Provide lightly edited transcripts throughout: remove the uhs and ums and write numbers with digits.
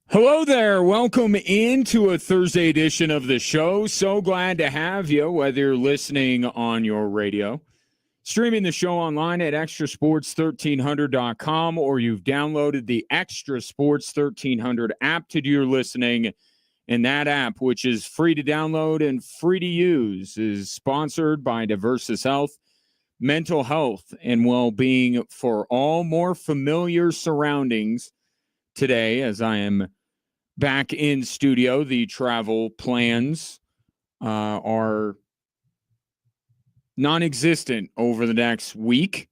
Hello there. Welcome into a Thursday edition of the show. So glad to have you, whether you're listening on your radio, streaming the show online at extrasports1300.com, or you've downloaded the Extra Sports 1300 app to do your listening. And that app, which is free to download and free to use, is sponsored by Diversus Health, mental health and well-being for all. More familiar surroundings today as I am back in studio. The travel plans are non-existent over the next week.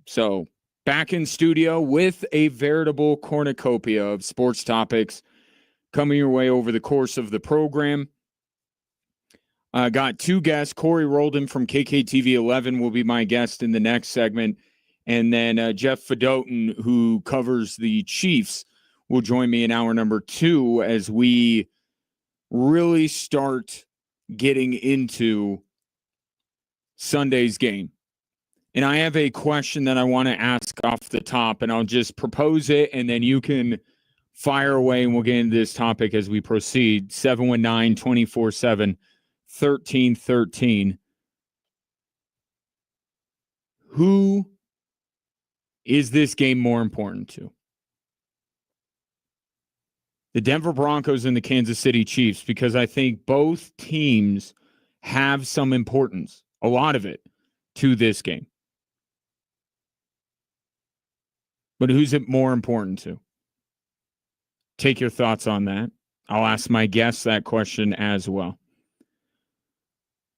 So back in studio with a veritable cornucopia of sports topics coming your way over the course of the program. Got two guests. Corey Roldan from KKTV 11 will be my guest in the next segment. And then Jeff Fedotin, who covers the Chiefs, will join me in hour number 2 as we really start getting into Sunday's game. And I have a question that I want to ask off the top, and I'll just propose it, and then you can fire away, and we'll get into this topic as we proceed. 719-247-1313. Who is this game more important to? The Denver Broncos and the Kansas City Chiefs, because I think both teams have some importance, a lot of it, to this game. But who's it more important to? Take your thoughts on that. I'll ask my guests that question as well.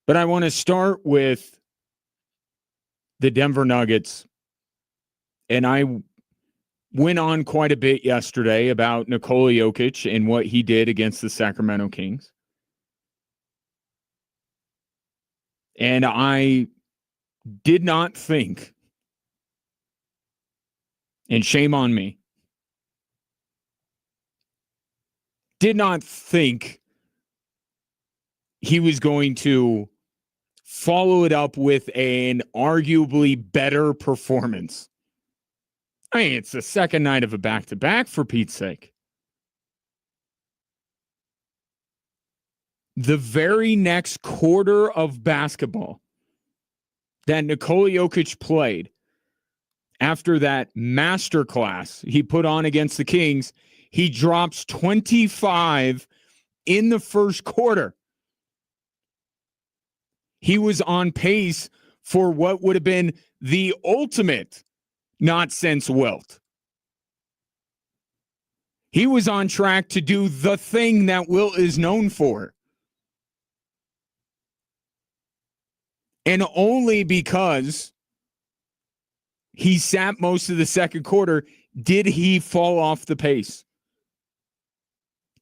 But I want to start with the Denver Nuggets. And I went on quite a bit yesterday about Nikola Jokic and what he did against the Sacramento Kings. And I did not think, and shame on me, did not think he was going to follow it up with an arguably better performance. I mean, it's the second night of a back-to-back, for Pete's sake. The very next quarter of basketball that Nikola Jokic played, after that masterclass he put on against the Kings, he drops 25 in the first quarter. He was on pace for what would have been the ultimate not since Wilt. He was on track to do the thing that Wilt is known for. And only because he sat most of the second quarter did he fall off the pace.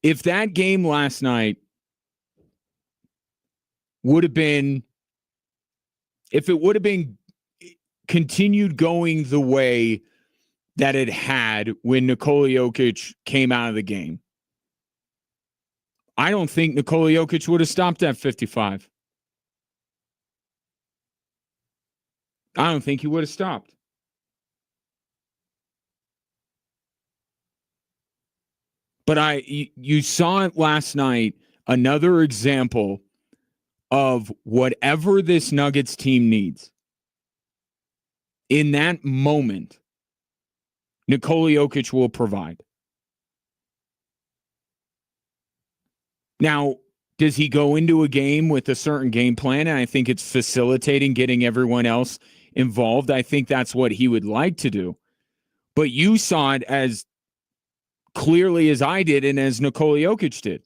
If that game last night would have been, if it would have been continued going the way that it had when Nikola Jokic came out of the game, I don't think Nikola Jokic would have stopped at 55. I don't think he would have stopped. But you saw it last night, another example of whatever this Nuggets team needs. In that moment, Nikola Jokic will provide. Now, does he go into a game with a certain game plan? And I think it's facilitating getting everyone else involved. I think that's what he would like to do. But you saw it as clearly as I did and as Nikola Jokic did.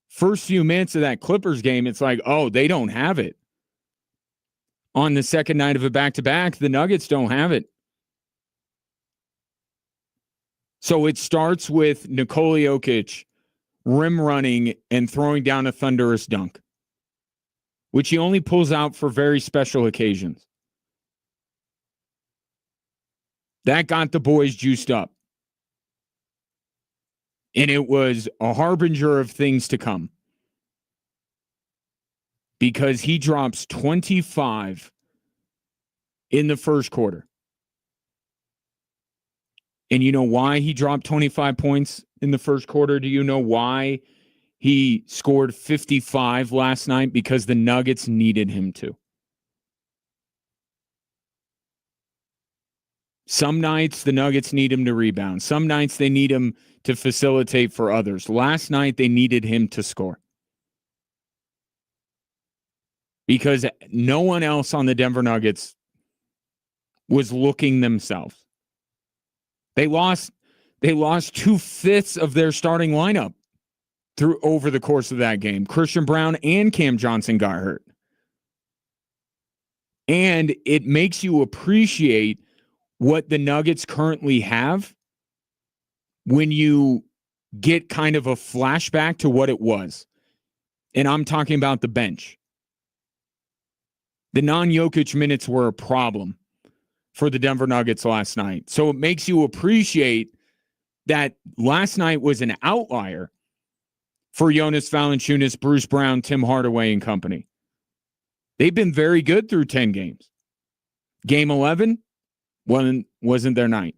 First few minutes of that Clippers game, it's like, oh, they don't have it. On the second night of a back-to-back, the Nuggets don't have it. So it starts with Nikola Jokic rim running and throwing down a thunderous dunk, which he only pulls out for very special occasions. That got the boys juiced up. And it was a harbinger of things to come. Because he drops 25 in the first quarter. And you know why he dropped 25 points in the first quarter? Do you know why he scored 55 last night? Because the Nuggets needed him to. Some nights the Nuggets need him to rebound. Some nights they need him to facilitate for others. Last night they needed him to score. Because no one else on the Denver Nuggets was looking themselves. They lost 2/5 of their starting lineup over the course of that game. Christian Brown and Cam Johnson got hurt. And it makes you appreciate what the Nuggets currently have when you get kind of a flashback to what it was. And I'm talking about the bench. The non-Jokic minutes were a problem for the Denver Nuggets last night. So it makes you appreciate that last night was an outlier for Jonas Valanciunas, Bruce Brown, Tim Hardaway, and company. They've been very good through 10 games. Game 11 wasn't their night.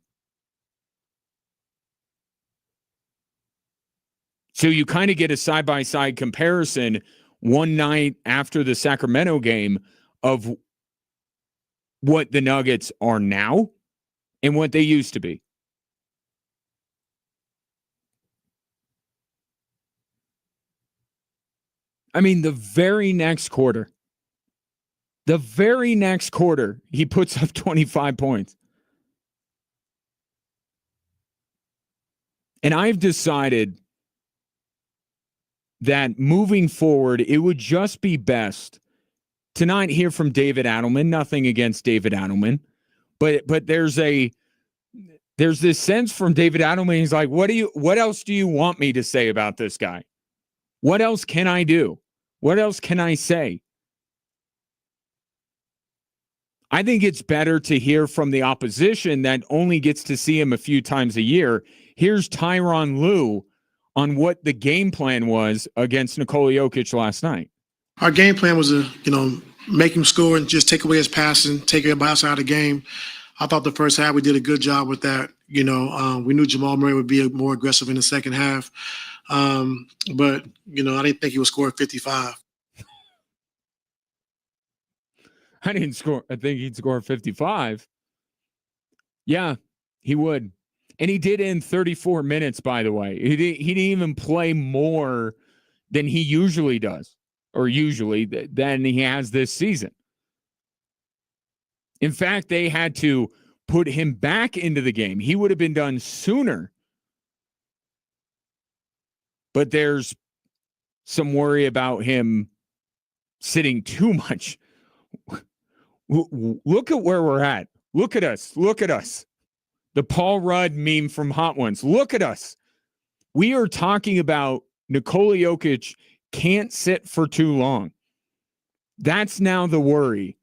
So you kind of get a side-by-side comparison one night after the Sacramento game of what the Nuggets are now and what they used to be. I mean, the very next quarter, he puts up 25 points. And I've decided that moving forward, it would just be best to not hear from David Adelman. Nothing against David Adelman, but there's this sense from David Adelman. He's like, what else do you want me to say about this guy? What else can I do? What else can I say? I think it's better to hear from the opposition that only gets to see him a few times a year. Here's Tyronn Lue on what the game plan was against Nikola Jokic last night. Our game plan was to, make him score and just take away his passing, take everybody else out of the game. I thought the first half we did a good job with that. We knew Jamal Murray would be more aggressive in the second half. But I didn't think he would score 55. I think he'd score 55. Yeah, he would. And he did in 34 minutes, by the way. He didn't even play more than he usually does, or than he has this season. In fact, they had to put him back into the game. He would have been done sooner. But there's some worry about him sitting too much. Look at where we're at. Look at us. The Paul Rudd meme from Hot Ones. Look at us. We are talking about Nikola Jokic can't sit for too long. That's now the worry.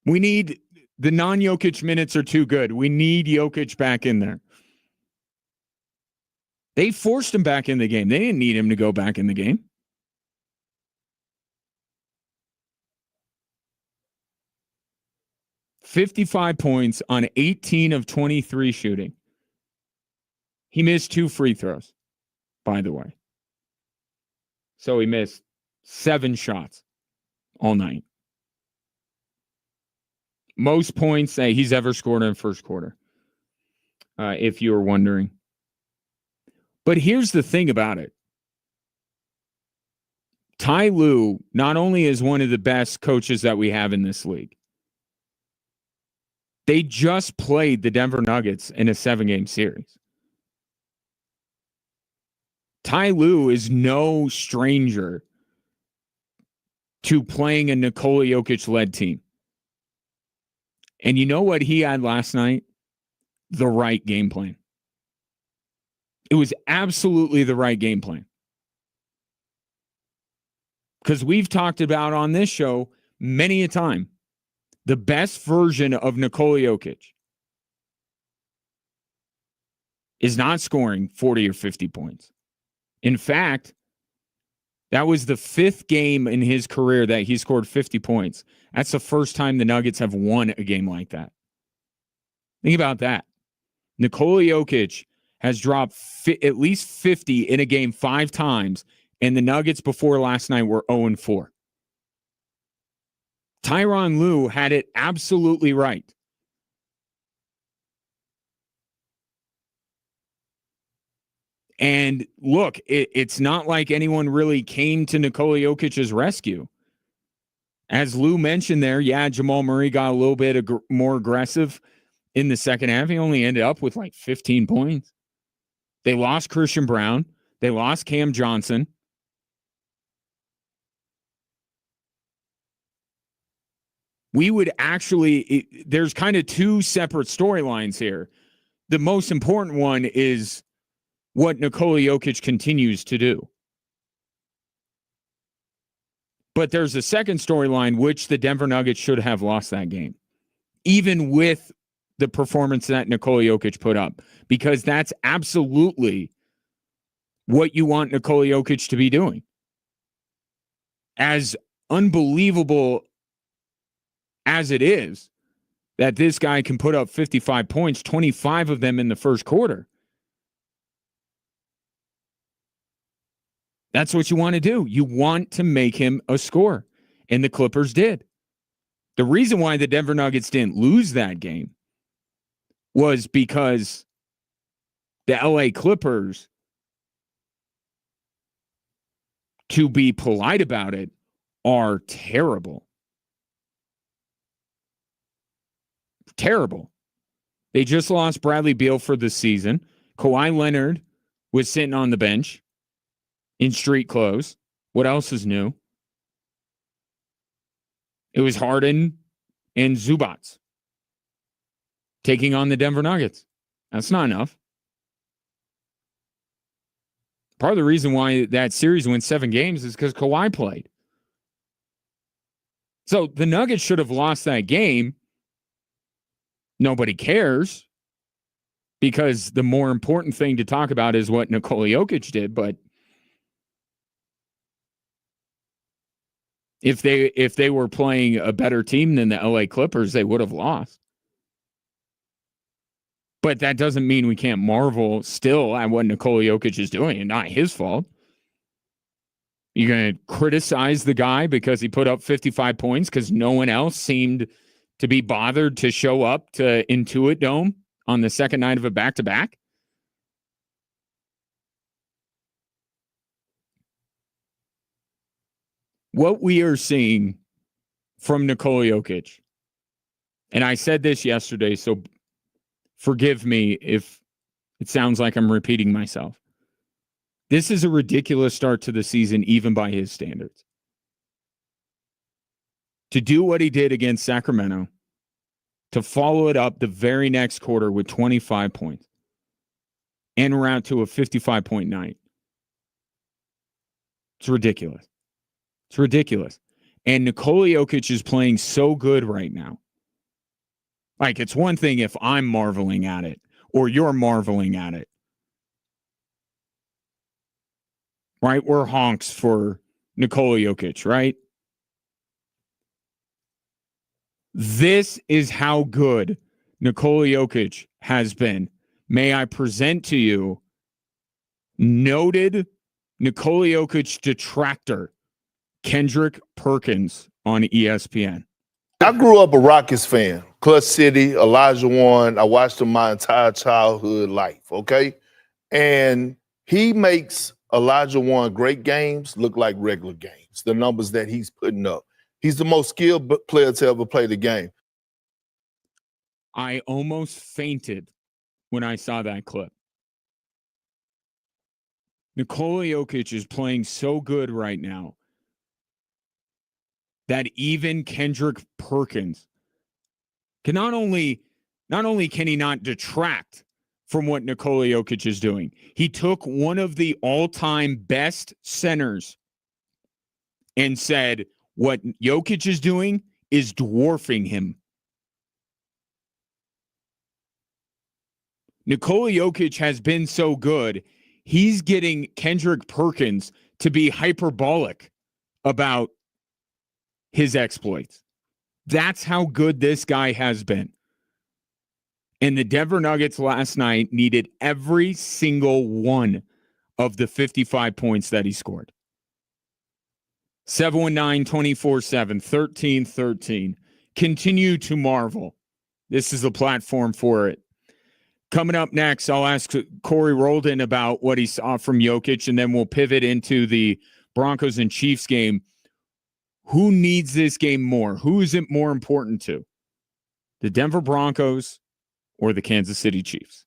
We need the non-Jokic minutes are too good. We need Jokic back in there. They forced him back in the game. They didn't need him to go back in the game. $55 points on 18 of 23 shooting. He missed 2 free throws, by the way. So he missed 7 shots all night. Most points that he's ever scored in the first quarter, if you were wondering. But here's the thing about it. Ty Lue not only is one of the best coaches that we have in this league, they just played the Denver Nuggets in a 7-game series. Ty Lue is no stranger to playing a Nikola Jokic-led team. And you know what he had last night? The right game plan. It was absolutely the right game plan. Because we've talked about on this show many a time, the best version of Nikola Jokic is not scoring 40 or 50 points. In fact, that was the 5th game in his career that he scored 50 points. That's the first time the Nuggets have won a game like that. Think about that. Nikola Jokic has dropped at least 50 in a game 5 times, and the Nuggets before last night were 0-4. Tyronn Lue had it absolutely right. And look, it's not like anyone really came to Nikola Jokic's rescue. As Lou mentioned there, yeah, Jamal Murray got a little bit more aggressive in the second half. He only ended up with like 15 points. They lost Christian Brown. They lost Cam Johnson. We would actually, there's kind of 2 separate storylines here. The most important one is what Nikola Jokic continues to do. But there's a second storyline, which the Denver Nuggets should have lost that game, even with the performance that Nikola Jokic put up, because that's absolutely what you want Nikola Jokic to be doing. As unbelievable as it is that this guy can put up 55 points, 25 of them in the first quarter. That's what you want to do. You want to make him a scorer. And the Clippers did. The reason why the Denver Nuggets didn't lose that game was because the LA Clippers, to be polite about it, are terrible. Terrible. They just lost Bradley Beal for the season. Kawhi Leonard was sitting on the bench in street clothes. What else is new? It was Harden and Zubats taking on the Denver Nuggets. That's not enough. Part of the reason why that series went 7 games is because Kawhi played. So the Nuggets should have lost that game. Nobody cares, because the more important thing to talk about is what Nikola Jokic did. But if they were playing a better team than the LA Clippers, they would have lost. But that doesn't mean we can't marvel still at what Nikola Jokic is doing, and not his fault. You're going to criticize the guy because he put up 55 points because no one else seemed to be bothered to show up to Intuit Dome on the second night of a back-to-back? What we are seeing from Nikola Jokic, and I said this yesterday, so forgive me if it sounds like I'm repeating myself. This is a ridiculous start to the season, even by his standards. To do what he did against Sacramento, to follow it up the very next quarter with 25 points, and round to a 55-point night. It's ridiculous. It's ridiculous. And Nikola Jokic is playing so good right now. Like, it's one thing if I'm marveling at it or you're marveling at it. Right? We're honks for Nikola Jokic, right? This is how good Nikola Jokic has been. May I present to you noted Nikola Jokic detractor, Kendrick Perkins on ESPN. I grew up a Rockets fan. Clutch City, Elijah Warren. I watched him my entire childhood life, okay? And he makes Elijah Warren great games look like regular games, the numbers that he's putting up. He's the most skilled player to ever play the game. I almost fainted when I saw that clip. Nikola Jokic is playing so good right now that even Kendrick Perkins can not only can he not detract from what Nikola Jokic is doing, he took one of the all-time best centers and said, what Jokic is doing is dwarfing him. Nikola Jokic has been so good, he's getting Kendrick Perkins to be hyperbolic about his exploits. That's how good this guy has been. And the Denver Nuggets last night needed every single one of the 55 points that he scored. 719-24-7, 13-13. Continue to marvel. This is the platform for it. Coming up next, I'll ask Corey Roldan about what he saw from Jokic, and then we'll pivot into the Broncos and Chiefs game. Who needs this game more? Who is it more important to? The Denver Broncos or the Kansas City Chiefs?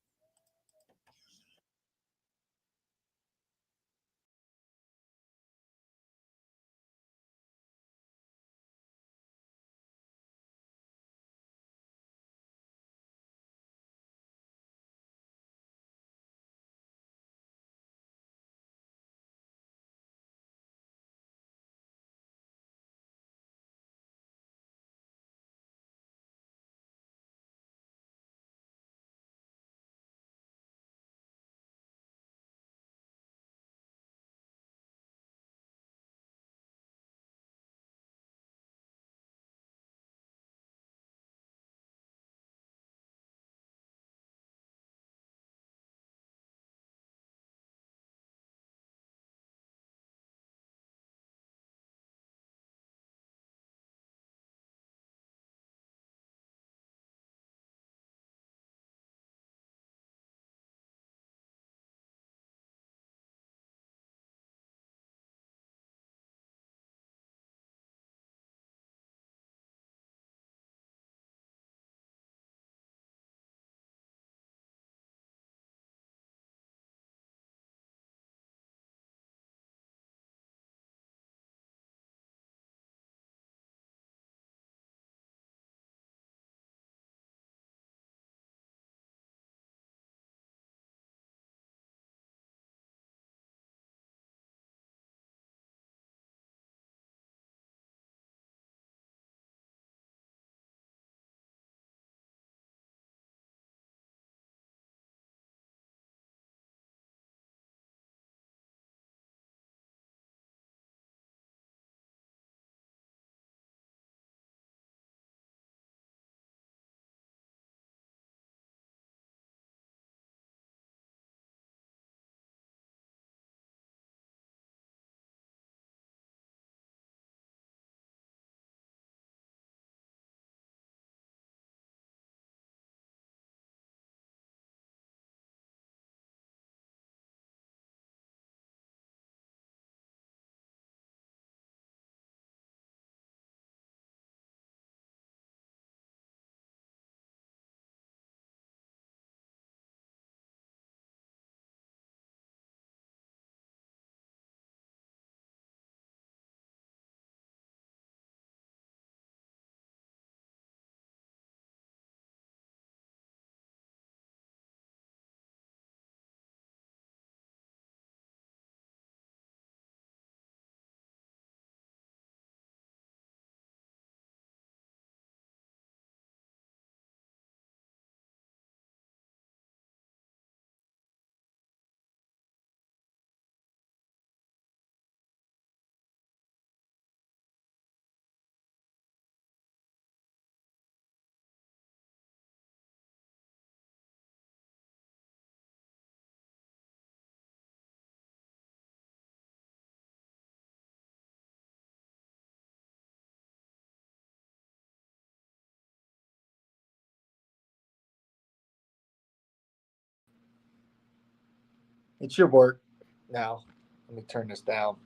It should work now. Let me turn this down.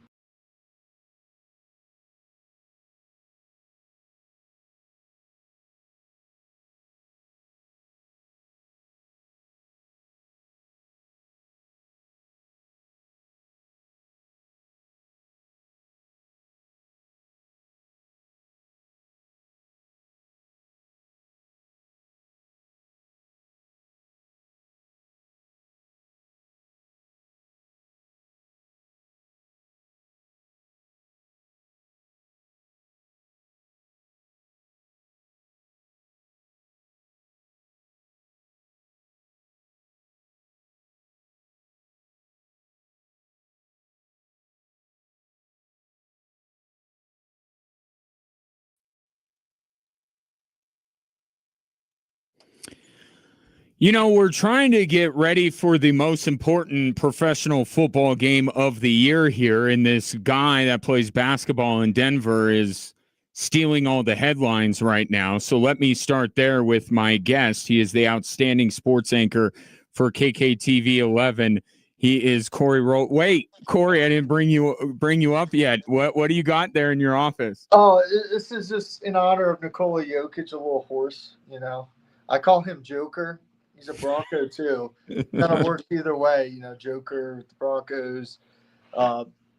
You know, we're trying to get ready for the most important professional football game of the year here, and this guy that plays basketball in Denver is stealing all the headlines right now. So let me start there with my guest. He is the outstanding sports anchor for KKTV 11. He is Corey Wait, Corey, I didn't bring you up yet. What do you got there in your office? Oh, this is just in honor of Nikola Jokic, a little horse, you know. I call him Joker. He's a Bronco too. Kind of works either way, you know. Joker, the Broncos,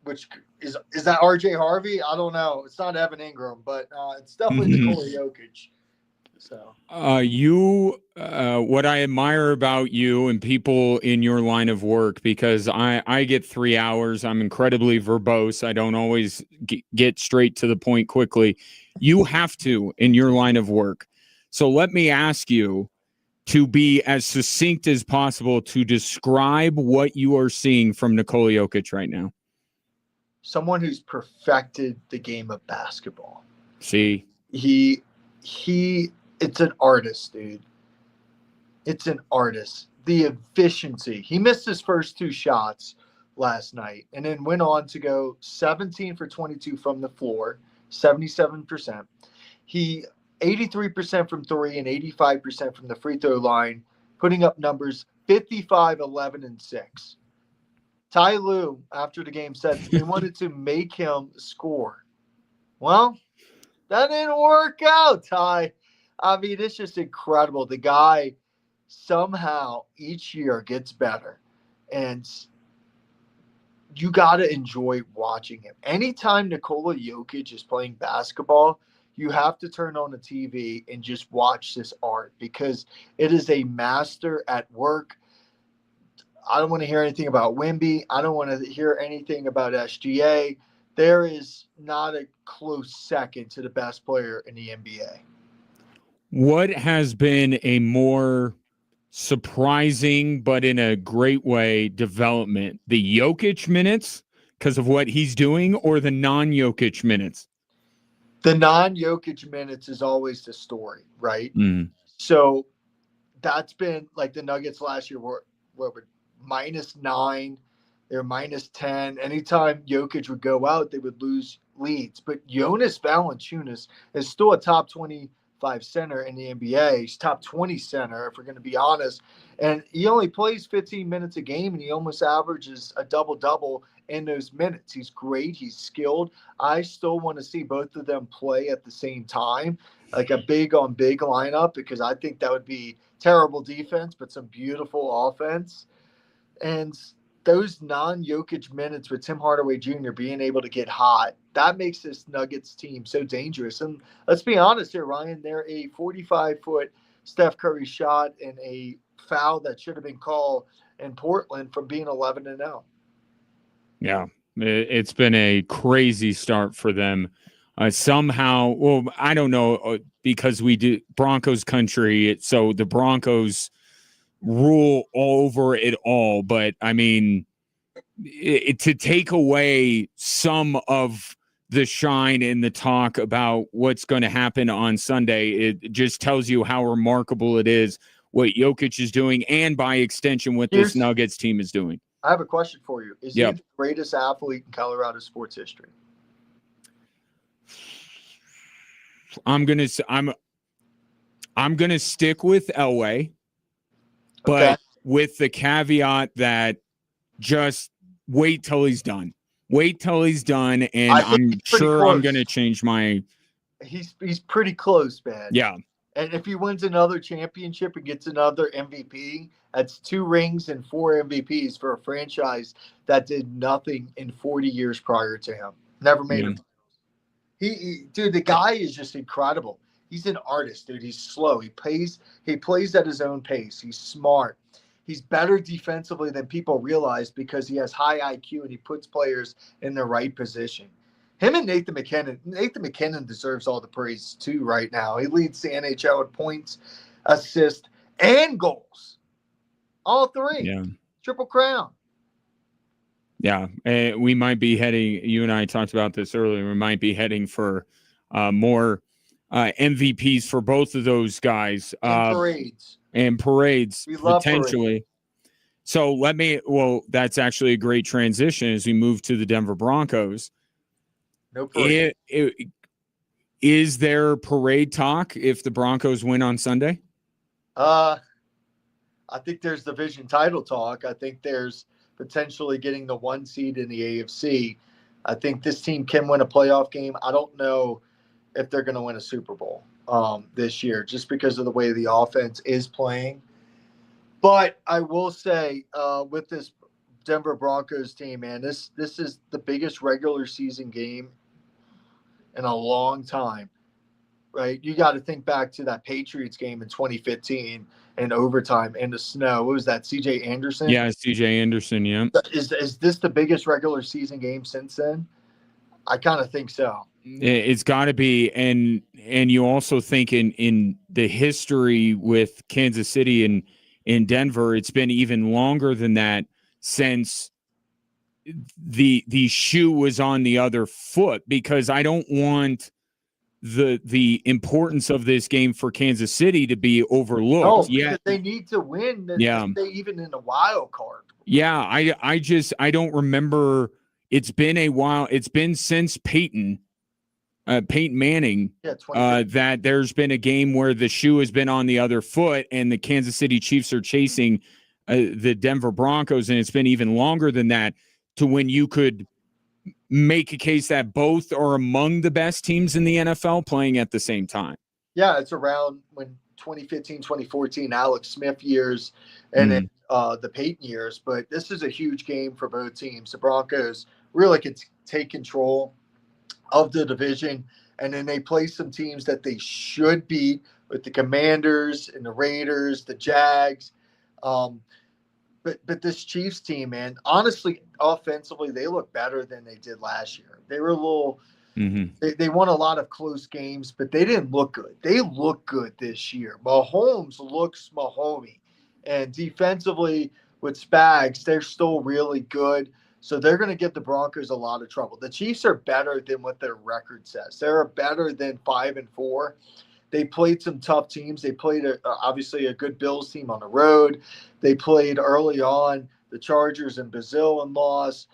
which is that R.J. Harvey? I don't know. It's not Evan Ingram, but it's definitely Nikola Jokic. So what I admire about you and people in your line of work, because I get 3 hours. I'm incredibly verbose. I don't always get straight to the point quickly. You have to in your line of work. So let me ask you to be as succinct as possible to describe what you are seeing from Nikola Jokic right now. Someone who's perfected the game of basketball. See, it's an artist, dude. It's an artist. The efficiency. He missed his first 2 shots last night and then went on to go 17 for 22 from the floor, 77%. He 83% from 3 and 85% from the free throw line, putting up numbers 55, 11, and 6. Ty Lue, after the game, said we wanted to make him score. Well, that didn't work out, Ty. I mean, it's just incredible. The guy somehow each year gets better, and you got to enjoy watching him. Anytime Nikola Jokic is playing basketball, you have to turn on the TV and just watch this art because it is a master at work. I don't want to hear anything about Wemby. I don't want to hear anything about SGA. There is not a close second to the best player in the NBA. What has been a more surprising, but in a great way, development? The Jokic minutes because of what he's doing, or the non-Jokic minutes? The non-Jokic minutes is always the story, right? Mm. So that's been like the Nuggets last year were -9. They're -10. Anytime Jokic would go out, they would lose leads. But Jonas Valanciunas is still a top 25 center in the NBA. He's top 20 center, if we're going to be honest. And he only plays 15 minutes a game, and he almost averages a double-double in those minutes. He's great. He's skilled. I still want to see both of them play at the same time, like a big-on-big lineup, because I think that would be terrible defense, but some beautiful offense. And those non-Jokic minutes with Tim Hardaway Jr. being able to get hot, that makes this Nuggets team so dangerous. And let's be honest here, Ryan, they're a 45-foot Steph Curry shot and a foul that should have been called in Portland from being 11-0. Yeah, it's been a crazy start for them. Somehow, well, I don't know, because we do Broncos country, so the Broncos rule over it all. But I mean, to take away some of the shine and the talk about what's going to happen on Sunday, it just tells you how remarkable it is what Jokic is doing, and by extension what this Nuggets team is doing. I have a question for you. Is he the greatest athlete in Colorado sports history? I'm gonna stick with Elway, but with the caveat that just wait till he's done. Wait till he's done, and I'm sure close. I'm gonna change my. He's pretty close, man. Yeah. And if he wins another championship and gets another MVP, that's 2 rings and 4 MVPs for a franchise that did nothing in 40 years prior to him. Never made it. Dude, the guy is just incredible. He's an artist, dude. He's slow. He plays at his own pace. He's smart. He's better defensively than people realize because he has high IQ and he puts players in the right position. Him and Nathan McKinnon. Nathan McKinnon deserves all the praise too right now. He leads the NHL with points, assists, and goals. All 3. Yeah. Triple crown. Yeah. We might be heading, you and I talked about this earlier, we might be heading for more MVPs for both of those guys. And parades. and parades We love parades. potentially. So that's actually a great transition as we move to the Denver Broncos. No parade. Is there parade talk if the Broncos win on Sunday? I think there's division title talk. I think there's potentially getting the 1 seed in the AFC. I think this team can win a playoff game. I don't know if they're going to win a Super Bowl this year just because of the way the offense is playing. But I will say with this Denver Broncos team, man, this is the biggest regular season game in a long time, right? You got to think back to that Patriots game in 2015 in overtime in the snow. What was that, CJ Anderson? Yeah, CJ Anderson, yeah. Is this the biggest regular season game since then? I kind of think so. It's got to be, and you also think in the history with Kansas City and in Denver, it's been even longer than that since the shoe was on the other foot, because I don't want the importance of this game for Kansas City to be overlooked. Because they need to win. Yeah, even in the wild card. Yeah, I don't remember. It's been a while. It's been since Peyton Manning, that there's been a game where the shoe has been on the other foot and the Kansas City Chiefs are chasing the Denver Broncos. And it's been even longer than that to when you could make a case that both are among the best teams in the NFL playing at the same time. Yeah, it's around when 2015, 2014, Alex Smith years and then the Peyton years. But this is a huge game for both teams. The Broncos really could take control of the division, and then they play some teams that they should beat with the Commanders and the Raiders, the Jags. But this Chiefs team, man, honestly, offensively, they look better than they did last year. They were a little they won a lot of close games, but they didn't look good. They look good this year. Mahomes looks Mahomey. And defensively with Spags, they're still really good. So they're going to give the Broncos a lot of trouble. The Chiefs are better than what their record says. They're better than 5-4. They played some tough teams. They played obviously a good Bills team on the road. They played early on the Chargers in Brazil and lost.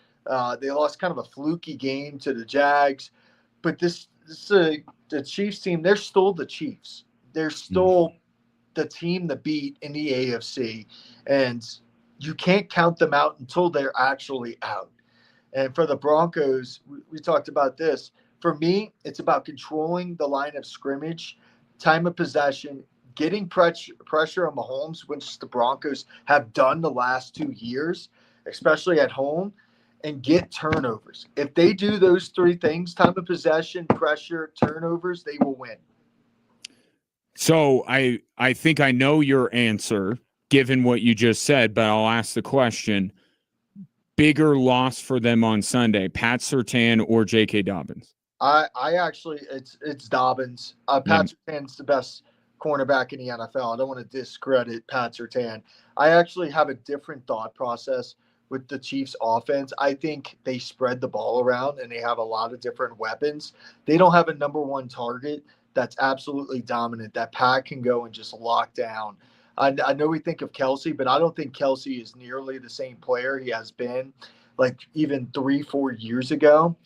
They lost kind of a fluky game to the Jags. But the Chiefs team, they're still the Chiefs. They're still the team to beat in the AFC. And you can't count them out until they're actually out. And for the Broncos, we talked about this. For me, it's about controlling the line of scrimmage, time of possession, getting pressure on Mahomes, which the Broncos have done the last 2 years, especially at home, and get turnovers. If they do those 3 things, time of possession, pressure, turnovers, they will win. So I think I know your answer, given what you just said, but I'll ask the question. Bigger loss for them on Sunday, Pat Surtain or J.K. Dobbins? I actually, it's Dobbins. Pat Surtain's the best cornerback in the NFL. I don't want to discredit Pat Surtain. I actually have a different thought process with the Chiefs offense. I think they spread the ball around and they have a lot of different weapons. They don't have a number 1 target that's absolutely dominant that Pat can go and just lock down. I know we think of Kelsey, but I don't think Kelsey is nearly the same player he has been like even 3-4 years ago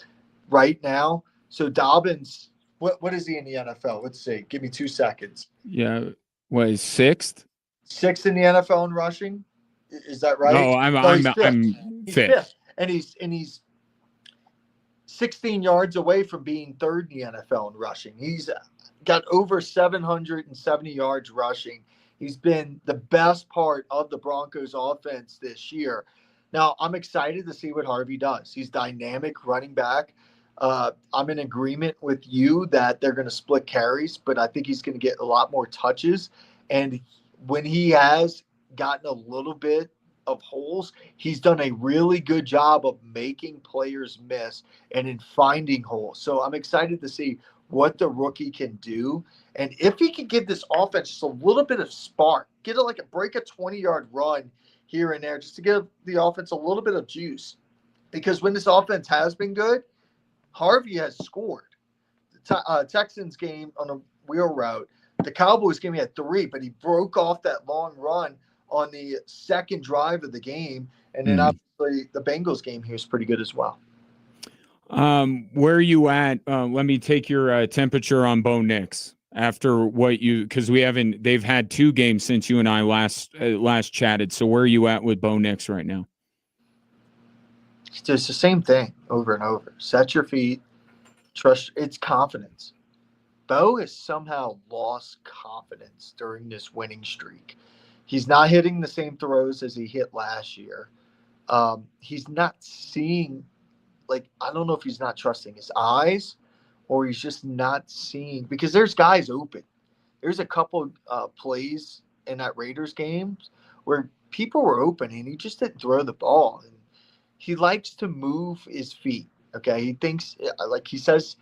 right now. So Dobbins, what is he in the NFL? Let's see. Give me 2 seconds. Yeah. What is 6th? 6th in the NFL in rushing? Is that right? No, I'm 5th. And he's 16 yards away from being 3rd in the NFL in rushing. He's got over 770 yards rushing. He's been the best part of the Broncos offense this year. Now, I'm excited to see what Harvey does. He's dynamic running back. I'm in agreement with you that they're going to split carries, but I think he's going to get a lot more touches. And when he has gotten a little bit of holes, he's done a really good job of making players miss and in finding holes. So I'm excited to see what the rookie can do. And if he can give this offense just a little bit of spark, get a break a 20-yard run here and there just to give the offense a little bit of juice. Because when this offense has been good, Harvey has scored. The Texans game on a wheel route, The Cowboys game, he had 3, but he broke off that long run on the second drive of the game. And then obviously the Bengals game, he was pretty good as well. Where are you at? Let me take your temperature on Bo Nix after what because they've had 2 games since you and I last chatted. So where are you at with Bo Nix right now? It's just the same thing over and over. Set your feet, trust. It's confidence. Bo has somehow lost confidence during this winning streak. He's not hitting the same throws as he hit last year. He's not seeing, I don't know if he's not trusting his eyes or he's just not seeing, because there's guys open. There's a couple plays in that Raiders game where people were open and he just didn't throw the ball. And he likes to move his feet. Okay. He thinks, like he says,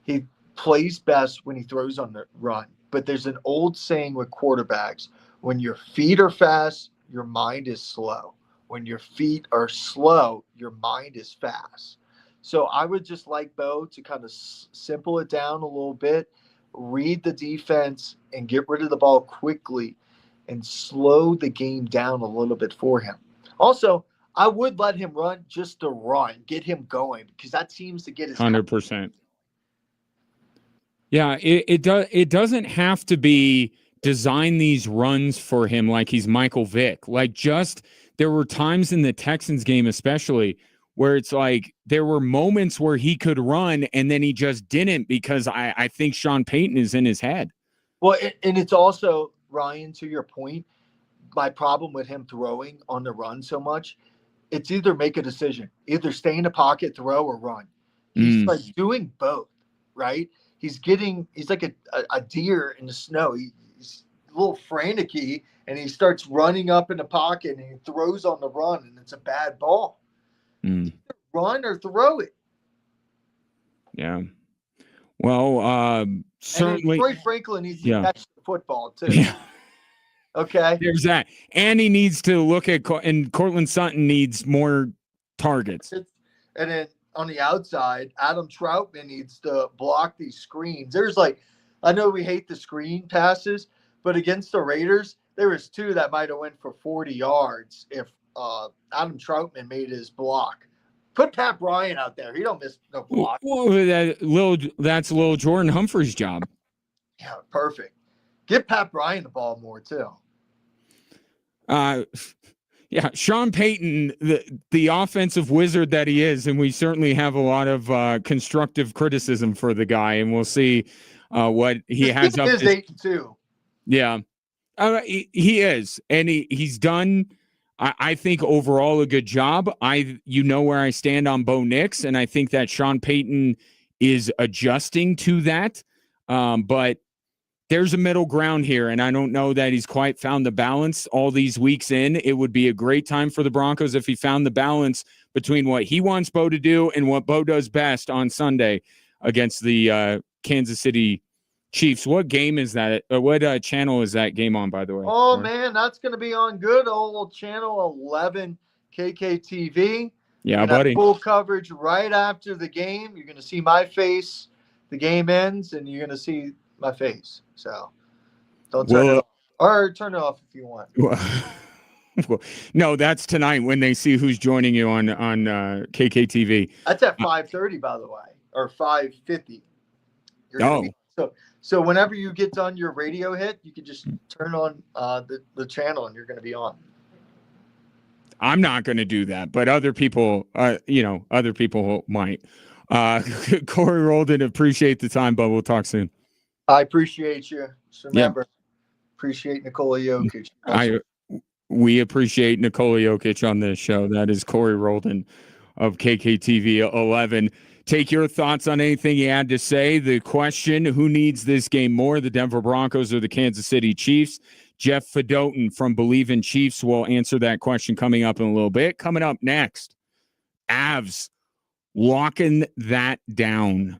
he plays best when he throws on the run. But there's an old saying with quarterbacks: when your feet are fast, your mind is slow. When your feet are slow, your mind is fast. So I would just like Bo to kind of simple it down a little bit, read the defense, and get rid of the ball quickly and slow the game down a little bit for him. Also, I would let him run just to run, get him going, because that seems to get his 100%. Yeah, it doesn't have to be design these runs for him like he's Michael Vick. There were times in the Texans game especially where it's like there were moments where he could run and then he just didn't, because I think Sean Payton is in his head. Well, and it's also, Ryan, to your point, my problem with him throwing on the run so much, it's either make a decision, either stay in the pocket, throw, or run. He's like doing both, right? He's like a deer in the snow. He's a little frantic-y, and he starts running up in the pocket and he throws on the run, and it's a bad ball. Either run or throw it. Yeah. Well, certainly. And Troy Franklin needs to catch the football too. Yeah. Okay. There's that. And he needs to look at, and Cortland Sutton needs more targets. And then on the outside, Adam Troutman needs to block these screens. I know we hate the screen passes, but against the Raiders, there was 2 that might have went for 40 yards if Adam Troutman made his block. Put Pat Bryant out there. He don't miss no block. Well, that's little Jordan Humphrey's job. Yeah, perfect. Give Pat Bryant the ball more too. Yeah, Sean Payton, the offensive wizard that he is, and we certainly have a lot of constructive criticism for the guy, and we'll see what he has up. He is 8-2. Yeah, he is, and he's done. I think overall a good job. You know where I stand on Bo Nix, and I think that Sean Payton is adjusting to that, but there's a middle ground here, and I don't know that he's quite found the balance all these weeks in. It would be a great time for the Broncos if he found the balance between what he wants Bo to do and what Bo does best on Sunday against the Kansas City Chiefs. What game is that? What channel is that game on, by the way? Oh, man, that's going to be on good old channel 11 KKTV. Yeah, buddy. Full coverage right after the game. You're going to see my face. The game ends, and you're going to see my face. So don't turn it off. Or turn it off if you want. No, that's tonight when they see who's joining you on KKTV. That's at 5:30, by the way, or 5:50. So whenever you get done your radio hit, you can just turn on the channel, and you're going to be on. I'm not going to do that, but other people, other people might. Corey Roldan, appreciate the time, but we'll talk soon. I appreciate you. Just remember, appreciate Nikola Jokic. We appreciate Nikola Jokic on this show. That is Corey Roldan of KKTV 11. Take your thoughts on anything you had to say. The question, who needs this game more, the Denver Broncos or the Kansas City Chiefs? Jeff Fedotin from Believe in Chiefs will answer that question coming up in a little bit. Coming up next, Avs locking that down.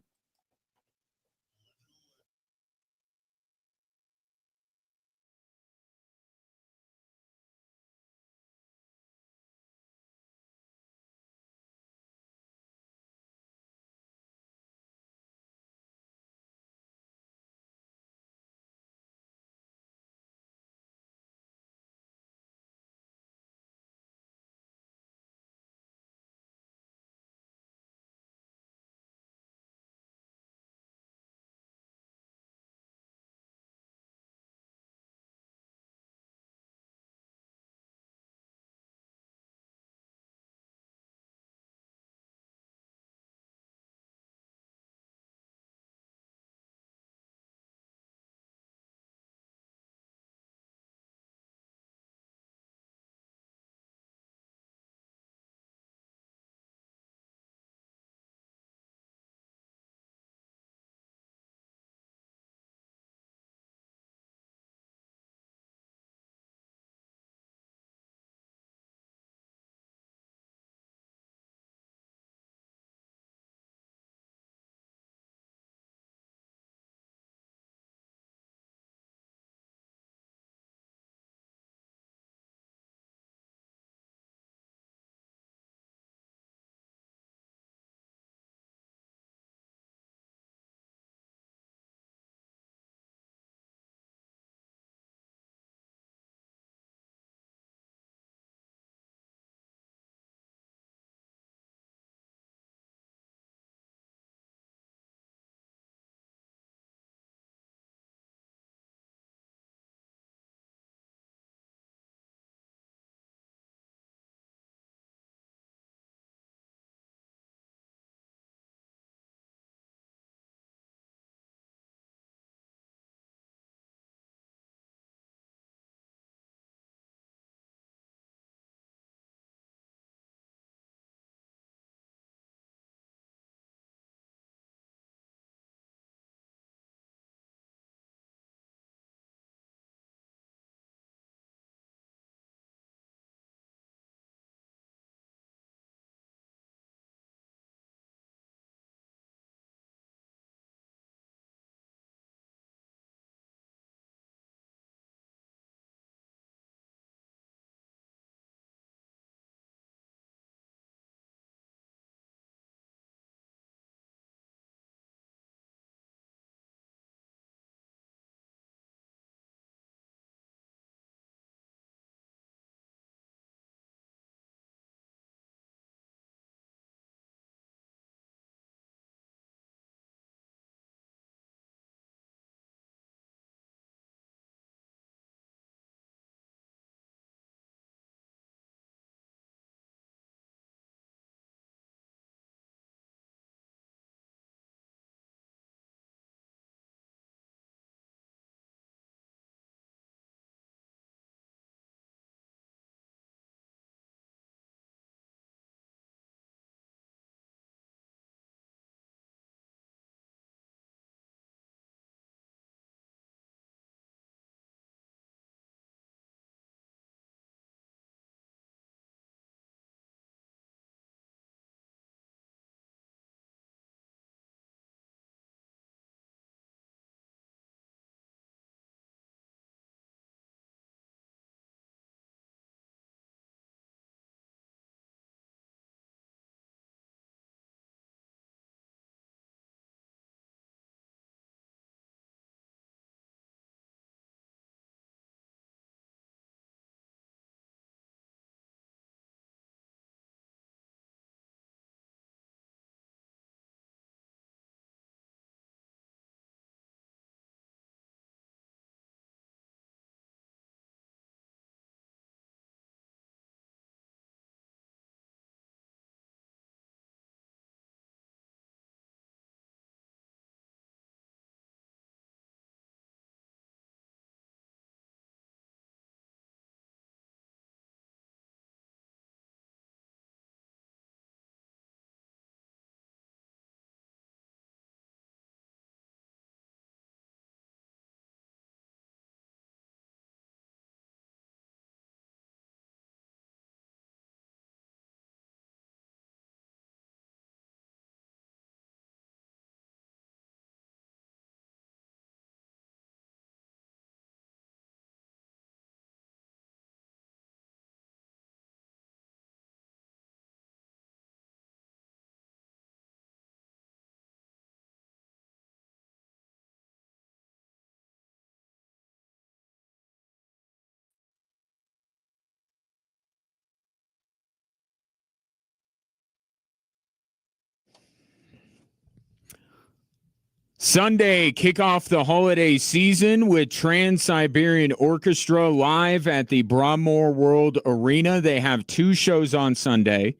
Sunday, kick off the holiday season with Trans-Siberian Orchestra live at the Broadmoor World Arena. They have 2 shows on Sunday,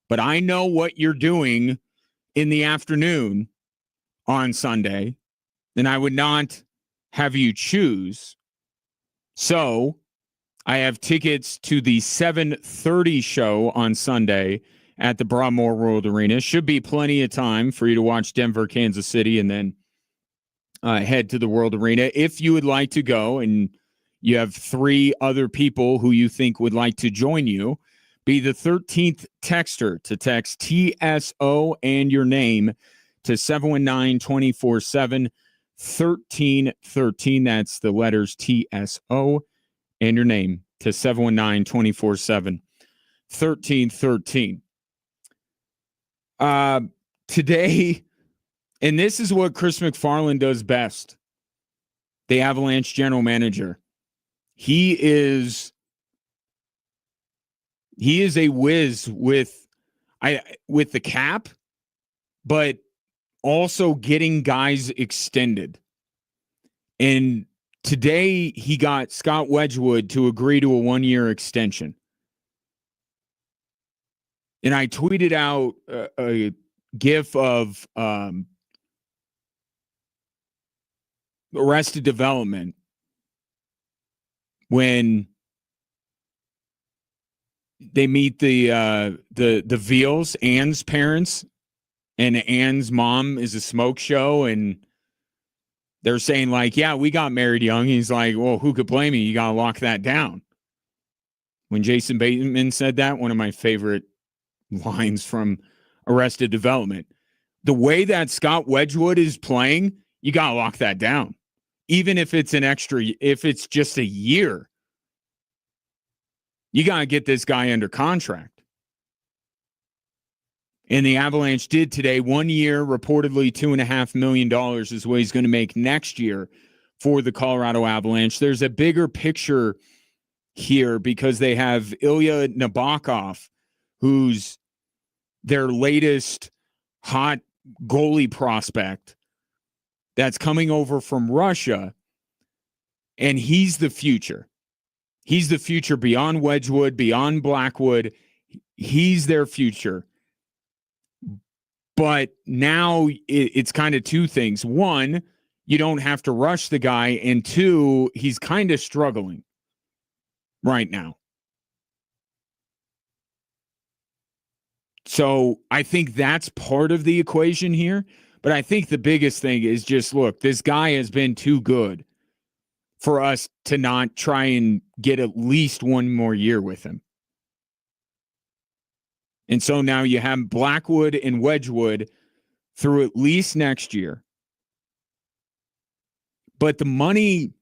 but I know what you're doing in the afternoon on Sunday, and I would not have you choose. So I have tickets to the 7:30 show on Sunday at the Broadmoor World Arena. Should be plenty of time for you to watch Denver, Kansas City, and then head to the World Arena. If you would like to go and you have 3 other people who you think would like to join you, be the 13th texter to text TSO and your name to 719-247 1313. That's the letters TSO and your name to 719-247 1313. Today, and this is what Chris McFarland does best, the Avalanche general manager. He is a whiz with the cap, but also getting guys extended. And today he got Scott Wedgwood to agree to a 1-year extension. And I tweeted out a GIF of Arrested Development when they meet the Veals, Anne's parents, and Anne's mom is a smoke show, and they're saying like, yeah, we got married young. He's like, well, who could blame you? You got to lock that down. When Jason Bateman said that, one of my favorite lines from Arrested Development. The way that Scott Wedgwood is playing, you got to lock that down. Even if it's if it's just a year, you got to get this guy under contract. And the Avalanche did today. 1 year, reportedly $2.5 million is what he's going to make next year for the Colorado Avalanche. There's a bigger picture here because they have Ilya Nabokov, who's their latest hot goalie prospect that's coming over from Russia, and he's the future. He's the future beyond Wedgwood, beyond Blackwood. He's their future. But now it's kind of 2 things. 1, you don't have to rush the guy, and 2, he's kind of struggling right now. So I think that's part of the equation here. But I think the biggest thing is just, look, this guy has been too good for us to not try and get at least 1 more year with him. And so now you have Blackwood and Wedgwood through at least next year. But the money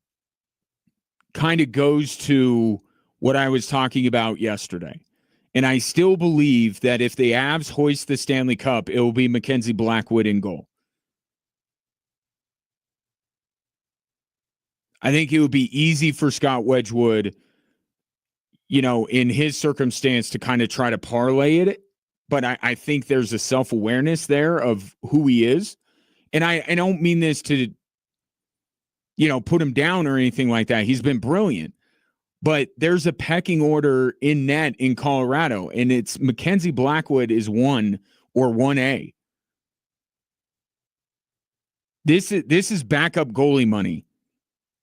kind of goes to what I was talking about yesterday. And I still believe that if the Avs hoist the Stanley Cup, it will be Mackenzie Blackwood in goal. I think it would be easy for Scott Wedgwood, in his circumstance, to kind of try to parlay it. But I think there's a self-awareness there of who he is. And I don't mean this to, put him down or anything like that. He's been brilliant. But there's a pecking order in net in Colorado, and it's Mackenzie Blackwood is 1 or 1A. This is backup goalie money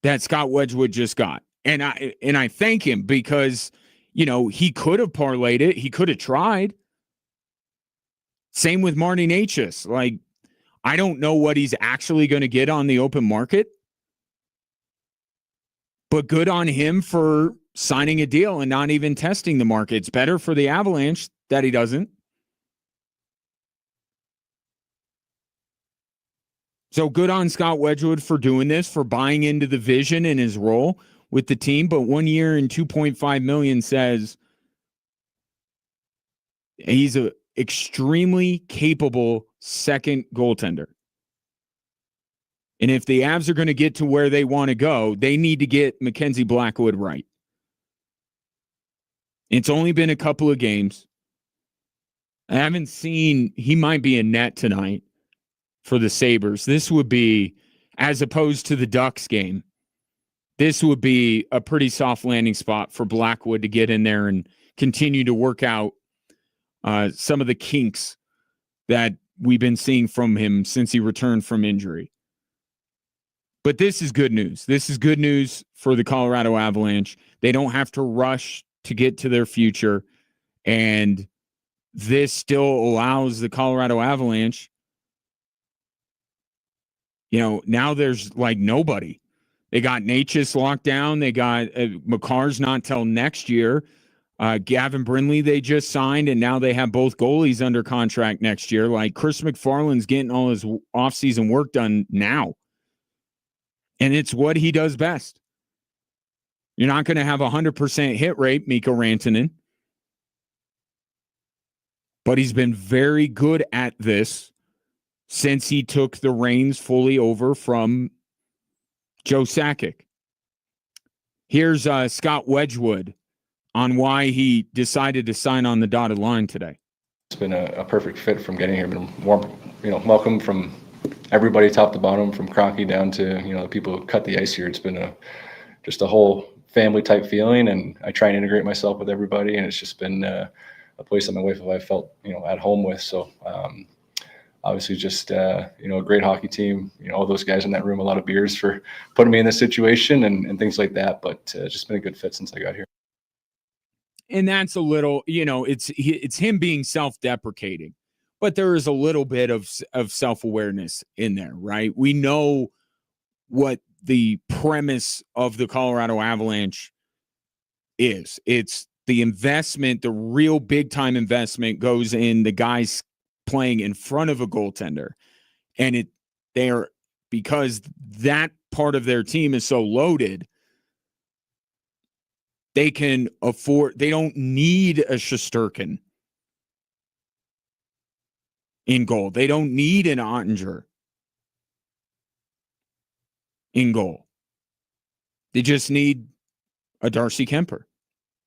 that Scott Wedgwood just got. And I thank him because, he could have parlayed it. He could have tried. Same with Marty Necas. Like, I don't know what he's actually going to get on the open market. But good on him for signing a deal and not even testing the market. It's better for the Avalanche that he doesn't. So good on Scott Wedgwood for doing this, for buying into the vision and his role with the team. But 1 year and $2.5 million says he's an extremely capable second goaltender. And if the Avs are going to get to where they want to go, they need to get Mackenzie Blackwood right. It's only been a couple of games. I haven't seen, he might be in net tonight. for the Sabres. This would be, as opposed to the Ducks game, this would be a pretty soft landing spot for Blackwood to get in there and continue to work out some of the kinks that we've been seeing from him since he returned from injury. But this is good news. This is good news for the Colorado Avalanche. They don't have to rush to get to their future. And this still allows the Colorado Avalanche, now there's like nobody. They got Natchez locked down. They got McCarr's not till next year. Gavin Brindley they just signed, and now they have both goalies under contract next year. Like Chris McFarland's getting all his offseason work done now. And it's what he does best. You're not going to have a 100% hit rate, Mikko Rantanen. But he's been very good at this since he took the reins fully over from Joe Sakic. Here's Scott Wedgwood on why he decided to sign on the dotted line today. It's been a perfect fit from getting here. Been warm, welcome from everybody top to bottom, from Crocky down to, the people who cut the ice here. It's been just a whole family type feeling, and I try and integrate myself with everybody, and it's just been a place that my wife and I felt, at home with. So obviously just, a great hockey team, all those guys in that room, a lot of beers for putting me in this situation and things like that. But just been a good fit since I got here. And that's a little, it's him being self-deprecating, but there is a little bit of self-awareness in there, right? We know what the premise of the Colorado Avalanche is. It's the investment, the real big-time investment goes in the guys playing in front of a goaltender. And because that part of their team is so loaded, they don't need a Shesterkin in goal. They don't need an Ottinger in goal. They just need a Darcy Kemper,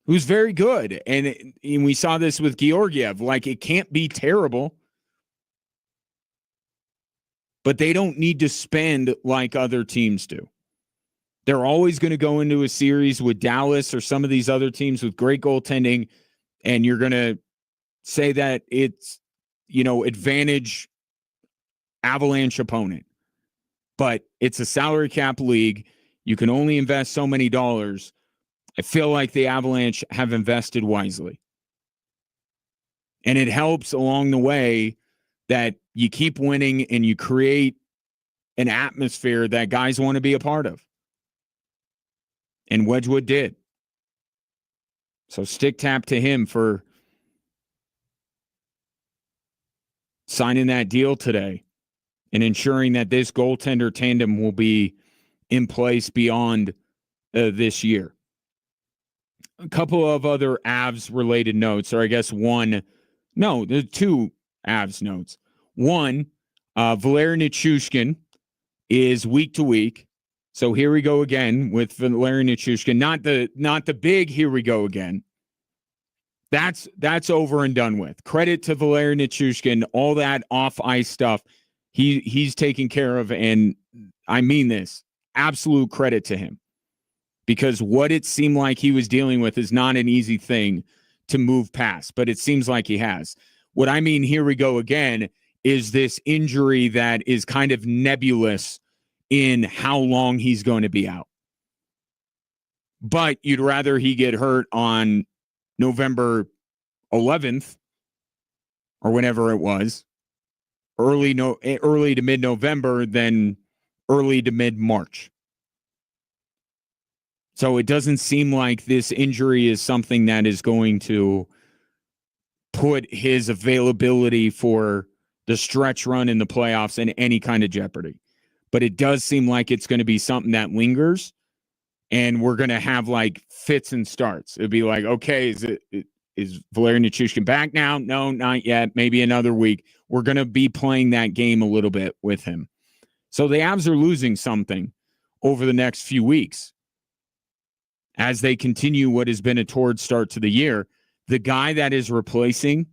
who's very good. And we saw this with Georgiev. Like, it can't be terrible, but they don't need to spend like other teams do. They're always going to go into a series with Dallas or some of these other teams with great goaltending, and you're going to say that it's, advantage Avalanche opponent. But it's a salary cap league. You can only invest so many dollars. I feel like the Avalanche have invested wisely. And it helps along the way that you keep winning and you create an atmosphere that guys want to be a part of. And Wedgwood did. So stick tap to him for signing that deal today and ensuring that this goaltender tandem will be in place beyond this year. A couple of other Avs-related notes, or I guess there's two Avs notes. One, Valeri Nichushkin is week to week. So here we go again with Valeri Nichushkin. Not the big here we go again. That's over and done with. Credit to Valeri Nichushkin, all that off-ice stuff he's taken care of, and I mean this, absolute credit to him. Because what it seemed like he was dealing with is not an easy thing to move past, but it seems like he has. What I mean, here we go again, is this injury that is kind of nebulous in how long he's going to be out. But you'd rather he get hurt on November 11th or whenever it was, early to mid-November than early to mid-March. So it doesn't seem like this injury is something that is going to put his availability for the stretch run in the playoffs in any kind of jeopardy. But it does seem like it's going to be something that lingers, and we're going to have like fits and starts. It'd be like, okay, is Valeri Nichushkin back now? No, not yet. Maybe another week. We're going to be playing that game a little bit with him. So the Avs are losing something over the next few weeks as they continue what has been a torrid start to the year. The guy that is replacing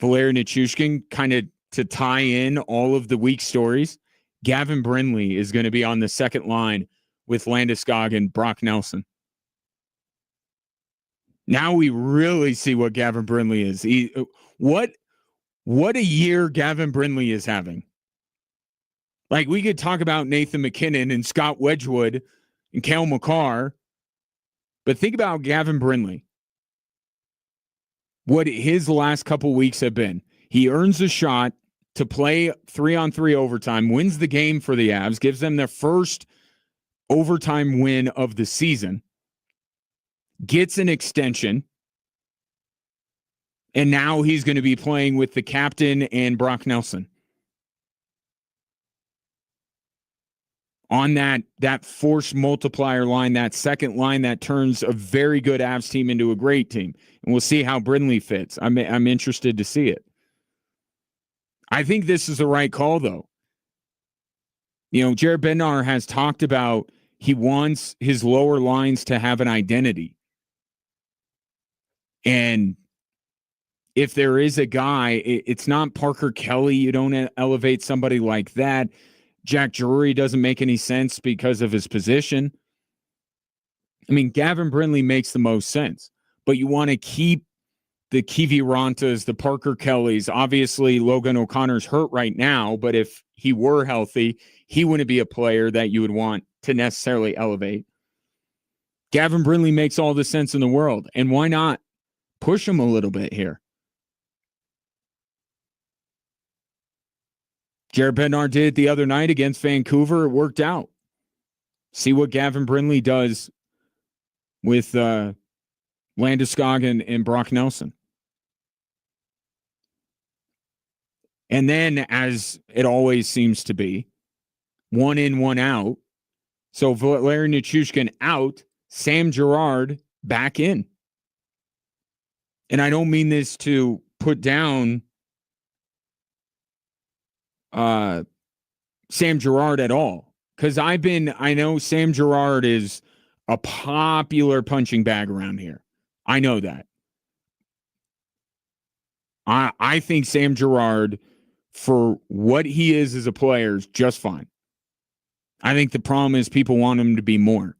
Valeri Nichushkin kind of to tie in all of the weak stories, Gavin Brindley is going to be on the second line with Landeskog and Brock Nelson. Now we really see what Gavin Brindley is. What a year Gavin Brindley is having. Like, we could talk about Nathan McKinnon and Scott Wedgwood and Cale Makar, but think about Gavin Brindley. What his last couple weeks have been. He earns a shot to play 3-on-3 overtime, wins the game for the Avs, gives them their first overtime win of the season, gets an extension, and now he's going to be playing with the captain and Brock Nelson. On that force multiplier line, that second line that turns a very good Avs team into a great team. And we'll see how Brindley fits. I'm interested to see it. I think this is the right call, though. You know, Jared Bednar has talked about he wants his lower lines to have an identity. And if there is a guy, it's not Parker Kelly. You don't elevate somebody like that. Jack Drury doesn't make any sense because of his position. I mean, Gavin Brindley makes the most sense, but you want to keep the Kiwi Rantas, the Parker Kellys. Obviously, Logan O'Connor's hurt right now, but if he were healthy, he wouldn't be a player that you would want to necessarily elevate. Gavin Brindley makes all the sense in the world, and why not push him a little bit here? Jared Bednar did it the other night against Vancouver. It worked out. See what Gavin Brindley does with Landeskog and Brock Nelson. And then, as it always seems to be, one in, one out. So Valeri Nichushkin out, Sam Girard back in. And I don't mean this to put down Sam Girard at all. Because I know Sam Girard is a popular punching bag around here. I know that. I think Sam Girard, for what he is as a player, is just fine. I think the problem is people want him to be more.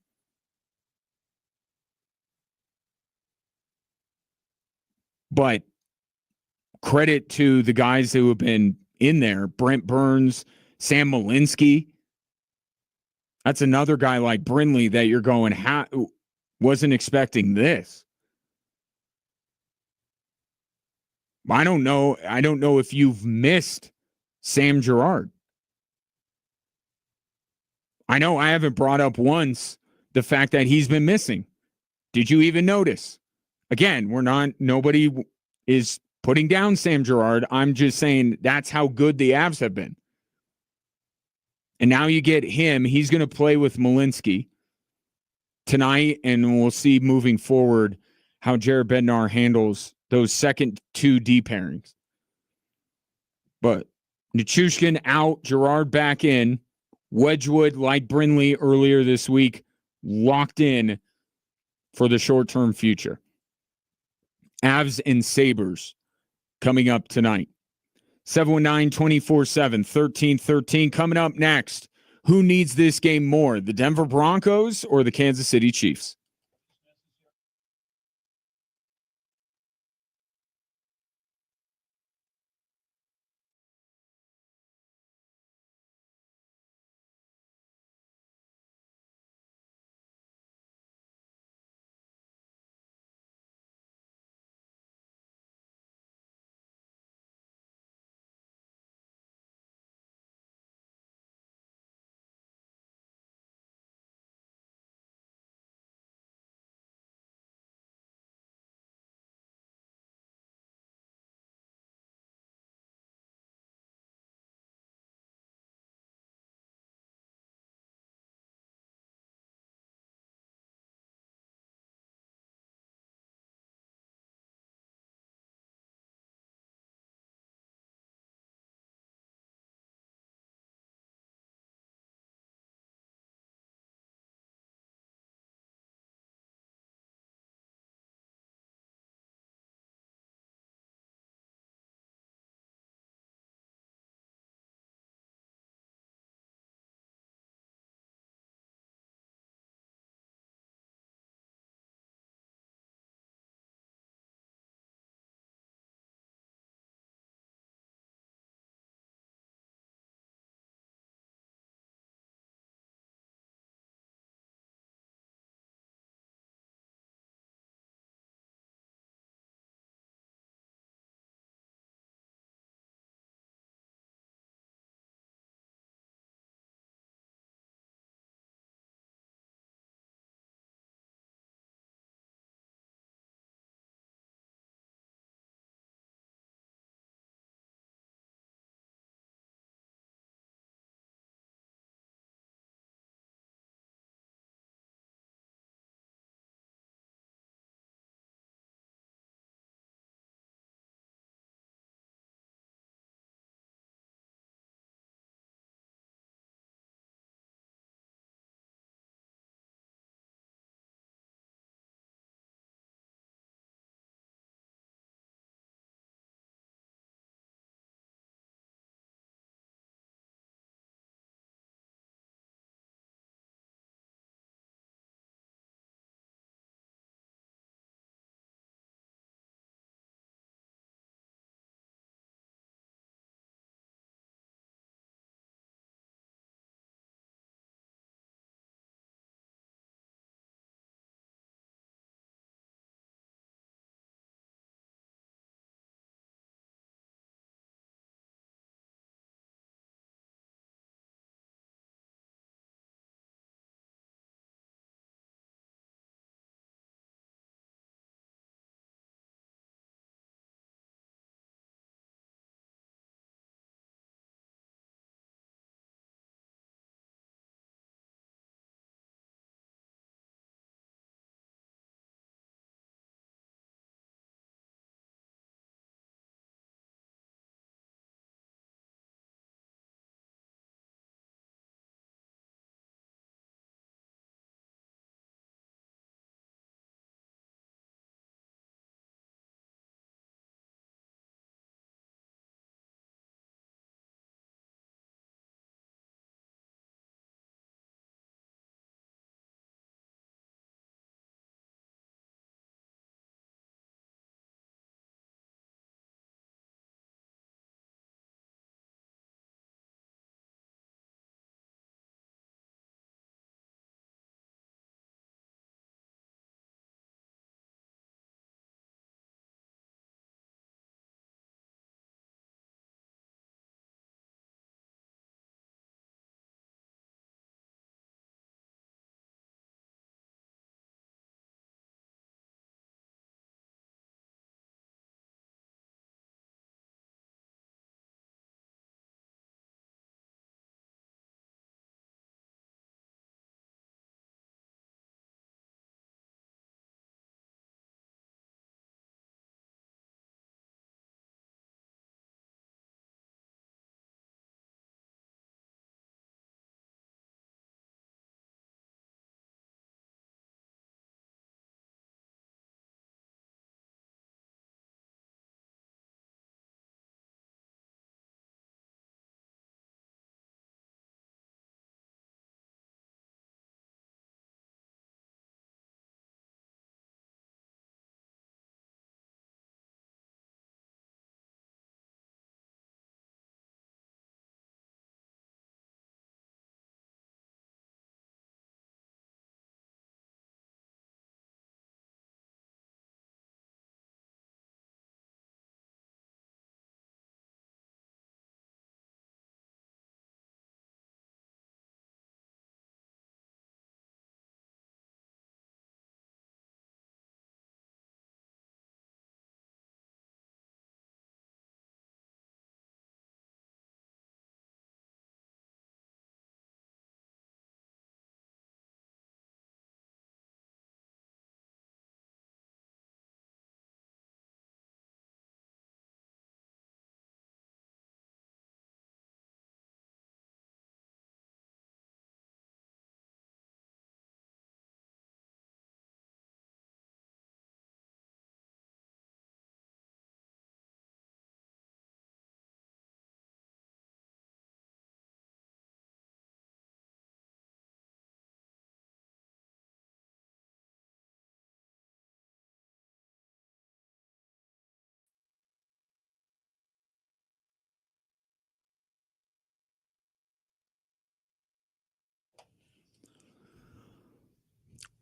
But credit to the guys who have been in there. Brent Burns, Sam Malinsky. That's another guy like Brindley that you're going, wasn't expecting this. I don't know if you've missed Sam Girard. I know I haven't brought up once the fact that he's been missing. Did you even notice? Again, nobody is putting down Sam Girard. I'm just saying that's how good the Avs have been. And now you get him. He's going to play with Malinsky tonight, and we'll see moving forward how Jared Bednar handles those second two D pairings. But Nichushkin out, Girard back in. Wedgwood, like Brindley earlier this week, locked in for the short-term future. Avs and Sabres coming up tonight. 719-24-7-1313. Coming up next, who needs this game more, the Denver Broncos or the Kansas City Chiefs?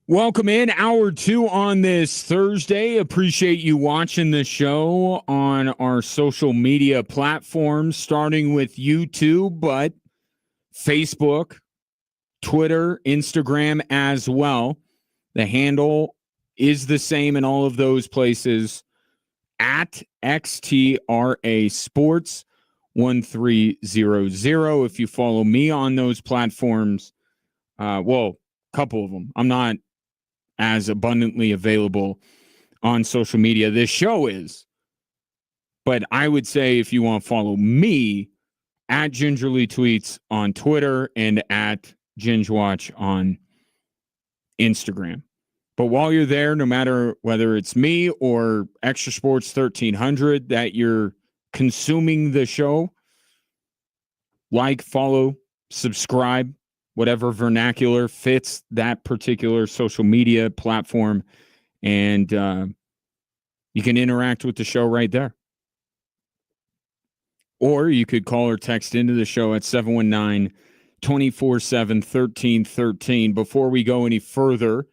Welcome in hour 2 on this Thursday. Appreciate you watching the show on our social media platforms, starting with YouTube, but Facebook, Twitter, Instagram as well. The handle is the same in all of those places at XTRA Sports 1300. If you follow me on those platforms, a couple of them. I'm not as abundantly available on social media. This show is. But I would say if you want to follow me, at Gingerly Tweets on Twitter and at GingeWatch on Instagram. But while you're there, no matter whether it's me or Extra Sports 1300 that you're consuming the show, like, follow, subscribe, whatever vernacular fits that particular social media platform, and you can interact with the show right there. Or you could call or text into the show at 719-247-1313. Before we go any further,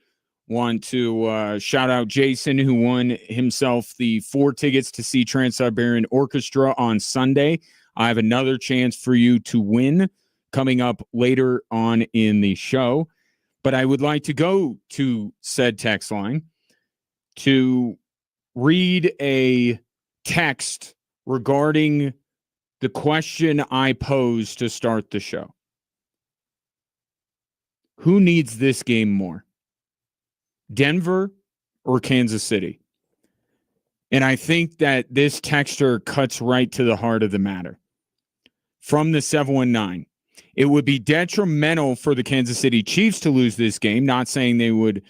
want to shout out Jason, who won himself the 4 tickets to see Trans-Siberian Orchestra on Sunday. I have another chance for you to win coming up later on in the show. But I would like to go to said text line to read a text regarding the question I posed to start the show. Who needs this game more? Denver or Kansas City? And I think that this texter cuts right to the heart of the matter. From the 719, it would be detrimental for the Kansas City Chiefs to lose this game. Not saying they wouldn't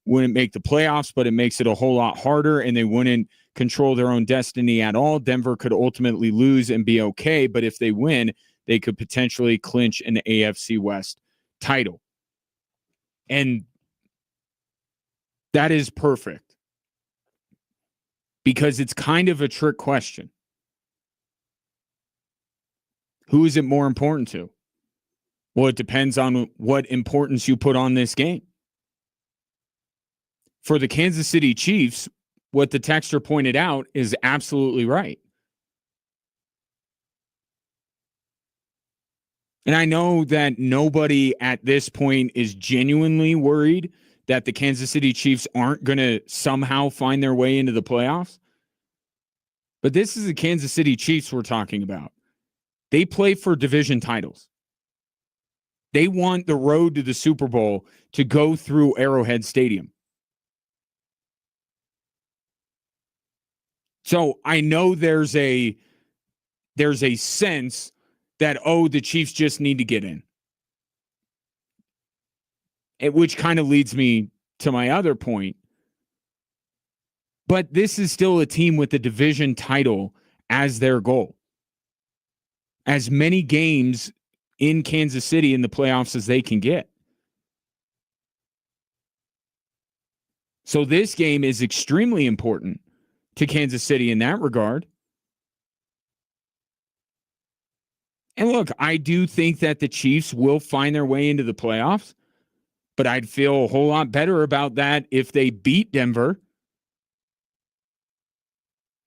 make the playoffs, but it makes it a whole lot harder, and they wouldn't control their own destiny at all. Denver could ultimately lose and be okay, but if they win, they could potentially clinch an AFC West title. And that is perfect, because it's kind of a trick question. Who is it more important to? Well, it depends on what importance you put on this game. For the Kansas City Chiefs, what the texter pointed out is absolutely right. And I know that nobody at this point is genuinely worried that the Kansas City Chiefs aren't going to somehow find their way into the playoffs. But this is the Kansas City Chiefs we're talking about. They play for division titles. They want the road to the Super Bowl to go through Arrowhead Stadium. So I know there's a sense that, the Chiefs just need to get in. Which kind of leads me to my other point. But this is still a team with the division title as their goal. As many games in Kansas City in the playoffs as they can get. So this game is extremely important to Kansas City in that regard. And look, I do think that the Chiefs will find their way into the playoffs, but I'd feel a whole lot better about that if they beat Denver.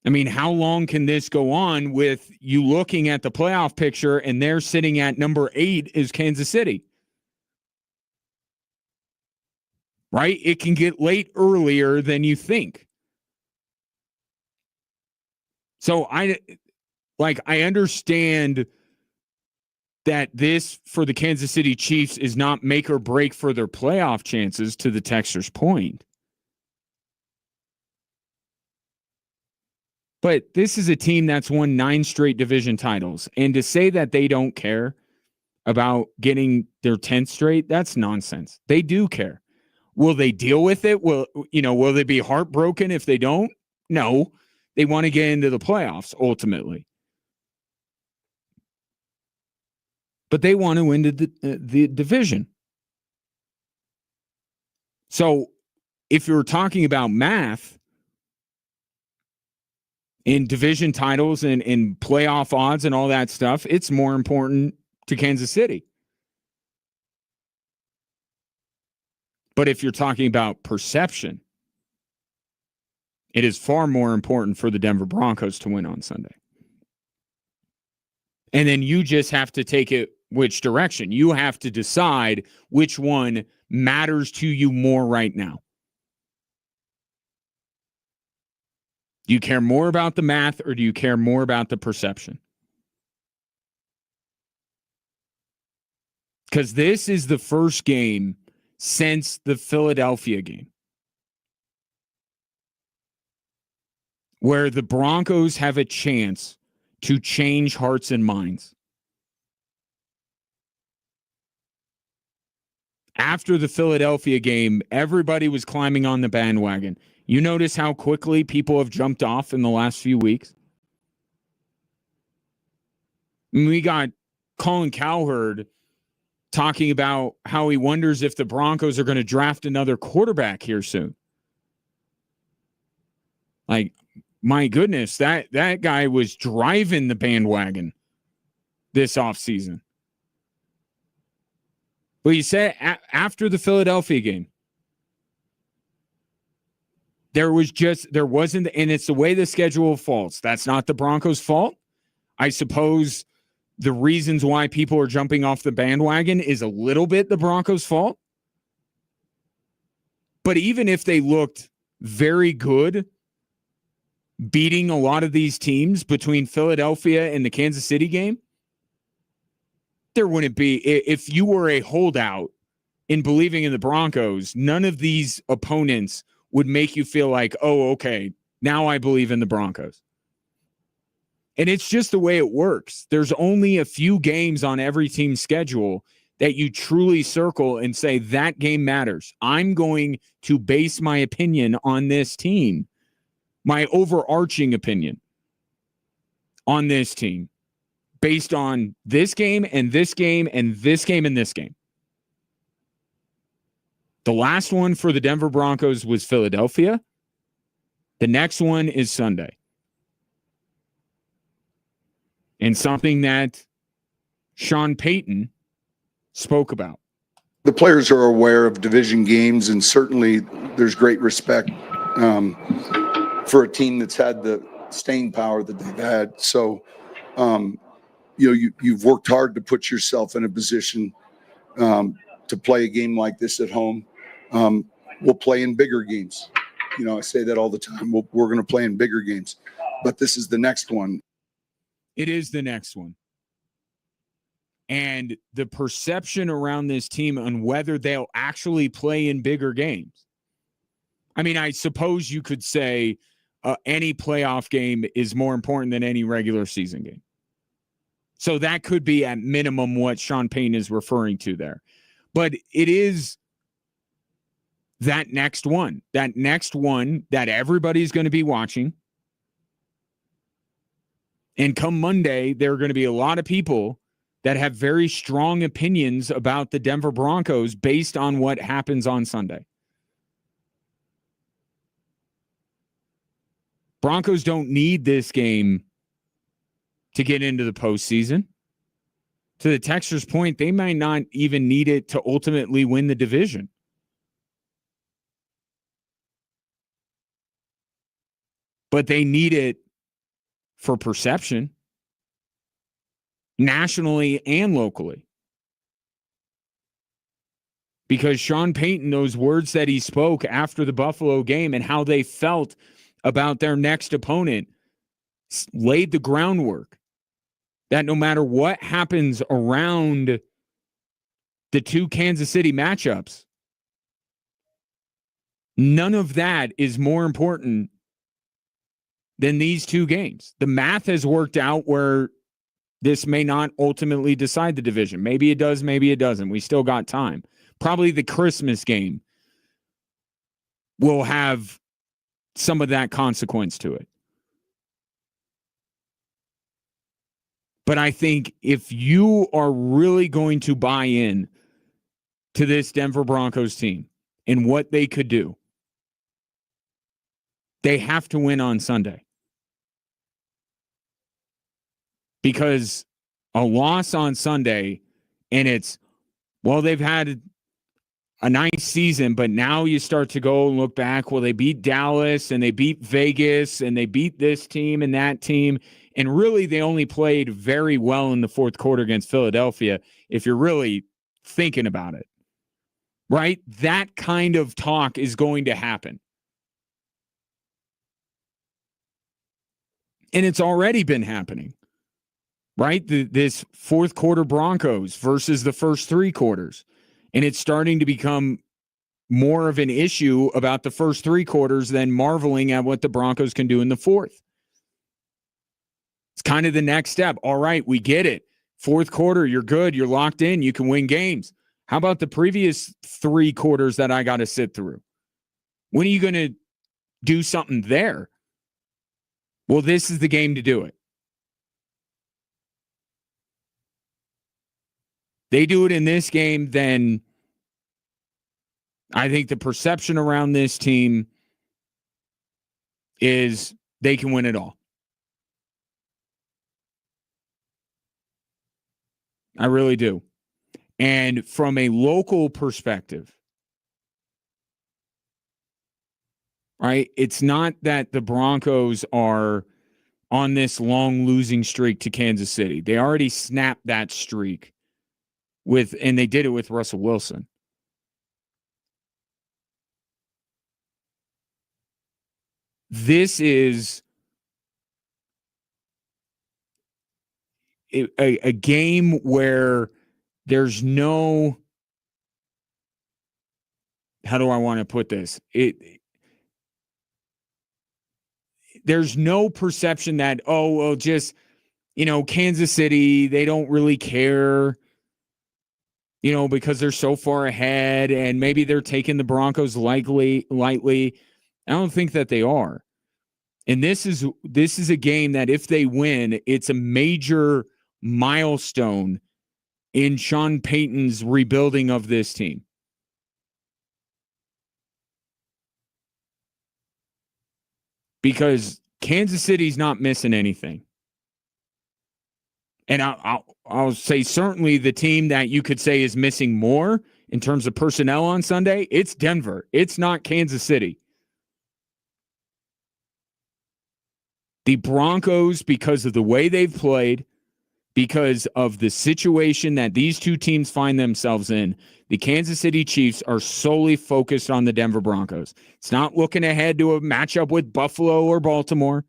I mean, how long can this go on with you looking at the playoff picture and they're sitting at number 8 is Kansas City? Right? It can get late earlier than you think. So I understand that this, for the Kansas City Chiefs, is not make or break for their playoff chances, to the texter's point. But this is a team that's won 9 straight division titles. And to say that they don't care about getting their 10th straight, that's nonsense. They do care. Will they deal with it? Will they be heartbroken if they don't? No. They want to get into the playoffs ultimately. But they want to win the division. So if you're talking about math, in division titles and in playoff odds and all that stuff, it's more important to Kansas City. But if you're talking about perception, it is far more important for the Denver Broncos to win on Sunday. And then you just have to take it which direction. You have to decide which one matters to you more right now. Do you care more about the math or do you care more about the perception? Because this is the first game since the Philadelphia game where the Broncos have a chance to change hearts and minds. After the Philadelphia game, everybody was climbing on the bandwagon. You notice how quickly people have jumped off in the last few weeks? We got Colin Cowherd talking about how he wonders if the Broncos are going to draft another quarterback here soon. Like, my goodness, that guy was driving the bandwagon this offseason. But you said after the Philadelphia game, there wasn't, and it's the way the schedule falls. That's not the Broncos' fault. I suppose the reasons why people are jumping off the bandwagon is a little bit the Broncos' fault. But even if they looked very good beating a lot of these teams between Philadelphia and the Kansas City game, there wouldn't be, if you were a holdout in believing in the Broncos, none of these opponents would make you feel like, oh, okay, now I believe in the Broncos. And it's just the way it works. There's only a few games on every team's schedule that you truly circle and say that game matters. I'm going to base my opinion on this team, my overarching opinion on this team, based on this game and this game and this game and this game. The last one for the Denver Broncos was Philadelphia. The next one is Sunday. And something that Sean Payton spoke about. The players are aware of division games, and certainly there's great respect for a team that's had the staying power that they've had. So, you've worked hard to put yourself in a position to play a game like this at home. We'll play in bigger games. I say that all the time. We're going to play in bigger games, but this is the next one. It is the next one. And the perception around this team on whether they'll actually play in bigger games. I mean, I suppose you could say any playoff game is more important than any regular season game. So that could be at minimum what Sean Payton is referring to there. But it is that next one that everybody's going to be watching. And come Monday, there are going to be a lot of people that have very strong opinions about the Denver Broncos based on what happens on Sunday. Broncos don't need this game to get into the postseason. To the texter's point, they might not even need it to ultimately win the division. But they need it for perception, nationally and locally. Because Sean Payton, those words that he spoke after the Buffalo game and how they felt about their next opponent, laid the groundwork that no matter what happens around the two Kansas City matchups, none of that is more important than these two games. The math has worked out where this may not ultimately decide the division. Maybe it does, maybe it doesn't. We still got time. Probably the Christmas game will have some of that consequence to it. But I think if you are really going to buy in to this Denver Broncos team and what they could do, they have to win on Sunday. Because a loss on Sunday, and it's, well, they've had a nice season, but now you start to go and look back. Well, they beat Dallas and they beat Vegas and they beat this team and that team. And really, they only played very well in the fourth quarter against Philadelphia, if you're really thinking about it. Right? That kind of talk is going to happen. And it's already been happening. Right? This fourth quarter Broncos versus the first three quarters. And it's starting to become more of an issue about the first three quarters than marveling at what the Broncos can do in the fourth. It's kind of the next step. All right, we get it. Fourth quarter, you're good. You're locked in. You can win games. How about the previous three quarters that I got to sit through? When are you going to do something there? Well, this is the game to do it. They do it in this game, then I think the perception around this team is they can win it all. I really do. And from a local perspective, right, it's not that the Broncos are on this long losing streak to Kansas City. They already snapped that streak and they did it with Russell Wilson. This is a game where there's no, how do I want to put this? There's no perception that, oh, well, just, Kansas City, they don't really care, because they're so far ahead and maybe they're taking the Broncos lightly. I don't think that they are. And this is a game that if they win, it's a major milestone in Sean Payton's rebuilding of this team. Because Kansas City's not missing anything. And I'll say certainly the team that you could say is missing more in terms of personnel on Sunday, it's Denver. It's not Kansas City. The Broncos, because of the way they've played, because of the situation that these two teams find themselves in, the Kansas City Chiefs are solely focused on the Denver Broncos. It's not looking ahead to a matchup with Buffalo or Baltimore.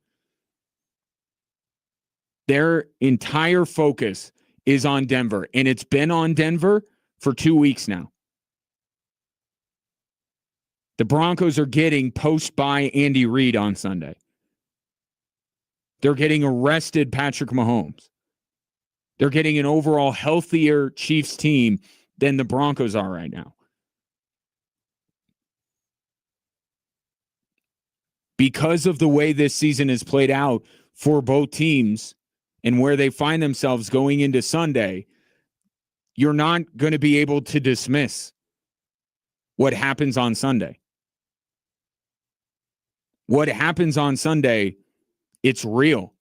Their entire focus is on Denver, and it's been on Denver for 2 weeks now. The Broncos are getting post-bye Andy Reid on Sunday. They're getting arrested Patrick Mahomes. They're getting an overall healthier Chiefs team than the Broncos are right now. Because of the way this season has played out for both teams and where they find themselves going into Sunday, you're not going to be able to dismiss what happens on Sunday. What happens on Sunday, it's real.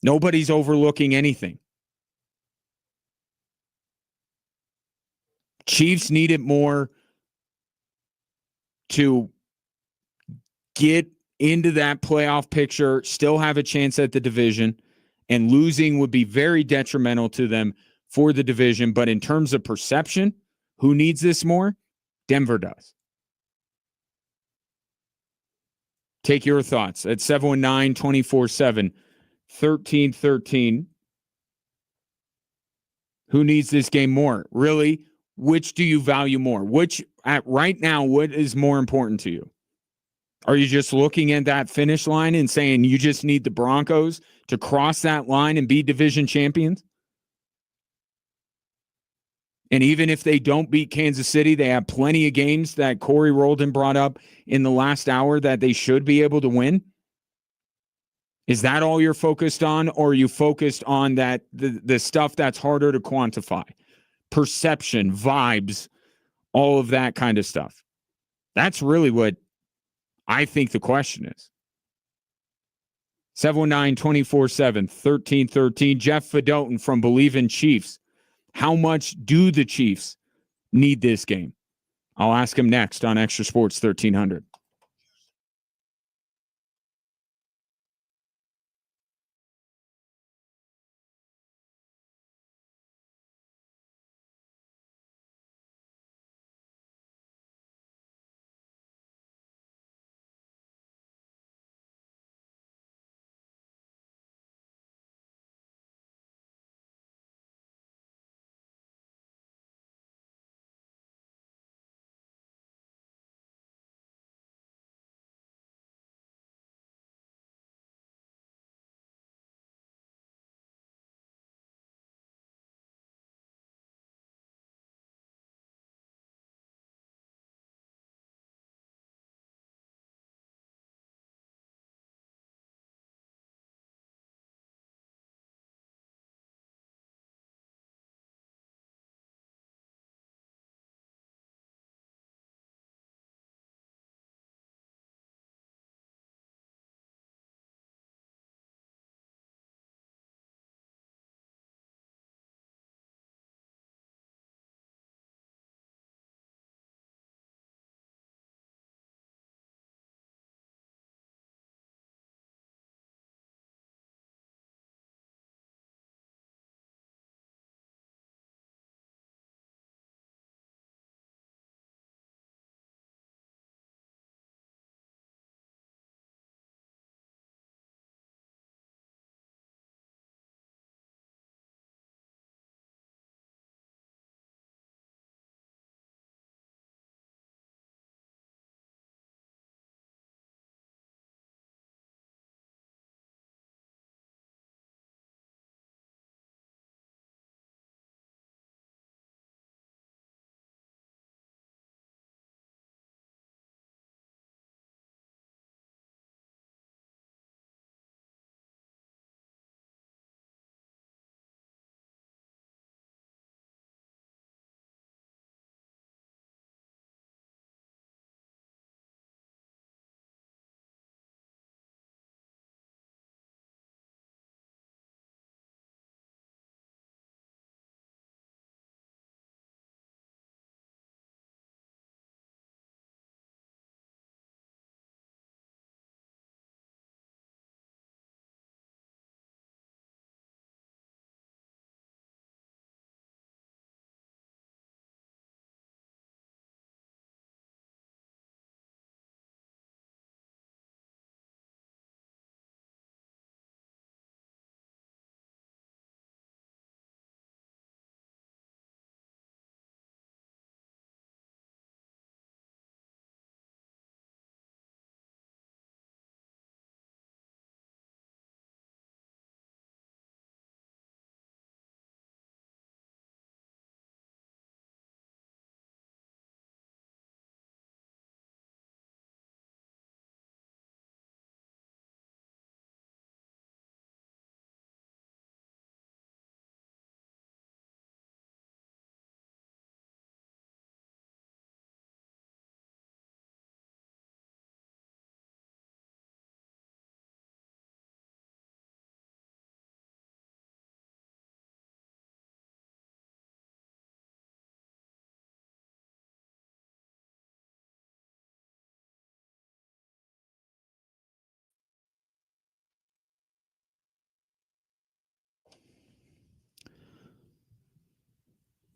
Nobody's overlooking anything. Chiefs need it more to get into that playoff picture, still have a chance at the division, and losing would be very detrimental to them for the division. But in terms of perception, who needs this more? Denver does. Take your thoughts at 719-247-1313. Who needs this game more? Really? Which do you value more? Which, at right now, what is more important to you? Are you just looking at that finish line and saying you just need the Broncos to cross that line and be division champions? And even if they don't beat Kansas City, they have plenty of games that Corey Roldan brought up in the last hour that they should be able to win. Is that all you're focused on, or are you focused on that the stuff that's harder to quantify? Perception, vibes, all of that kind of stuff. That's really what I think the question is. 719-247-1313. Jeff Fedotin from Believe in Chiefs. How much do the Chiefs need this game? I'll ask him next on Extra Sports 1300.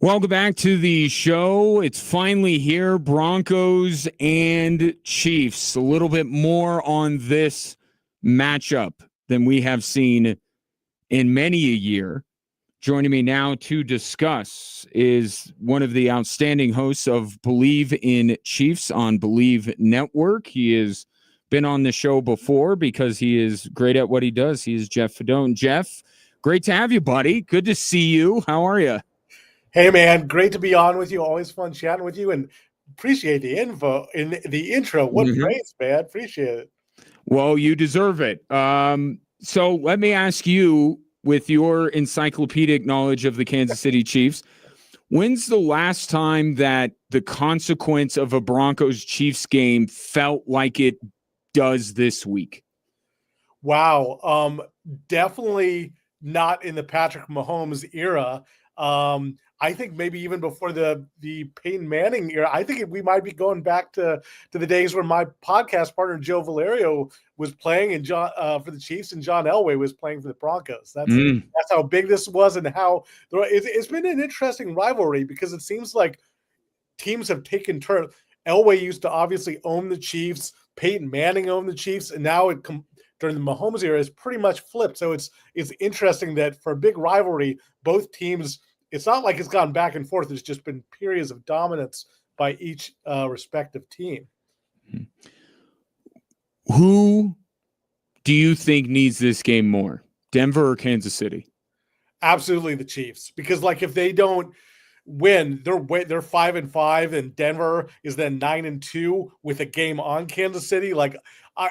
Welcome back to the show. It's finally here, Broncos and Chiefs. A little bit more on this matchup than we have seen in many a year. Joining me now to discuss is one of the outstanding hosts of Believe in Chiefs on Believe Network. He has been on the show before because he is great at what he does. He is Jeff Fedone. Jeff, great to have you, buddy. Good to see you. How are you? Hey, man, great to be on with you. Always fun chatting with you, and appreciate the info in the intro. What praise, man. Appreciate it. Well, you deserve it. So let me ask you, with your encyclopedic knowledge of the Kansas City Chiefs, when's the last time that the consequence of a Broncos-Chiefs game felt like it does this week? Wow. Definitely not in the Patrick Mahomes era. I think maybe even before the Peyton Manning era, I think we might be going back to the days where my podcast partner Joe Valerio was playing and John for the Chiefs and John Elway was playing for the Broncos. That's how big this was and how it's been an interesting rivalry because it seems like teams have taken turns. Elway used to obviously own the Chiefs. Peyton Manning owned the Chiefs, and now during the Mahomes era, it's pretty much flipped. So it's interesting that for a big rivalry, both teams. It's not like it's gone back and forth. There's just been periods of dominance by each respective team. Who do you think needs this game more, Denver or Kansas City? Absolutely the Chiefs, because like if they don't win, they're 5-5, and Denver is then 9-2 with a game on Kansas City. Like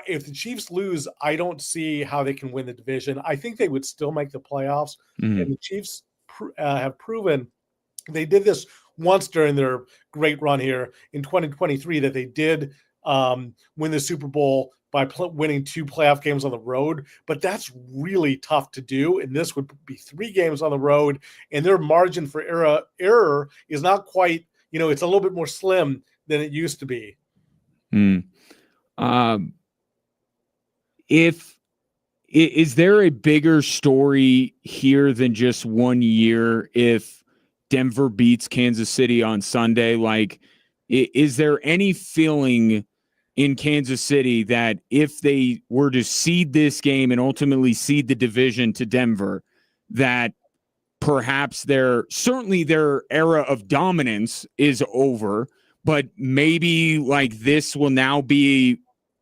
if the Chiefs lose, I don't see how they can win the division. I think they would still make the playoffs, and the Chiefs have proven they did this once during their great run here in 2023 that they did win the Super Bowl by winning 2 playoff games on the road, but that's really tough to do, and this would be 3 games on the road, and their margin for error is not quite, it's a little bit more slim than it used to be. Is there a bigger story here than just 1 year if Denver beats Kansas City on Sunday? Like, is there any feeling in Kansas City that if they were to seed this game and ultimately seed the division to Denver, that perhaps their era of dominance is over, but maybe like this will now be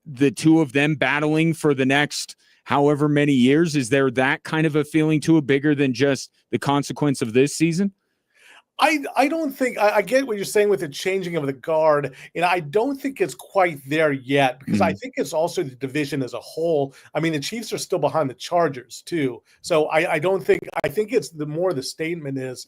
the two of them battling for the next however many years? Is there that kind of a feeling to it bigger than just the consequence of this season? I don't think I get what you're saying with the changing of the guard, and I don't think it's quite there yet because I think it's also the division as a whole. I mean, the Chiefs are still behind the Chargers too, so I think it's the statement is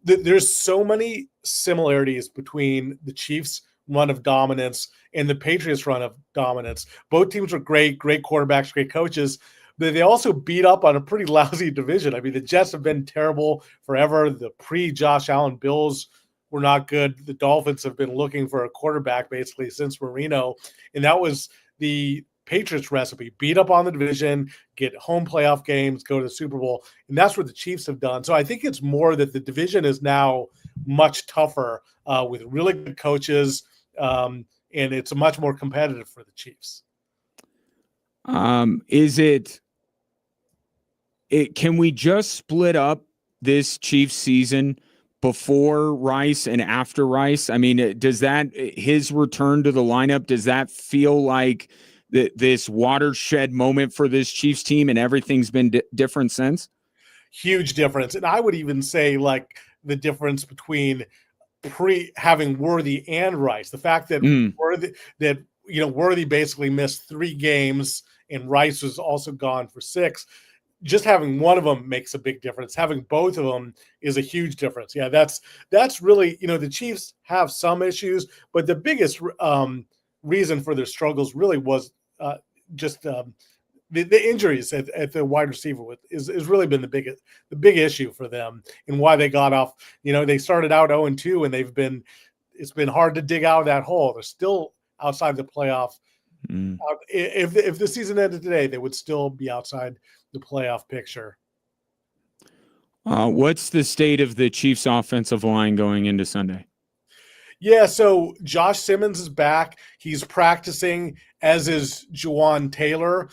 that there's so many similarities between the Chiefs' run of dominance and the Patriots' run of dominance. Both teams were great quarterbacks, great coaches. But they also beat up on a pretty lousy division. I mean, the Jets have been terrible forever. The pre-Josh Allen Bills were not good. The Dolphins have been looking for a quarterback basically since Marino. And that was the Patriots recipe. Beat up on the division, get home playoff games, go to the Super Bowl. And that's what the Chiefs have done. So I think it's more that the division is now much tougher with really good coaches. And it's much more competitive for the Chiefs. Can we just split up this Chiefs season before Rice and after Rice? I mean, does that his return to the lineup, does that feel like this watershed moment for this Chiefs team and everything's been different since? Huge difference. And I would even say like the difference between having Worthy and Rice, the fact that Worthy basically missed 3 games and Rice was also gone for 6. Just having one of them makes a big difference. Having both of them is a huge difference. Yeah, that's really, the Chiefs have some issues, but the biggest reason for their struggles really was just the injuries at the wide receiver is really been the big issue for them and why they got off. They started out 0-2 and it's been hard to dig out of that hole. They're still outside the playoff. If the season ended today, they would still be outside the playoff picture. What's the state of the Chiefs offensive line going into Sunday? Yeah, so Josh Simmons is back. He's practicing, as is Juwan Taylor.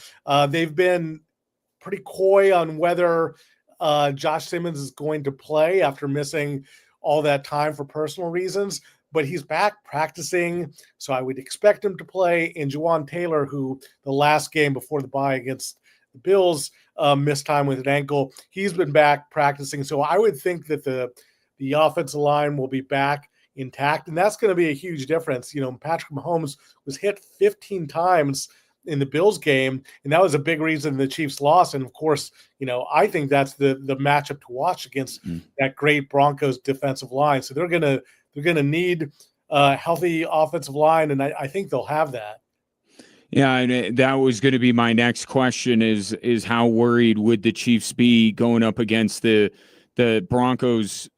They've been pretty coy on whether Josh Simmons is going to play after missing all that time for personal reasons. But he's back practicing, so I would expect him to play. And Juwan Taylor, who the last game before the bye against the Bills missed time with an ankle, he's been back practicing. So I would think that the offensive line will be back intact, and that's going to be a huge difference. Patrick Mahomes was hit 15 times in the Bills game, and that was a big reason the Chiefs lost. And of course, I think that's the matchup to watch against that great Broncos defensive line. So they're gonna need a healthy offensive line, and I think they'll have that. Yeah, and that was going to be my next question is how worried would the Chiefs be going up against the Broncos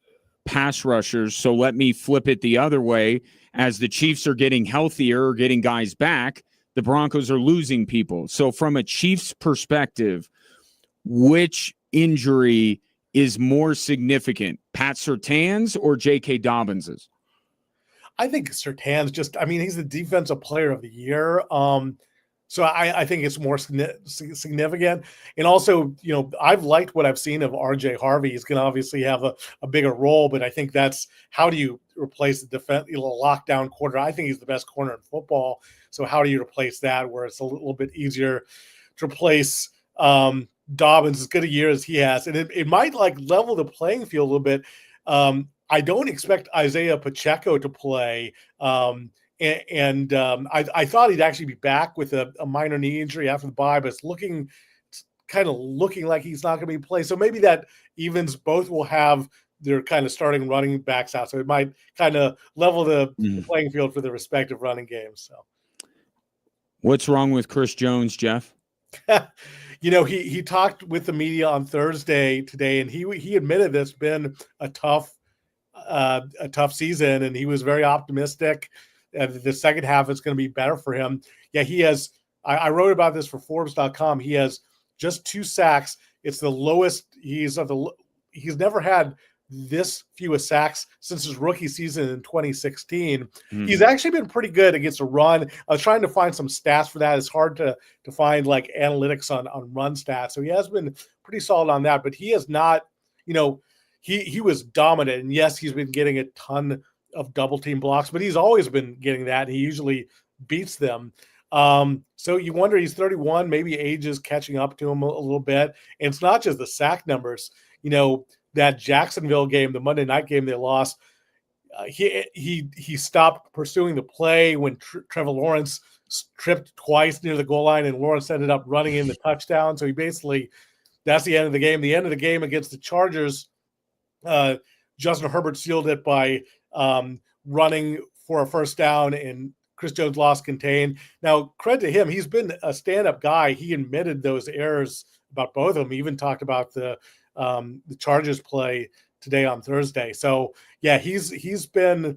pass rushers. So let me flip it the other way. As the Chiefs are getting healthier or getting guys back, the Broncos are losing people. So from a Chiefs perspective, which injury is more significant, Pat Surtain's or J.K. Dobbins's? I think Surtain's he's the defensive player of the year. So I think it's more significant. And also, I've liked what I've seen of RJ Harvey. He's going to obviously have a bigger role, but I think that's how do you replace the defense, lockdown corner? I think he's the best corner in football. So how do you replace that where it's a little bit easier to replace Dobbins as good a year as he has? And it might level the playing field a little bit. I don't expect Isaiah Pacheco to play. I thought he'd actually be back with a minor knee injury after the bye, but it's kind of looking like he's not going to be playing. So maybe that evens both will have their kind of starting running backs out. So it might kind of level the playing field for the respective running games. So what's wrong with Chris Jones, Jeff? He talked with the media on Thursday today, and he admitted that it's been a tough season, and he was very optimistic. The second half is going to be better for him. Yeah, he has. I wrote about this for Forbes.com. He has just 2 sacks. It's the lowest. He's never had this few sacks since his rookie season in 2016. He's actually been pretty good against a run. I was trying to find some stats for that. It's hard to find analytics on run stats. So he has been pretty solid on that, but he has not, he was dominant. And yes, he's been getting a ton of double team blocks, but he's always been getting that. And he usually beats them. So you wonder, he's 31, maybe age is catching up to him a little bit. And it's not just the sack numbers, that Jacksonville game, the Monday night game they lost, he stopped pursuing the play when Trevor Lawrence tripped twice near the goal line, and Lawrence ended up running in the touchdown. So that's the end of the game. The end of the game against the Chargers, Justin Herbert sealed it by running for a first down, and Chris Jones lost contain. Now, credit to him, he's been a stand-up guy. He admitted those errors about both of them. He even talked about the Chargers play today on Thursday. So yeah, he's been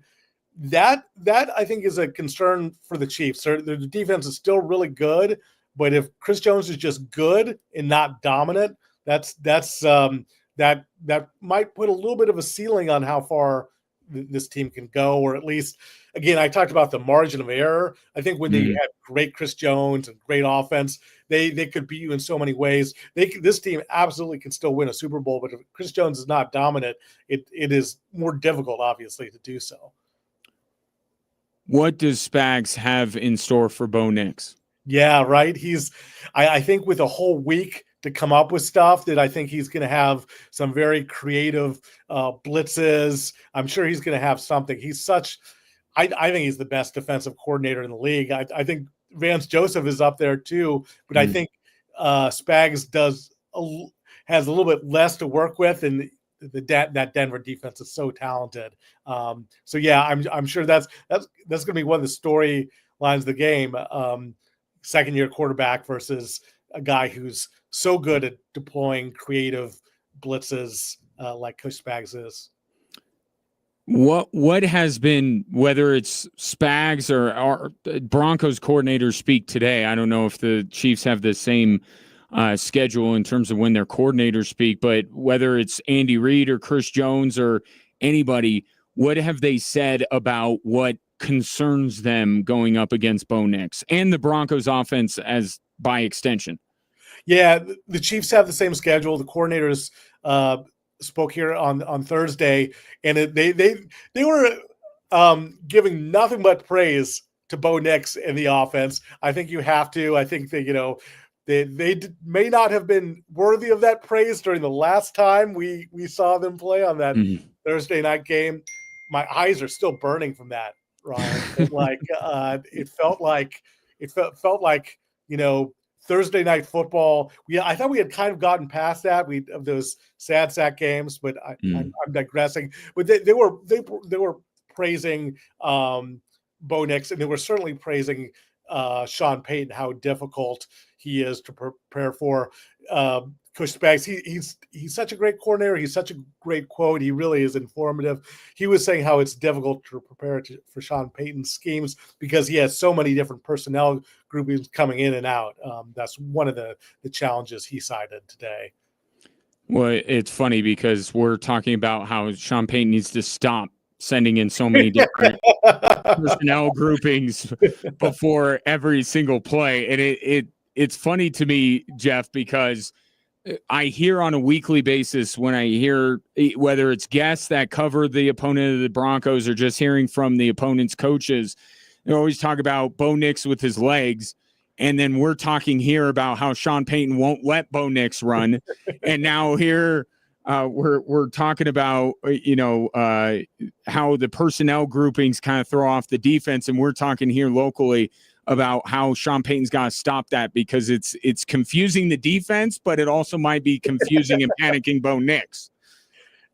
that I think is a concern for the Chiefs. The defense is still really good, but if Chris Jones is just good and not dominant, that might put a little bit of a ceiling on how far this team can go, or at least, again, I talked about the margin of error. I think when they had great Chris Jones and great offense, they could beat you in so many ways. This team absolutely can still win a Super Bowl, but if Chris Jones is not dominant, it is more difficult, obviously, to do so. What does Spags have in store for Bo Nix? Yeah, right. I think with a whole week to come up with stuff, that I think he's going to have some very creative blitzes. I'm sure he's going to have something. I think he's the best defensive coordinator in the league. I think Vance Joseph is up there too, but I think Spags has a little bit less to work with, and that Denver defense is so talented. So yeah, I'm sure that's going to be one of the storylines of the game. Second-year quarterback versus a guy who's so good at deploying creative blitzes like Coach Spags is. What has been, whether it's Spags or our Broncos coordinators speak today, I don't know if the Chiefs have the same schedule in terms of when their coordinators speak, but whether it's Andy Reid or Chris Jones or anybody, what have they said about what concerns them going up against Bo Nix and the Broncos offense as by extension? Yeah, the Chiefs have the same schedule. The coordinators spoke here on Thursday, and they were giving nothing but praise to Bo Nix and the offense. I think you have to. I think that they may not have been worthy of that praise during the last time we saw them play on that Thursday night game. My eyes are still burning from that, Ryan. It felt like Thursday night football. I thought we had kind of gotten past that of those sad sack games, but I'm digressing. But they were praising Bo Nix, and they were certainly praising Sean Payton, how difficult he is to prepare for. Coach Spags, he's such a great coordinator. He's such a great quote. He really is informative. He was saying how it's difficult to prepare for Sean Payton's schemes because he has so many different personnel groupings coming in and out. That's one of the challenges he cited today. Well, it's funny because we're talking about how Sean Payton needs to stop sending in so many different personnel groupings before every single play. And it's funny to me, Jeff, because I hear on a weekly basis when I hear whether it's guests that cover the opponent of the Broncos or just hearing from the opponent's coaches, they always talk about Bo Nix with his legs. And then we're talking here about how Sean Payton won't let Bo Nix run. And now here we're talking about, how the personnel groupings kind of throw off the defense. And we're talking here locally about how Sean Payton's got to stop that because it's confusing the defense, but it also might be confusing and panicking Bo Nix.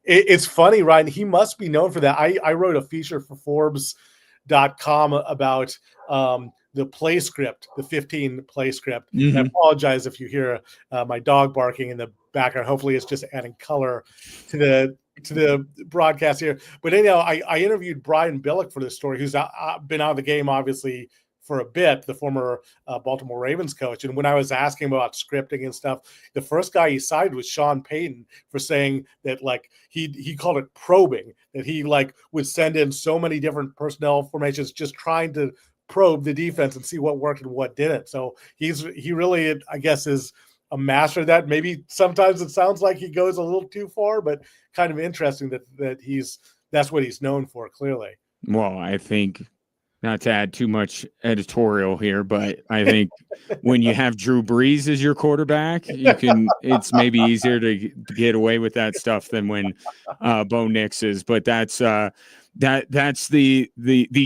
It's funny, Ryan. He must be known for that. I wrote a feature for Forbes.com about the play script, the 15 play script. Mm-hmm. I apologize if you hear my dog barking in the background. Hopefully it's just adding color to the broadcast here. But anyhow, I interviewed Brian Billick for this story, who's been out of the game, obviously, for a bit, the former Baltimore Ravens coach. And when I was asking him about scripting and stuff, the first guy he cited was Sean Payton for saying that, like, he called it probing, that he, like, would send in so many different personnel formations just trying to probe the defense and see what worked and what didn't. So he really, I guess, is a master of that. Maybe sometimes it sounds like he goes a little too far, but kind of interesting that that's what he's known for, clearly. Well, I think, not to add too much editorial here, but I think when you have Drew Brees as your quarterback, it's maybe easier to get away with that stuff than when Bo Nix is. But that's the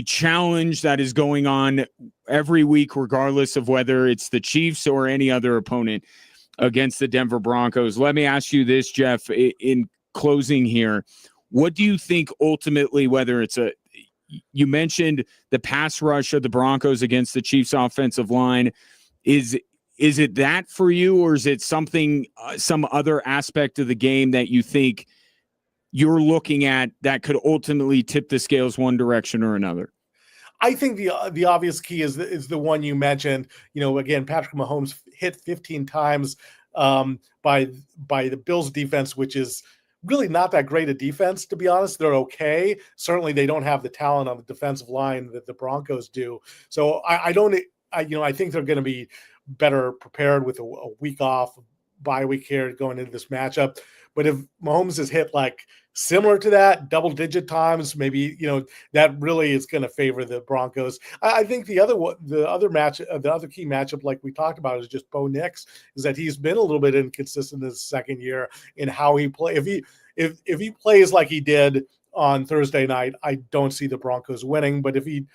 challenge that is going on every week, regardless of whether it's the Chiefs or any other opponent against the Denver Broncos. Let me ask you this, Jeff, in closing here. What do you think ultimately, whether it's you mentioned the pass rush of the Broncos against the Chiefs offensive line. Is it that for you, or is it something, some other aspect of the game that you think you're looking at that could ultimately tip the scales one direction or another? I think the obvious key is the one you mentioned. Again, Patrick Mahomes hit 15 times by the Bills defense, which is really not that great a defense, to be honest. They're okay. Certainly they don't have the talent on the defensive line that the Broncos do. So I think they're going to be better prepared with a week off, bye week here going into this matchup. But if Mahomes is hit like similar to that, double-digit times, maybe that really is going to favor the Broncos. I think the other key matchup, like we talked about, is just Bo Nix. Is that he's been a little bit inconsistent in his second year in how he play. If he plays like he did on Thursday night, I don't see the Broncos winning. But if he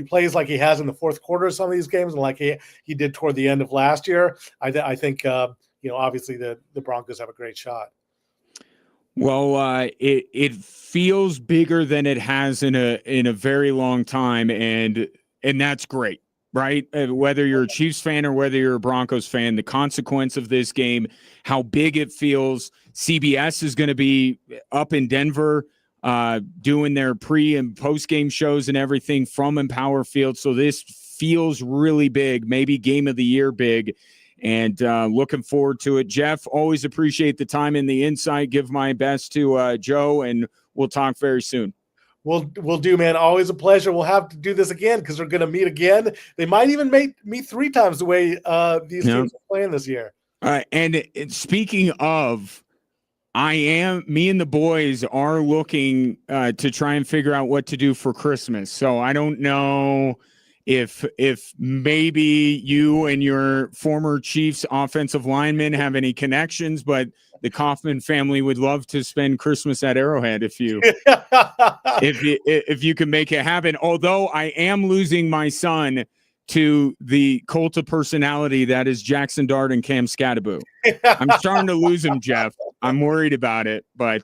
plays like he has in the fourth quarter of some of these games, and like he did toward the end of last year, I think obviously the Broncos have a great shot. Well, it feels bigger than it has in a very long time, and that's great, right? Whether you're a Chiefs fan or whether you're a Broncos fan, the consequence of this game, how big it feels. CBS is going to be up in Denver doing their pre and post game shows and everything from Empower Field, so this feels really big, maybe game of the year big. And looking forward to it. Jeff, always appreciate the time and the insight. Give my best to Joe, and we'll talk very soon. We'll do, man. Always a pleasure. We'll have to do this again because they're going to meet again. They might even meet 3 times the way these teams are playing this year. And speaking of, me and the boys are looking to try and figure out what to do for Christmas. So I don't know if maybe you and your former Chiefs offensive lineman have any connections, but the Kaufman family would love to spend Christmas at Arrowhead if you can make it happen. Although I am losing my son to the cult of personality that is Jackson Dart and Cam Scattaboo. I'm starting to lose him, Jeff. I'm worried about it, but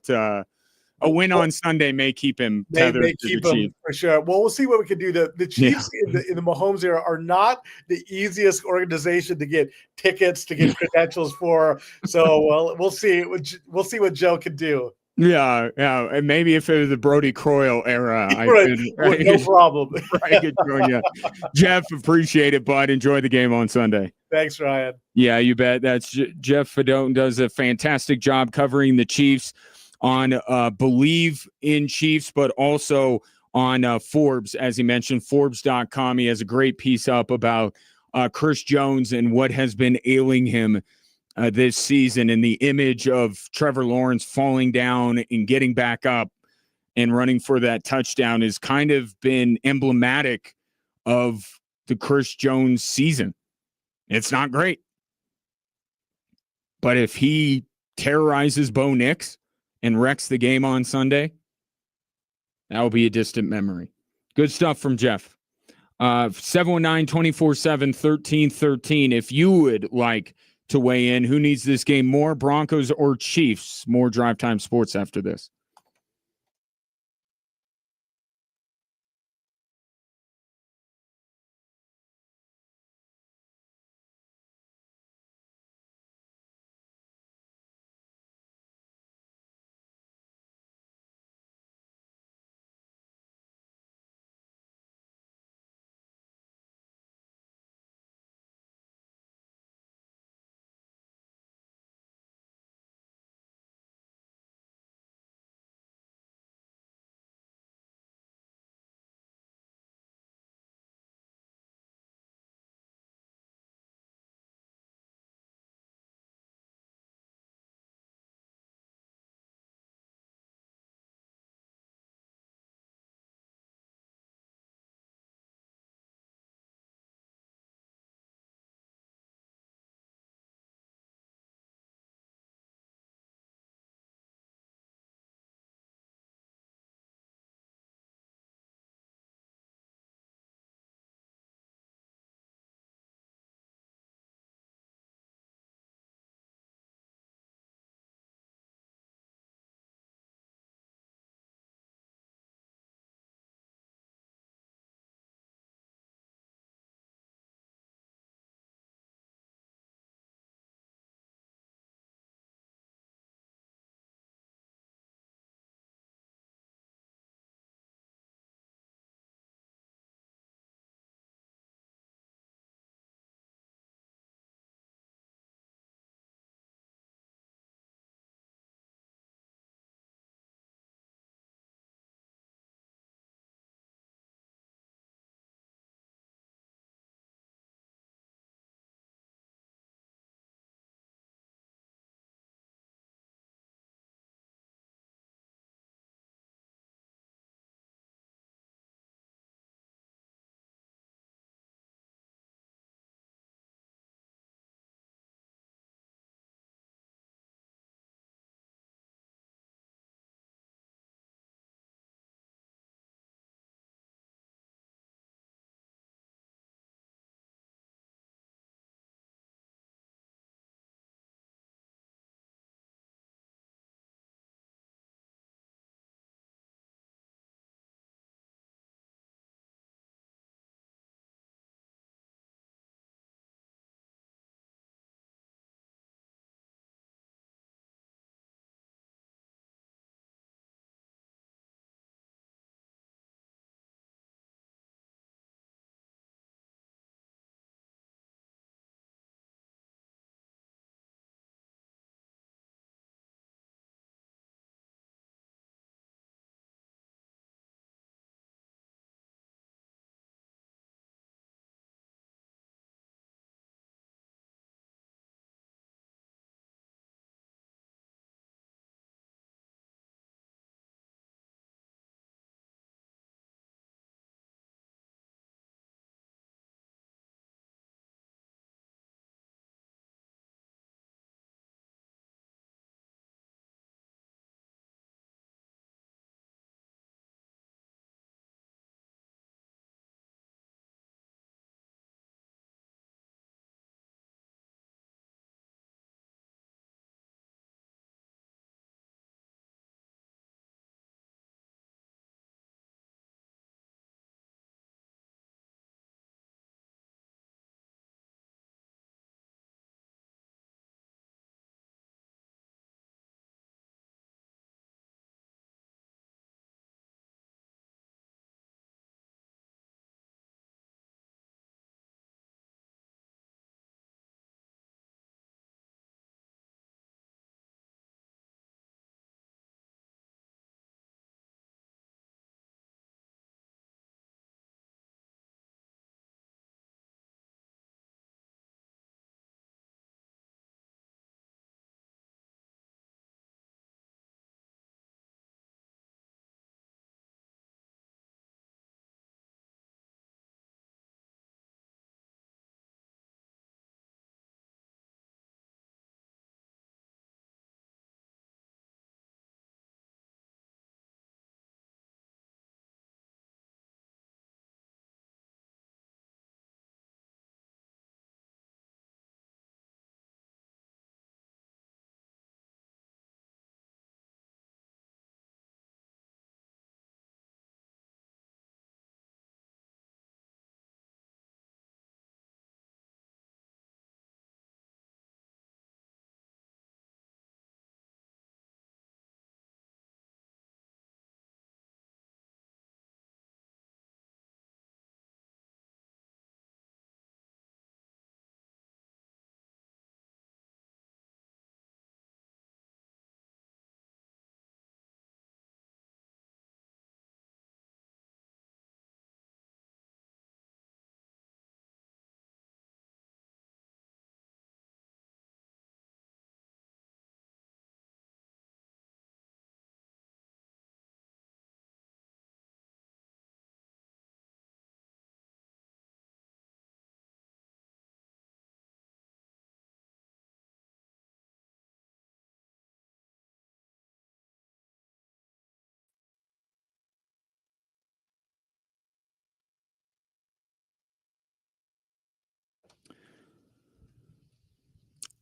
a win on Sunday may keep him They tethered may to the keep him Chiefs. for sure. Well, we'll see what we can do. The Chiefs in the Mahomes era are not the easiest organization to get tickets, to get credentials for. So, well, we'll see. We'll see what Joe can do. Yeah, and maybe if it was the Brody Croyle era, Right. Well, no problem. I could join you. Jeff, appreciate it, bud. Enjoy the game on Sunday. Thanks, Ryan. Yeah, you bet. That's Jeff Fedone does a fantastic job covering the Chiefs on Believe in Chiefs, but also on Forbes, as he mentioned, Forbes.com. He has a great piece up about Chris Jones and what has been ailing him this season, and the image of Trevor Lawrence falling down and getting back up and running for that touchdown has kind of been emblematic of the Chris Jones season. It's not great. But if he terrorizes Bo Nix and wrecks the game on Sunday, that will be a distant memory. Good stuff from Jeff. 719-247-1313. If you would like to weigh in, who needs this game more, Broncos or Chiefs? More Drive Time Sports after this.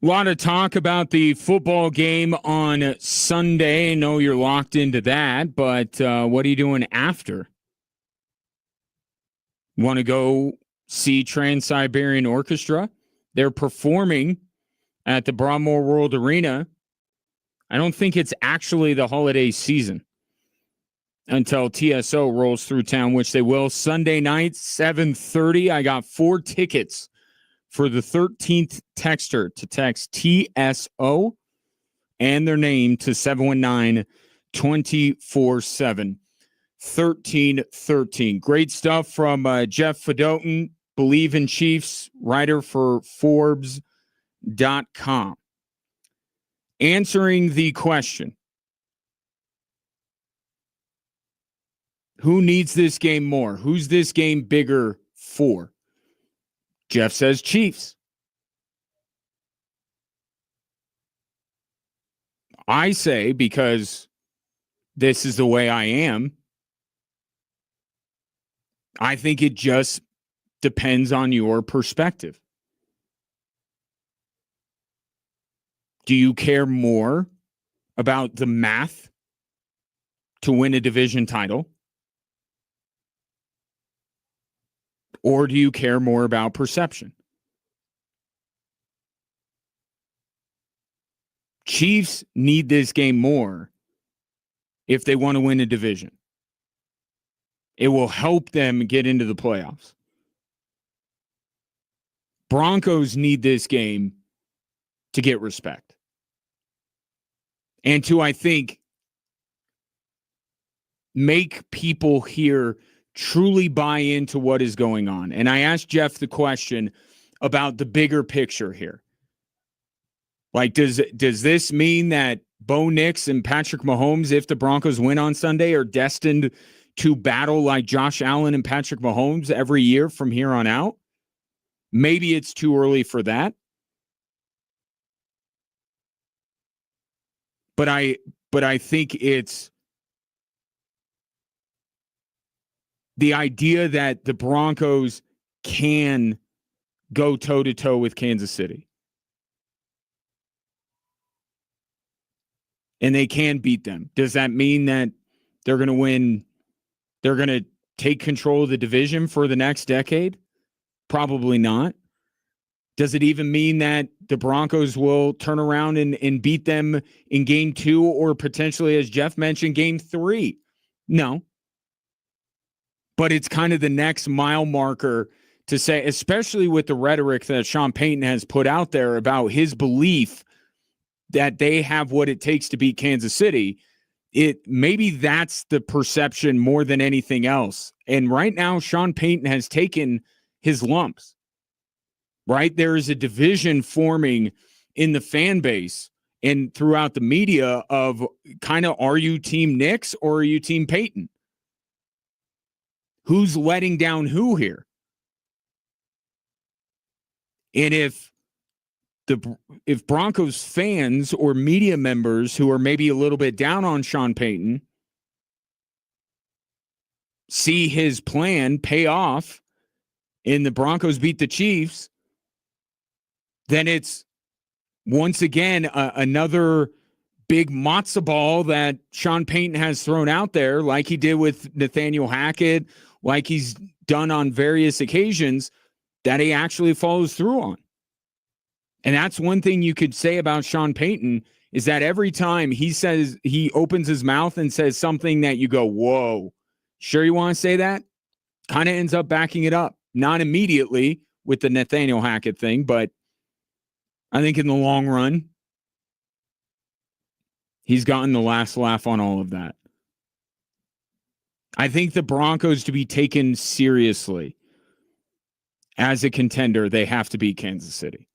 A lot of talk about the football game on Sunday. I know you're locked into that, but what are you doing after? Want to go see Trans-Siberian Orchestra? They're performing at the Broadmoor World Arena. I don't think it's actually the holiday season until TSO rolls through town, which they will. Sunday night, 7:30. I got 4 tickets for the 13th texter to text TSO and their name to 719-247. 1313. Great stuff from Jeff Fedotin, Believe in Chiefs, writer for Forbes.com. Answering the question, who needs this game more? Who's this game bigger for? Jeff says Chiefs. I say, because this is the way I am, I think it just depends on your perspective. Do you care more about the math to win a division title? Or do you care more about perception? Chiefs need this game more if they want to win a division. It will help them get into the playoffs. Broncos need this game to get respect. And to, I think, make people here truly buy into what is going on. And I asked Jeff the question about the bigger picture here. Like, does this mean that Bo Nix and Patrick Mahomes, if the Broncos win on Sunday, are destined to battle like Josh Allen and Patrick Mahomes every year from here on out? Maybe it's too early for that. But I think it's the idea that the Broncos can go toe-to-toe with Kansas City. And they can beat them. Does that mean that they're going to win? They're going to take control of the division for the next decade? Probably not. Does it even mean that the Broncos will turn around and beat them in game 2 or potentially, as Jeff mentioned, game 3? No. But it's kind of the next mile marker to say, especially with the rhetoric that Sean Payton has put out there about his belief that they have what it takes to beat Kansas City. Maybe that's the perception more than anything else. And right now, Sean Payton has taken his lumps. Right? There is a division forming in the fan base and throughout the media of kind of, are you team Nix or are you team Payton? Who's letting down who here? And if Broncos fans or media members who are maybe a little bit down on Sean Payton see his plan pay off and the Broncos beat the Chiefs, then it's once again another big matzo ball that Sean Payton has thrown out there, like he did with Nathaniel Hackett, like he's done on various occasions, that he actually follows through on. And that's one thing you could say about Sean Payton, is that every time he opens his mouth and says something that you go, whoa, sure you want to say that? Kind of ends up backing it up. Not immediately with the Nathaniel Hackett thing, but I think in the long run, he's gotten the last laugh on all of that. I think the Broncos, to be taken seriously as a contender, they have to beat Kansas City.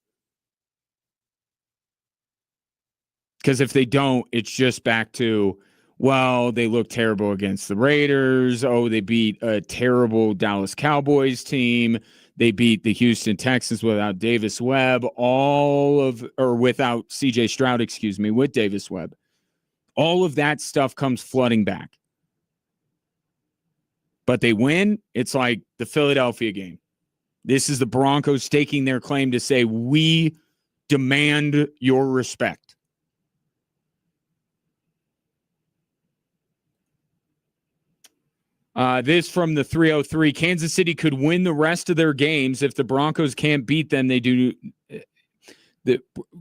Because if they don't, it's just back to, well, they look terrible against the Raiders. Oh, they beat a terrible Dallas Cowboys team. They beat the Houston Texans without Davis Webb, without CJ Stroud, with Davis Webb. All of that stuff comes flooding back. But they win. It's like the Philadelphia game. This is the Broncos staking their claim to say, we demand your respect. This from the 303. Kansas City could win the rest of their games if the Broncos can't beat them.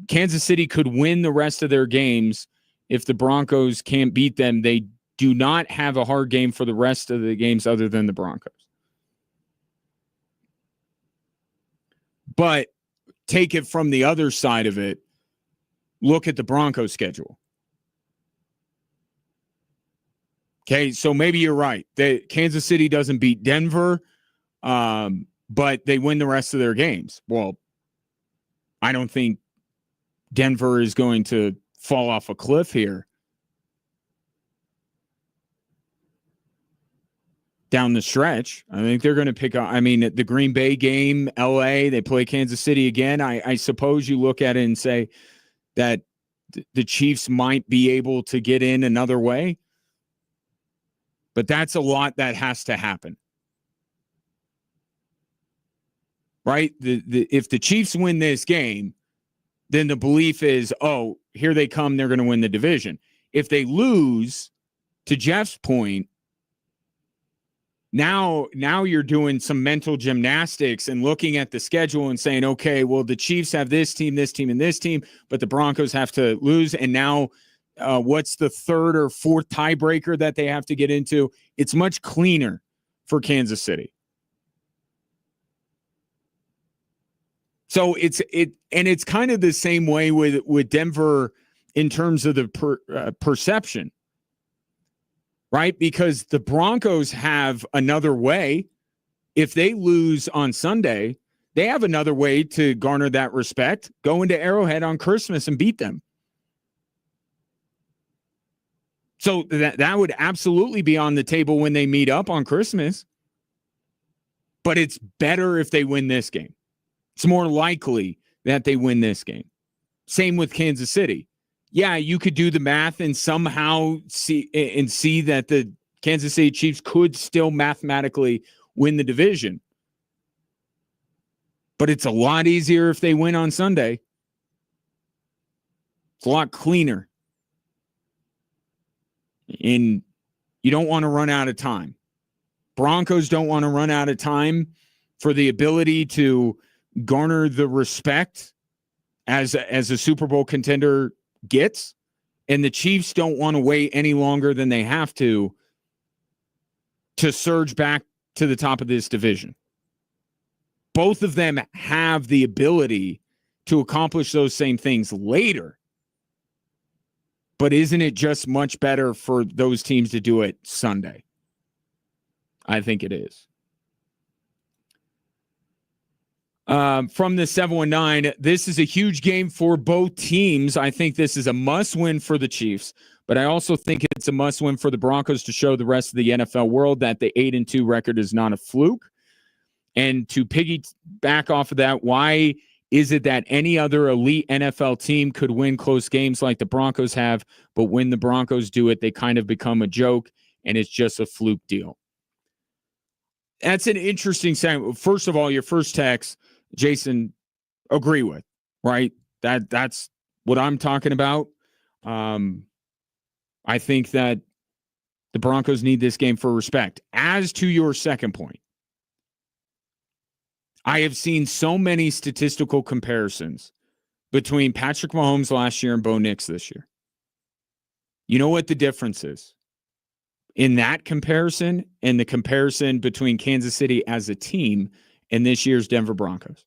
Kansas City could win the rest of their games if the Broncos can't beat them. They do not have a hard game for the rest of the games other than the Broncos. But take it from the other side of it. Look at the Broncos schedule. Okay, so maybe you're right. Kansas City doesn't beat Denver, but they win the rest of their games. Well, I don't think Denver is going to fall off a cliff here down the stretch. I think they're going to pick up. I mean, the Green Bay game, LA, they play Kansas City again. I suppose you look at it and say that the Chiefs might be able to get in another way. But that's a lot that has to happen. Right? If the Chiefs win this game, then the belief is, oh, here they come, they're going to win the division. If they lose, to Jeff's point, now you're doing some mental gymnastics and looking at the schedule and saying, okay, well, the Chiefs have this team, and this team, but the Broncos have to lose. And now what's the third or fourth tiebreaker that they have to get into? It's much cleaner for Kansas City. So it's kind of the same way with Denver in terms of the perception, right? Because the Broncos have another way. If they lose on Sunday, they have another way to garner that respect. Go into Arrowhead on Christmas and beat them. So that would absolutely be on the table when they meet up on Christmas. But it's better if they win this game. It's more likely that they win this game. Same with Kansas City. Yeah, you could do the math and somehow see that the Kansas City Chiefs could still mathematically win the division. But it's a lot easier if they win on Sunday. It's a lot cleaner. And you don't want to run out of time. Broncos don't want to run out of time for the ability to garner the respect as a Super Bowl contender gets. And the Chiefs don't want to wait any longer than they have to surge back to the top of this division. Both of them have the ability to accomplish those same things later. But isn't it just much better for those teams to do it Sunday? I think it is. From the 719, this is a huge game for both teams. I think this is a must-win for the Chiefs, but I also think it's a must-win for the Broncos to show the rest of the NFL world that the 8-2 record is not a fluke. And to piggyback off of that, why is it that any other elite NFL team could win close games like the Broncos have, but when the Broncos do it, they kind of become a joke, and it's just a fluke deal? That's an interesting segment. First of all, your first text, Jason, agree with, right? That's what I'm talking about. I think that the Broncos need this game for respect. As to your second point, I have seen so many statistical comparisons between Patrick Mahomes last year and Bo Nix this year. You know what the difference is in that comparison and the comparison between Kansas City as a team and this year's Denver Broncos?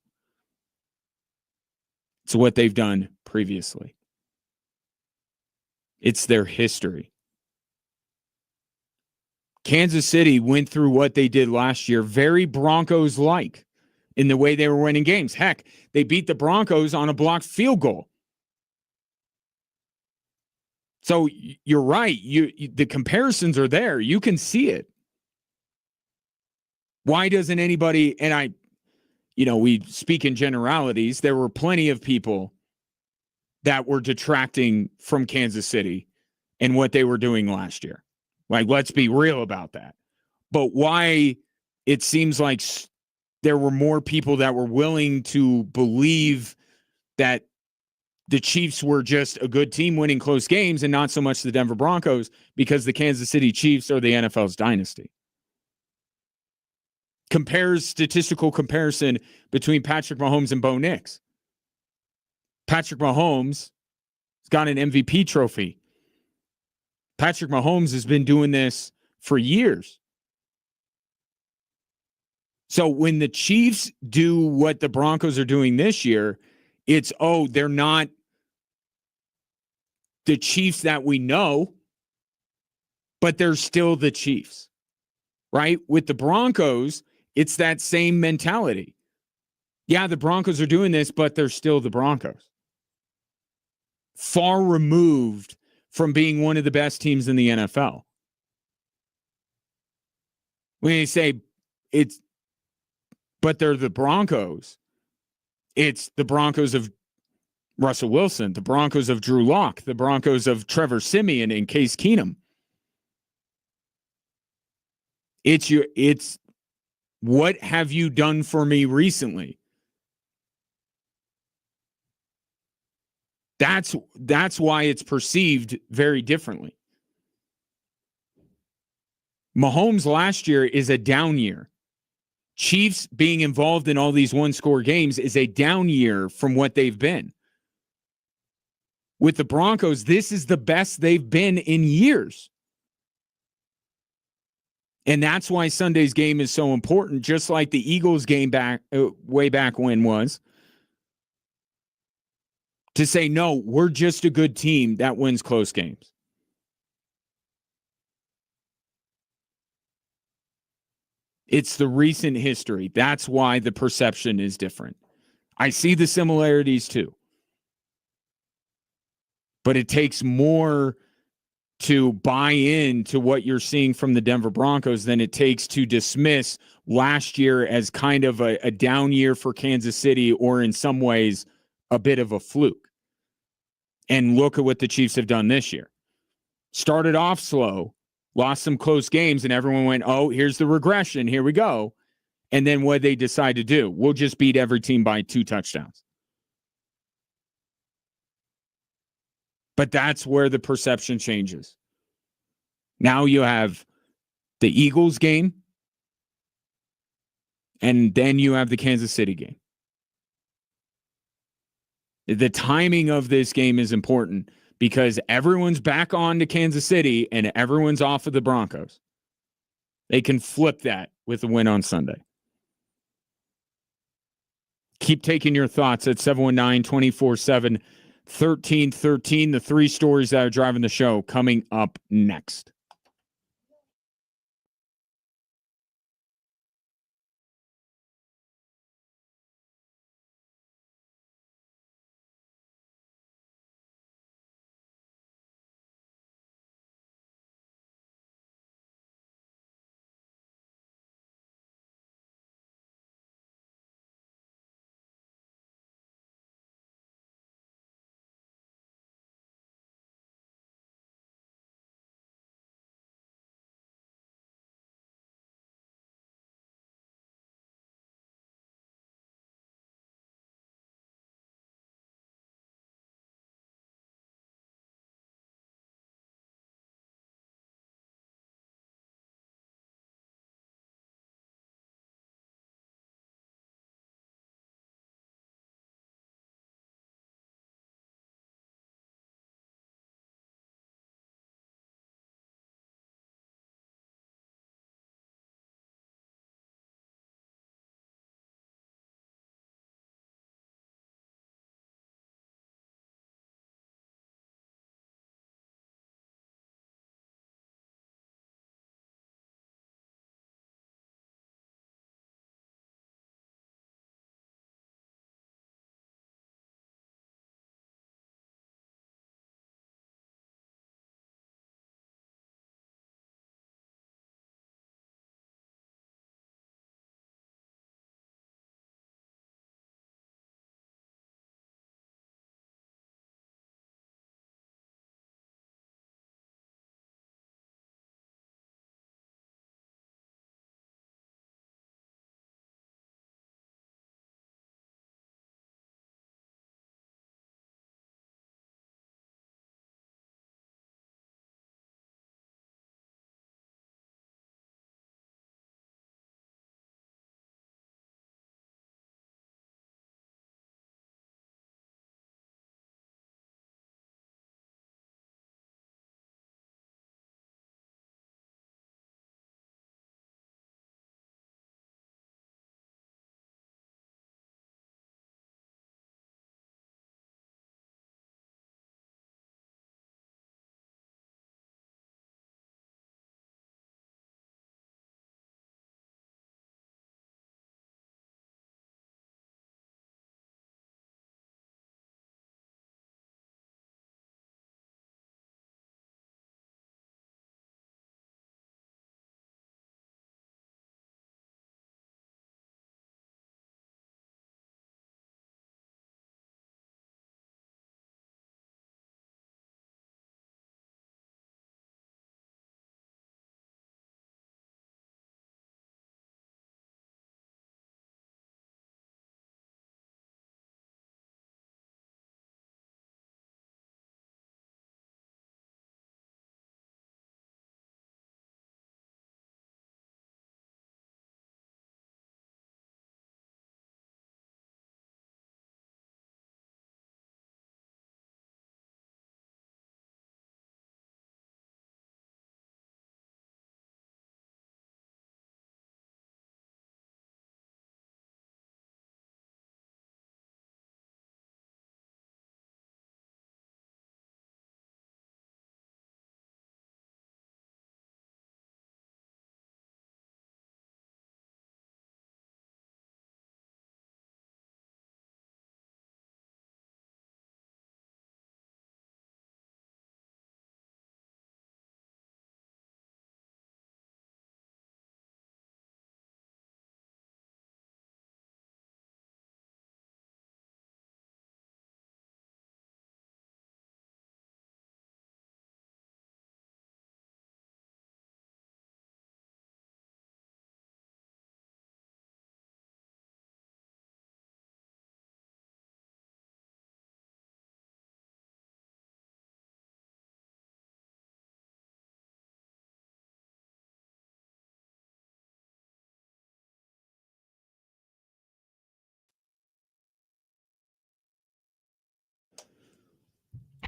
It's what they've done previously. It's their history. Kansas City went through what they did last year, very Broncos-like in the way they were winning games. Heck, they beat the Broncos on a blocked field goal. So you're right. The comparisons are there. You can see it. Why doesn't anybody, and we speak in generalities, there were plenty of people that were detracting from Kansas City and what they were doing last year. Like, let's be real about that. But why it seems like there were more people that were willing to believe that the Chiefs were just a good team winning close games and not so much the Denver Broncos because the Kansas City Chiefs are the NFL's dynasty. Statistical comparison between Patrick Mahomes and Bo Nix. Patrick Mahomes has got an MVP trophy. Patrick Mahomes has been doing this for years. So when the Chiefs do what the Broncos are doing this year, it's, they're not the Chiefs that we know, but they're still the Chiefs, right? With the Broncos, it's that same mentality. Yeah, the Broncos are doing this, but they're still the Broncos. Far removed from being one of the best teams in the NFL. When you say but they're the Broncos, it's the Broncos of Russell Wilson, the Broncos of Drew Lock, the Broncos of Trevor Siemian and Case Keenum. It's what have you done for me recently? That's why it's perceived very differently. Mahomes last year is a down year. Chiefs being involved in all these one-score games is a down year from what they've been. With the Broncos, this is the best they've been in years. And that's why Sunday's game is so important, just like the Eagles game way back when was. To say, no, we're just a good team that wins close games. It's the recent history. That's why the perception is different. I see the similarities too. But it takes more to buy into what you're seeing from the Denver Broncos than it takes to dismiss last year as kind of a down year for Kansas City, or in some ways a bit of a fluke. And look at what the Chiefs have done this year. Started off slow, lost some close games, and everyone went, here's the regression. Here we go. And then what they decide to do? We'll just beat every team by 2 touchdowns. But that's where the perception changes. Now you have the Eagles game, and then you have the Kansas City game. The timing of this game is important because everyone's back on to Kansas City and everyone's off of the Broncos. They can flip that with a win on Sunday. Keep taking your thoughts at 719-247-1313. The 3 stories that are driving the show coming up next.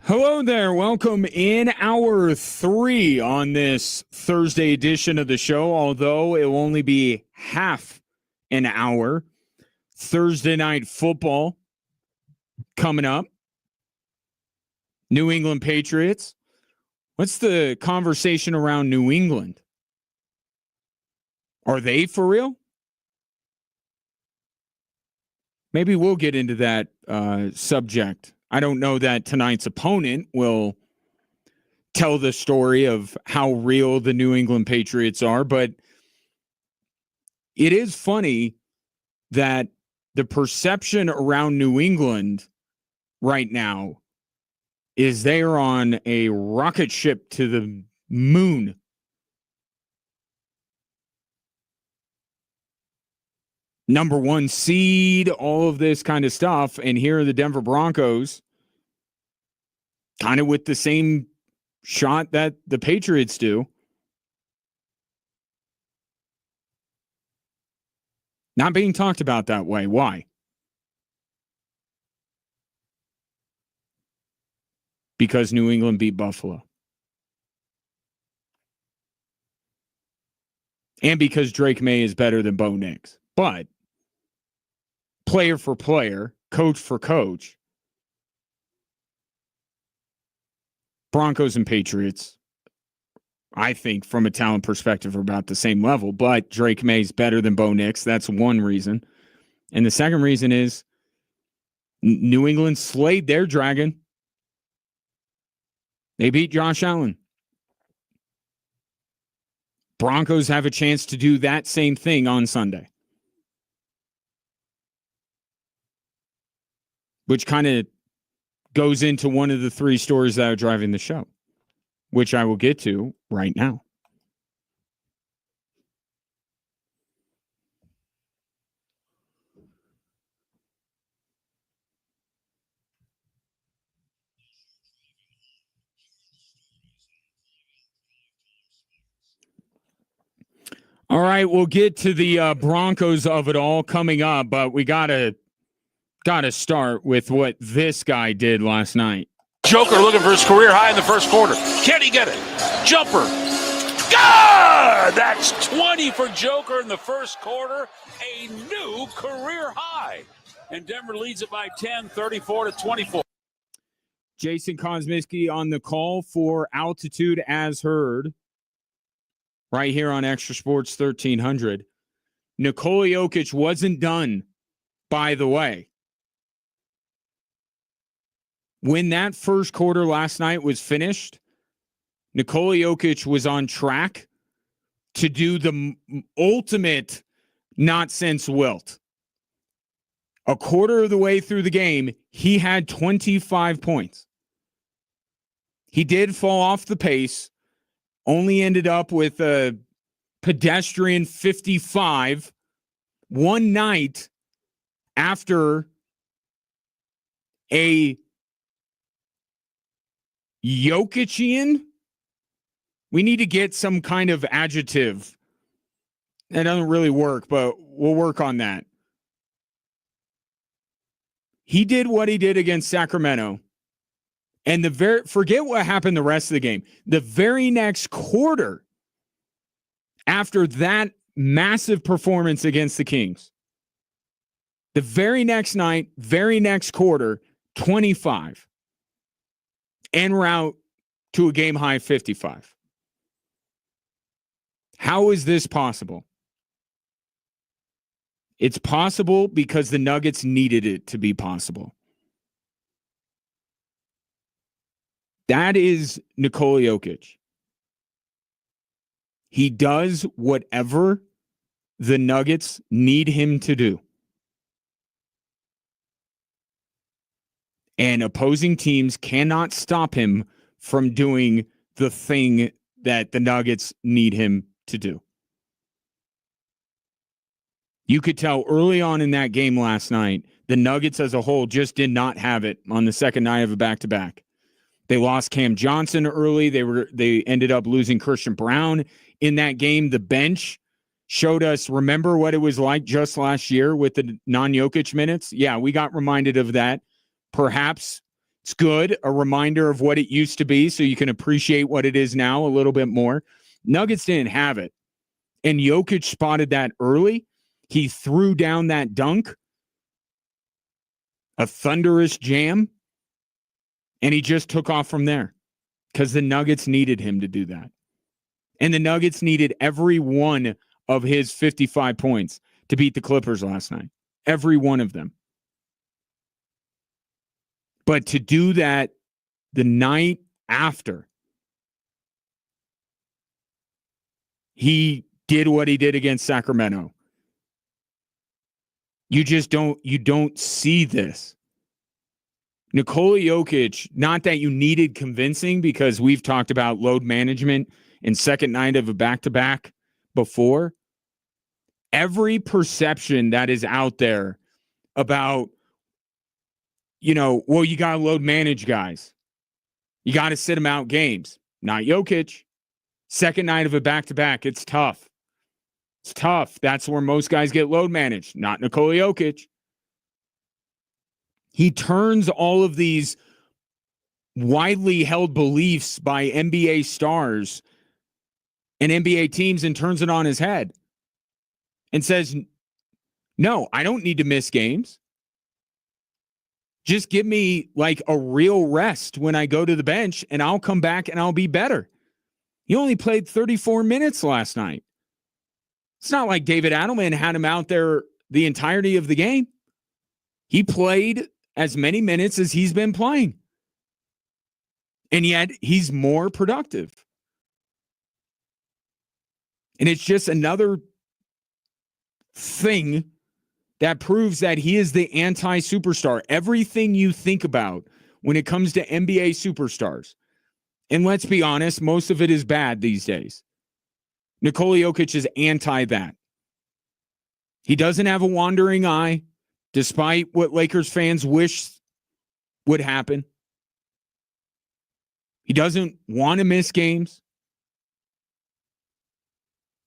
Hello there. Welcome in hour 3 on this Thursday edition of the show, although it will only be half an hour. Thursday night football coming up. New England Patriots. What's the conversation around New England? Are they for real? Maybe we'll get into that subject. I don't know that tonight's opponent will tell the story of how real the New England Patriots are, but it is funny that the perception around New England right now is they are on a rocket ship to the moon. Number 1 seed, all of this kind of stuff. And here are the Denver Broncos, kind of with the same shot that the Patriots do. Not being talked about that way. Why? Because New England beat Buffalo. And because Drake May is better than Bo Nix. But player for player, coach for coach, Broncos and Patriots, I think from a talent perspective, are about the same level, but Drake May's better than Bo Nix. That's one reason. And the second reason is New England slayed their dragon. They beat Josh Allen. Broncos have a chance to do that same thing on Sunday. Which kind of goes into one of the 3 stories that are driving the show, which I will get to right now. All right, we'll get to the Broncos of it all coming up, but we gotta start with what this guy did last night. Joker looking for his career high in the first quarter. Can he get it? Jumper. Good! That's 20 for Joker in the first quarter. A new career high. And Denver leads it by 10, 34-24. Jason Kosmiski on the call for Altitude as heard. Right here on Extra Sports 1300. Nikola Jokic wasn't done, by the way. When that first quarter last night was finished, Nikola Jokic was on track to do the ultimate not since Wilt. A quarter of the way through the game, he had 25 points. He did fall off the pace, only ended up with a pedestrian 55 one night after a Jokician. We need to get some kind of adjective. That doesn't really work, but we'll work on that. He did what he did against Sacramento. And forget what happened the rest of the game. The very next quarter, after that massive performance against the Kings, the very next night, very next quarter, 25. En route to a game-high 55. How is this possible? It's possible because the Nuggets needed it to be possible. That is Nikola Jokic. He does whatever the Nuggets need him to do. And opposing teams cannot stop him from doing the thing that the Nuggets need him to do. You could tell early on in that game last night, the Nuggets as a whole just did not have it on the second night of a back-to-back. They lost Cam Johnson early. They ended up losing Christian Brown in that game. The bench showed us, remember what it was like just last year with the non-Jokic minutes? Yeah, we got reminded of that. Perhaps It's good, a reminder of what it used to be so you can appreciate what it is now a little bit more. Nuggets didn't have it. And Jokic spotted that early. He threw down that dunk, a thunderous jam, and he just took off from there because the Nuggets needed him to do that. And the Nuggets needed every one of his 55 points to beat the Clippers last night. Every one of them. But to do that the night after he did what he did against Sacramento, you don't see this. Nikola Jokic, not that you needed convincing because we've talked about load management in second night of a back-to-back before. Every perception that is out there about, you got to load manage guys. You got to sit them out games. Not Jokic. Second night of a back-to-back, it's tough. It's tough. That's where most guys get load managed. Not Nikola Jokic. He turns all of these widely held beliefs by NBA stars and NBA teams and turns it on his head and says, no, I don't need to miss games. Just give me like a real rest when I go to the bench and I'll come back and I'll be better. He only played 34 minutes last night. It's not like David Adelman had him out there the entirety of the game. He played as many minutes as he's been playing. And yet he's more productive. And it's just another thing that proves that he is the anti-superstar. Everything you think about when it comes to NBA superstars, and let's be honest, most of it is bad these days. Nikola Jokic is anti that. He doesn't have a wandering eye, despite what Lakers fans wish would happen. He doesn't want to miss games.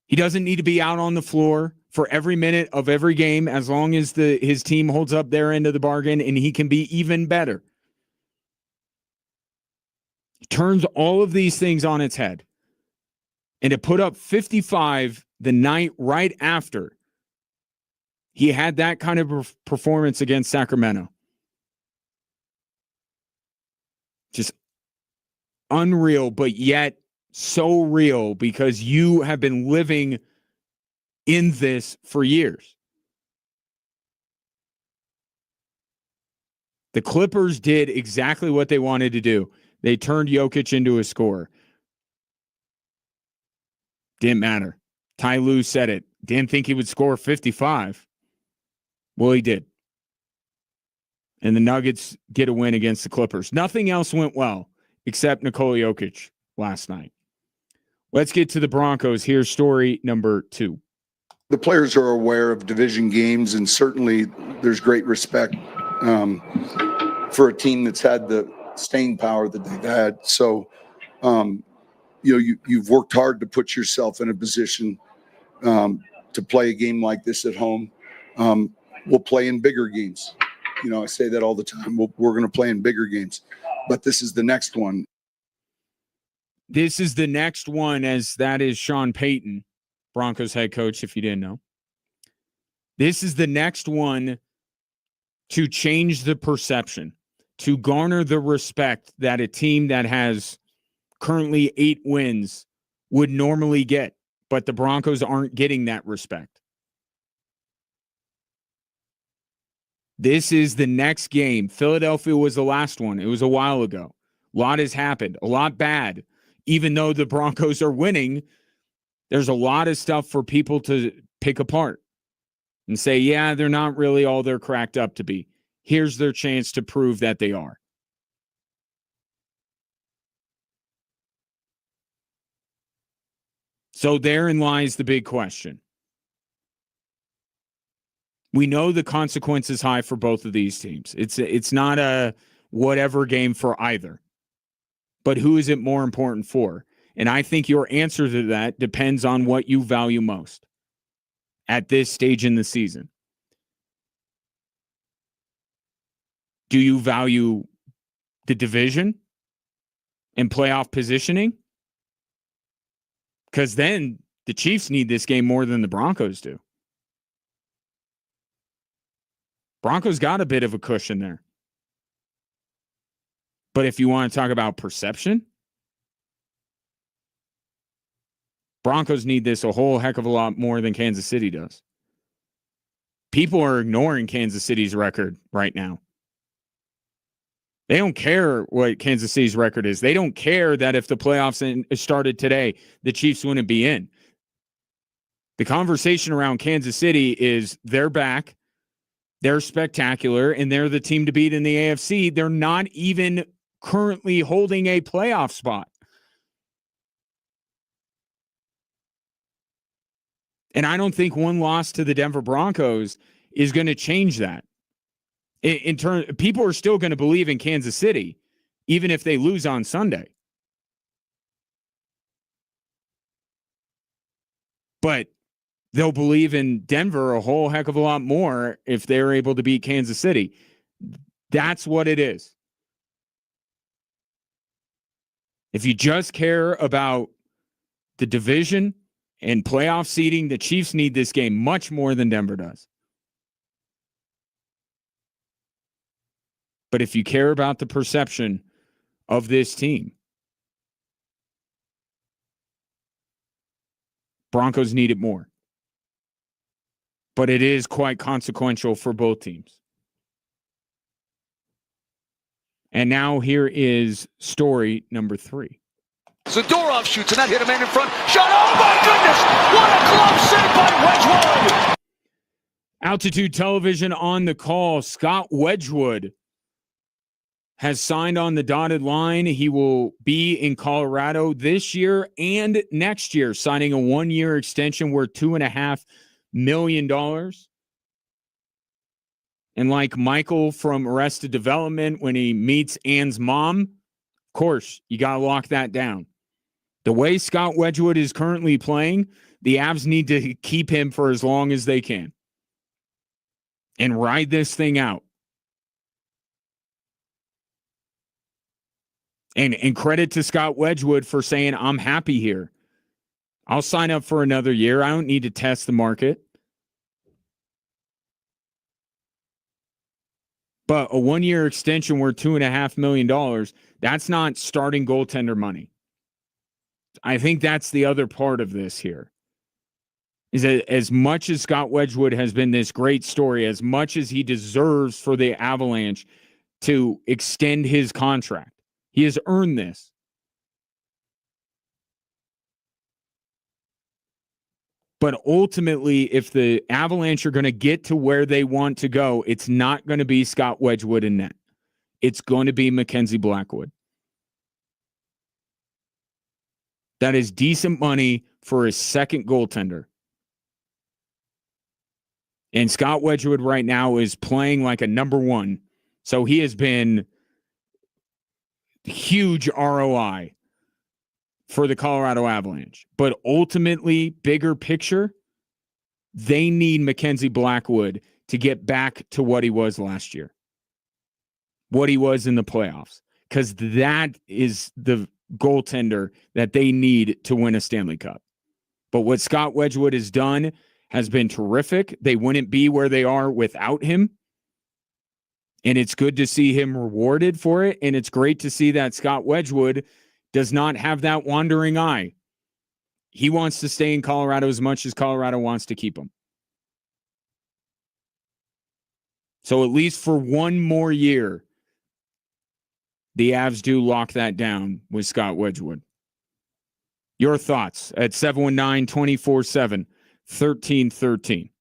He doesn't need to be out on the floor for every minute of every game as long as his team holds up their end of the bargain and he can be even better. He turns all of these things on its head. And to put up 55 the night right after he had that kind of performance against Sacramento. Just unreal, but yet so real because you have been living in this for years. The Clippers did exactly what they wanted to do. They turned Jokic into a scorer. Didn't matter. Ty Lue said it. Didn't think he would score 55. Well, he did. And the Nuggets get a win against the Clippers. Nothing else went well except Nikola Jokic last night. Let's get to the Broncos. Here's story number 2. The players are aware of division games, and certainly there's great respect for a team that's had the staying power that they've had. So, you've worked hard to put yourself in a position to play a game like this at home. We'll play in bigger games. I say that all the time. We're going to play in bigger games, but this is the next one. This is the next one, as that is Sean Payton, Broncos head coach, if you didn't know. This is the next one to change the perception, to garner the respect that a team that has currently 8 wins would normally get, but the Broncos aren't getting that respect. This is the next game. Philadelphia was the last one. It was a while ago. A lot has happened. A lot bad. Even though the Broncos are winning, there's a lot of stuff for people to pick apart and say, yeah, they're not really all they're cracked up to be. Here's their chance to prove that they are. So therein lies the big question. We know the consequence is high for both of these teams. It's not a whatever game for either. But who is it more important for? And I think your answer to that depends on what you value most at this stage in the season. Do you value the division and playoff positioning? Because then the Chiefs need this game more than the Broncos do. Broncos got a bit of a cushion there. But if you want to talk about perception, Broncos need this a whole heck of a lot more than Kansas City does. People are ignoring Kansas City's record right now. They don't care what Kansas City's record is. They don't care that if the playoffs started today, the Chiefs wouldn't be in. The conversation around Kansas City is they're back, they're spectacular, and they're the team to beat in the AFC. They're not even currently holding a playoff spot. And I don't think one loss to the Denver Broncos is going to change that. In turn, people are still going to believe in Kansas City, even if they lose on Sunday. But they'll believe in Denver a whole heck of a lot more if they're able to beat Kansas City. That's what it is. If you just care about the division and playoff seeding, the Chiefs need this game much more than Denver does. But if you care about the perception of this team, Broncos need it more. But it is quite consequential for both teams. And now here is story number 3. Zadorov shoots, and that hit a man in front. Shot, oh my goodness! What a glove save by Wedgwood! Altitude Television on the call. Scott Wedgwood has signed on the dotted line. He will be in Colorado this year and next year, signing a 1-year extension worth $2.5 million. And like Michael from Arrested Development, when he meets Anne's mom, of course, you got to lock that down. The way Scott Wedgwood is currently playing, the Avs need to keep him for as long as they can and ride this thing out. And credit to Scott Wedgwood for saying, I'm happy here. I'll sign up for another year. I don't need to test the market. But a 1-year extension worth $2.5 million, that's not starting goaltender money. I think that's the other part of this here. Is that as much as Scott Wedgwood has been this great story, as much as he deserves for the Avalanche to extend his contract, he has earned this. But ultimately, if the Avalanche are going to get to where they want to go, it's not going to be Scott Wedgwood in net. It's going to be Mackenzie Blackwood. That is decent money for a second goaltender. And Scott Wedgwood right now is playing like a number one. So he has been huge ROI for the Colorado Avalanche. But ultimately, bigger picture, they need Mackenzie Blackwood to get back to what he was last year, what he was in the playoffs, because that is the goaltender that they need to win a Stanley Cup. But what Scott Wedgwood has done has been terrific. They wouldn't be where they are without him. And it's good to see him rewarded for it. And it's great to see that Scott Wedgwood does not have that wandering eye. He wants to stay in Colorado as much as Colorado wants to keep him. So at least for one more year, the Avs do lock that down with Scott Wedgwood. Your thoughts at 719-247-1313.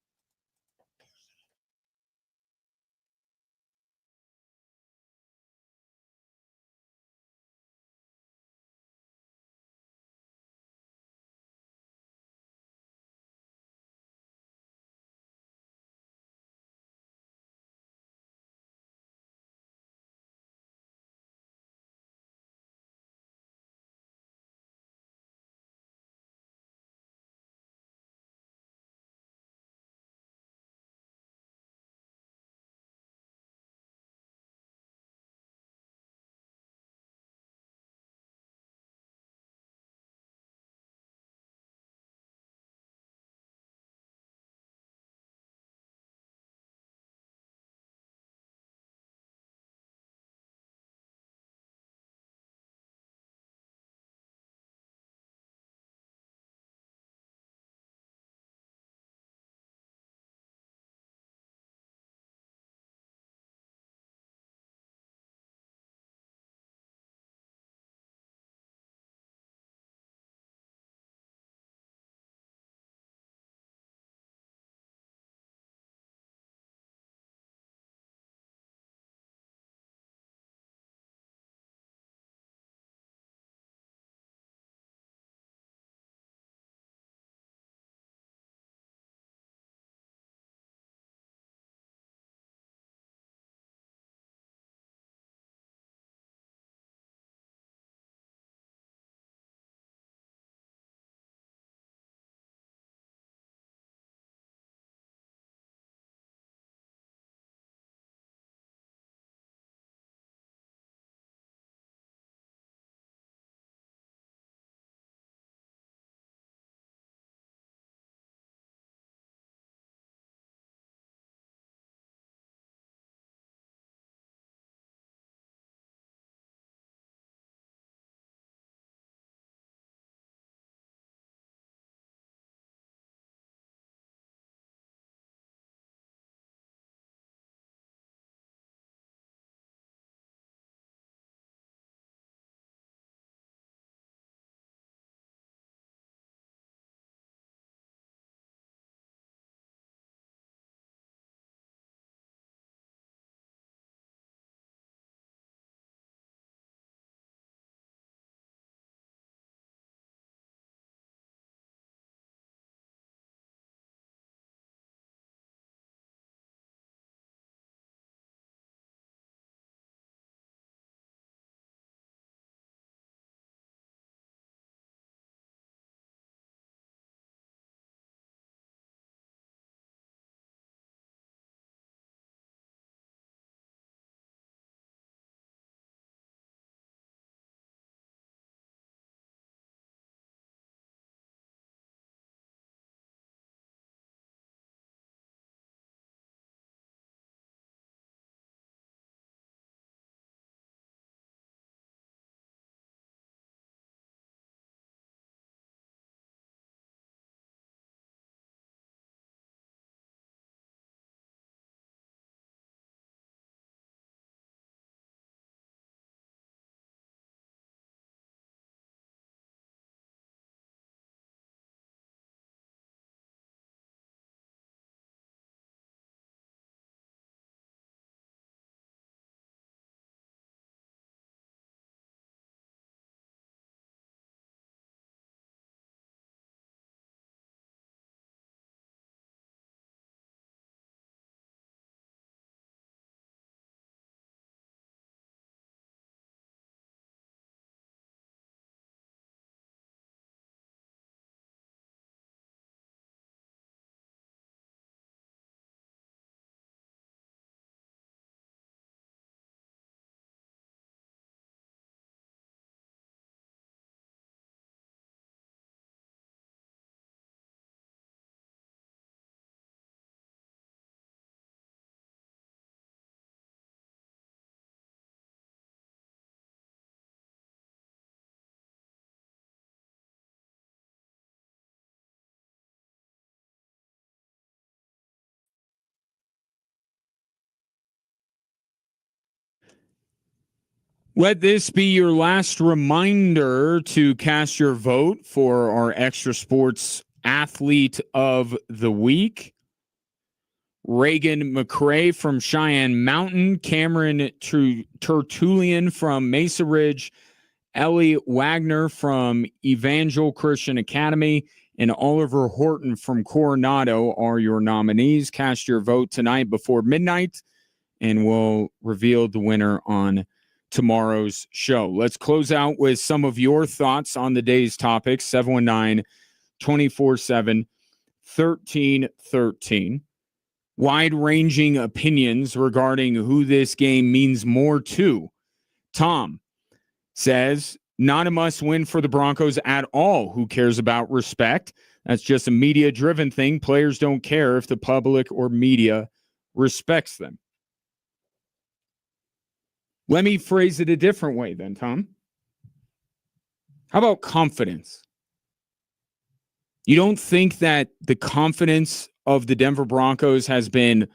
Let this be your last reminder to cast your vote for our Extra Sports Athlete of the Week. Reagan McCrae from Cheyenne Mountain, Cameron Tertullian from Mesa Ridge, Ellie Wagner from Evangel Christian Academy, and Oliver Horton from Coronado are your nominees. Cast your vote tonight before midnight, and we'll reveal the winner on tomorrow's show. Let's close out with some of your thoughts on the day's topics. 719-247-1313. Wide-ranging opinions regarding who this game means more to. Tom says, not a must-win for the Broncos at all. Who cares about respect? That's just a media-driven thing. Players don't care if the public or media respects them. Let me phrase it a different way then, Tom. How about confidence? You don't think that the confidence of the Denver Broncos has been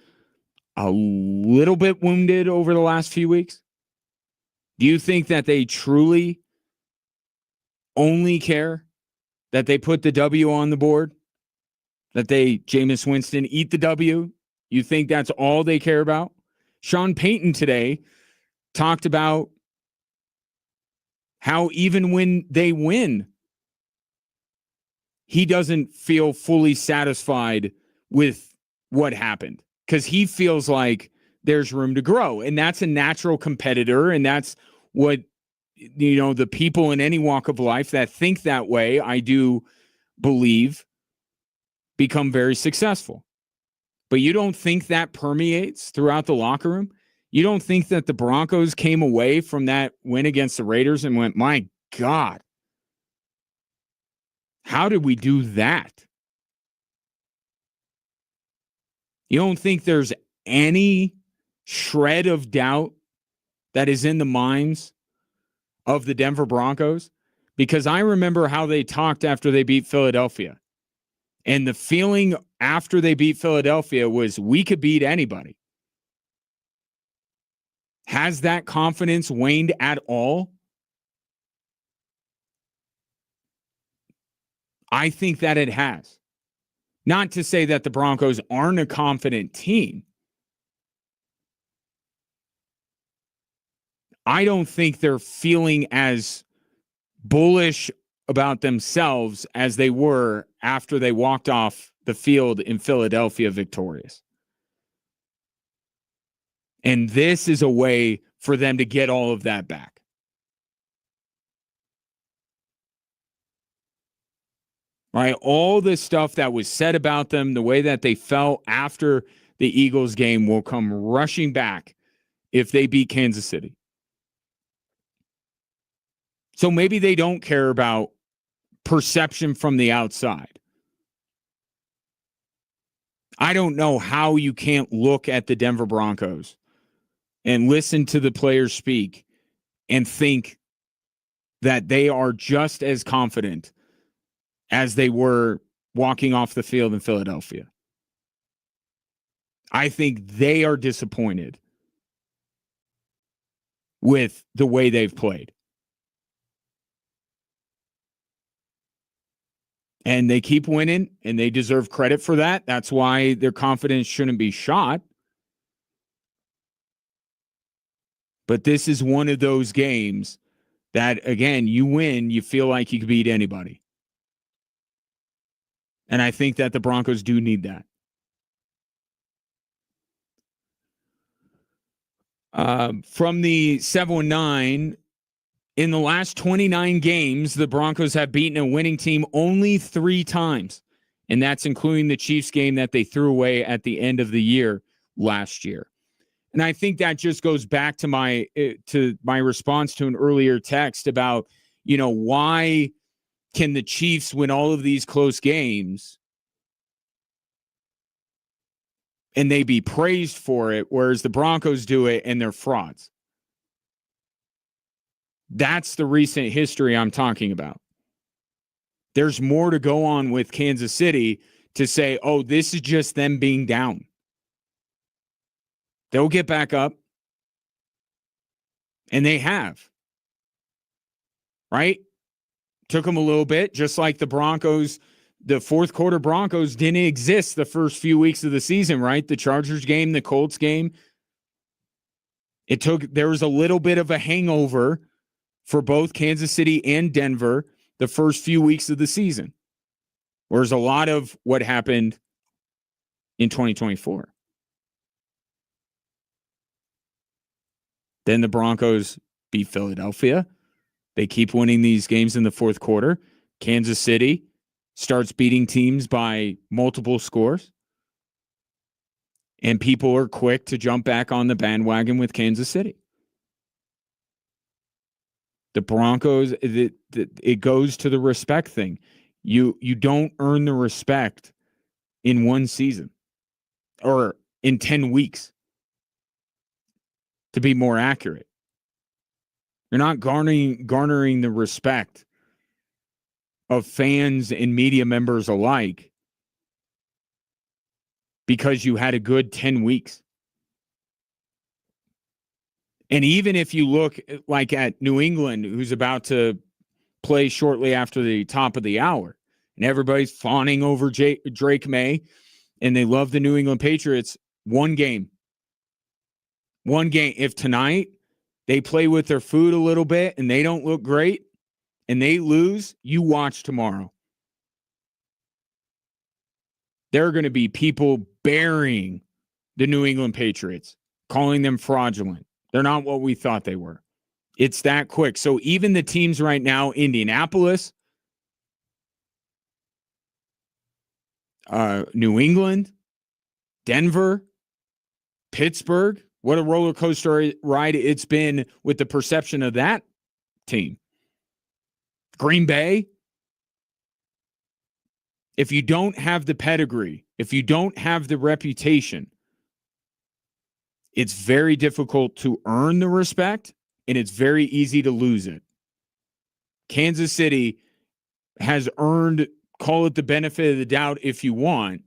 a little bit wounded over the last few weeks? Do you think that they truly only care that they put the W on the board? That they, Jameis Winston, eat the W? You think that's all they care about? Sean Payton today talked about how even when they win, he doesn't feel fully satisfied with what happened because he feels like there's room to grow. And that's a natural competitor. And that's what, the people in any walk of life that think that way, I do believe, become very successful. But you don't think that permeates throughout the locker room? You don't think that the Broncos came away from that win against the Raiders and went, my God, how did we do that? You don't think there's any shred of doubt that is in the minds of the Denver Broncos? Because I remember how they talked after they beat Philadelphia. And the feeling after they beat Philadelphia was we could beat anybody. Has that confidence waned at all? I think that it has. Not to say that the Broncos aren't a confident team. I don't think they're feeling as bullish about themselves as they were after they walked off the field in Philadelphia victorious. And this is a way for them to get all of that back. Right? All the stuff that was said about them, the way that they felt after the Eagles game will come rushing back if they beat Kansas City. So maybe they don't care about perception from the outside. I don't know how you can't look at the Denver Broncos and listen to the players speak and think that they are just as confident as they were walking off the field in Philadelphia. I think they are disappointed with the way they've played. And they keep winning, and they deserve credit for that. That's why their confidence shouldn't be shot. But this is one of those games that, again, you win, you feel like you could beat anybody. And I think that the Broncos do need that. From the 719, in the last 29 games, the Broncos have beaten a winning team only 3 times. And that's including the Chiefs game that they threw away at the end of the year last year. And I think that just goes back to my response to an earlier text about, why can the Chiefs win all of these close games and they be praised for it, whereas the Broncos do it and they're frauds? That's the recent history I'm talking about. There's more to go on with Kansas City to say, oh, this is just them being down. They'll get back up. And they have. Right? Took them a little bit, just like the Broncos. The fourth quarter Broncos didn't exist the first few weeks of the season, right? The Chargers game, the Colts game. There was a little bit of a hangover for both Kansas City and Denver the first few weeks of the season. Whereas a lot of what happened in 2024. Then the Broncos beat Philadelphia. They keep winning these games in the fourth quarter. Kansas City starts beating teams by multiple scores. And people are quick to jump back on the bandwagon with Kansas City. The Broncos, it goes to the respect thing. You don't earn the respect in one season or in 10 weeks, to be more accurate. You're not garnering the respect of fans and media members alike because you had a good 10 weeks. And even if you look like at New England, who's about to play shortly after the top of the hour, and everybody's fawning over Drake May, and they love the New England Patriots, one game. If tonight they play with their food a little bit and they don't look great and they lose, you watch tomorrow. There are going to be people burying the New England Patriots, calling them fraudulent. They're not what we thought they were. It's that quick. So even the teams right now, Indianapolis, New England, Denver, Pittsburgh, what a roller coaster ride it's been with the perception of that team. Green Bay. If you don't have the pedigree, if you don't have the reputation, it's very difficult to earn the respect, and it's very easy to lose it. Kansas City has earned, call it the benefit of the doubt if you want,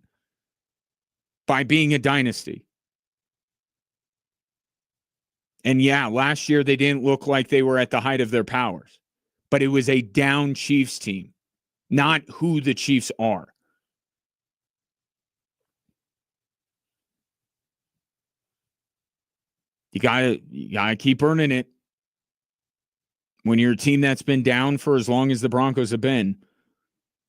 by being a dynasty. And yeah, last year they didn't look like they were at the height of their powers, but it was a down Chiefs team, not who the Chiefs are. You gotta keep earning it. When you're a team that's been down for as long as the Broncos have been,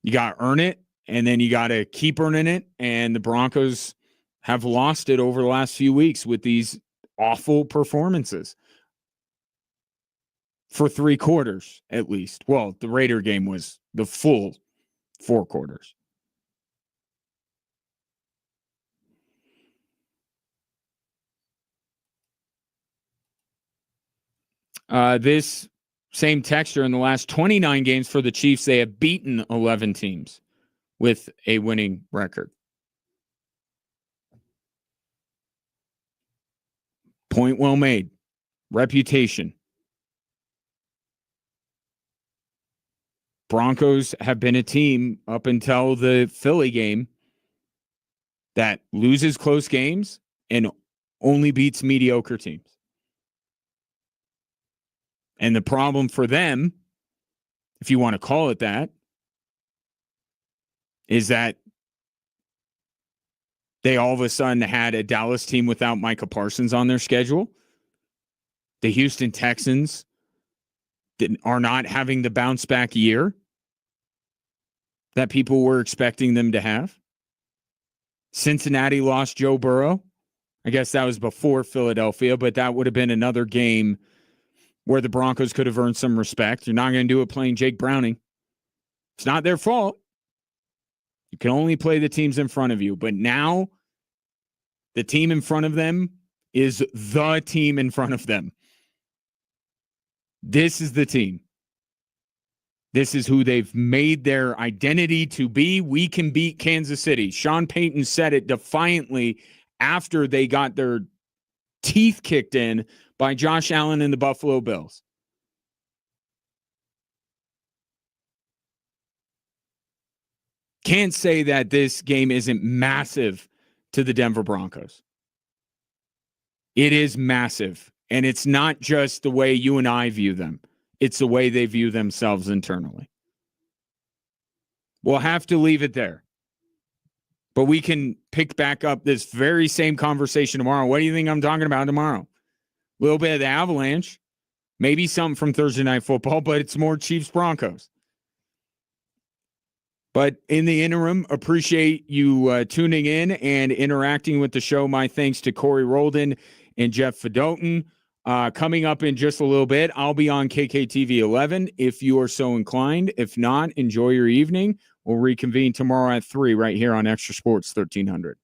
you gotta earn it, and then you gotta keep earning it. And the Broncos have lost it over the last few weeks with these awful performances for 3 quarters, at least. Well, the Raider game was the full 4 quarters. This same texture, in the last 29 games for the Chiefs, they have beaten 11 teams with a winning record. Point well made. Reputation. Broncos have been a team up until the Philly game that loses close games and only beats mediocre teams. And the problem for them, if you want to call it that, is that they all of a sudden had a Dallas team without Micah Parsons on their schedule. The Houston Texans are not having the bounce back year that people were expecting them to have. Cincinnati lost Joe Burrow. I guess that was before Philadelphia, but that would have been another game where the Broncos could have earned some respect. You're not going to do it playing Jake Browning. It's not their fault. You can only play the teams in front of you. But now the team in front of them is the team in front of them. This is the team. This is who they've made their identity to be. We can beat Kansas City. Sean Payton said it defiantly after they got their teeth kicked in by Josh Allen and the Buffalo Bills. Can't say that this game isn't massive to the Denver Broncos. It is massive. And it's not just the way you and I view them. It's the way they view themselves internally. We'll have to leave it there. But we can pick back up this very same conversation tomorrow. What do you think I'm talking about tomorrow? A little bit of the Avalanche, maybe something from Thursday Night Football, but it's more Chiefs Broncos. But in the interim, appreciate you tuning in and interacting with the show. My thanks to Corey Roldan and Jeff Fedotin. Coming up in just a little bit, I'll be on KKTV 11 if you are so inclined. If not, enjoy your evening. We'll reconvene tomorrow at 3 right here on Extra Sports 1300.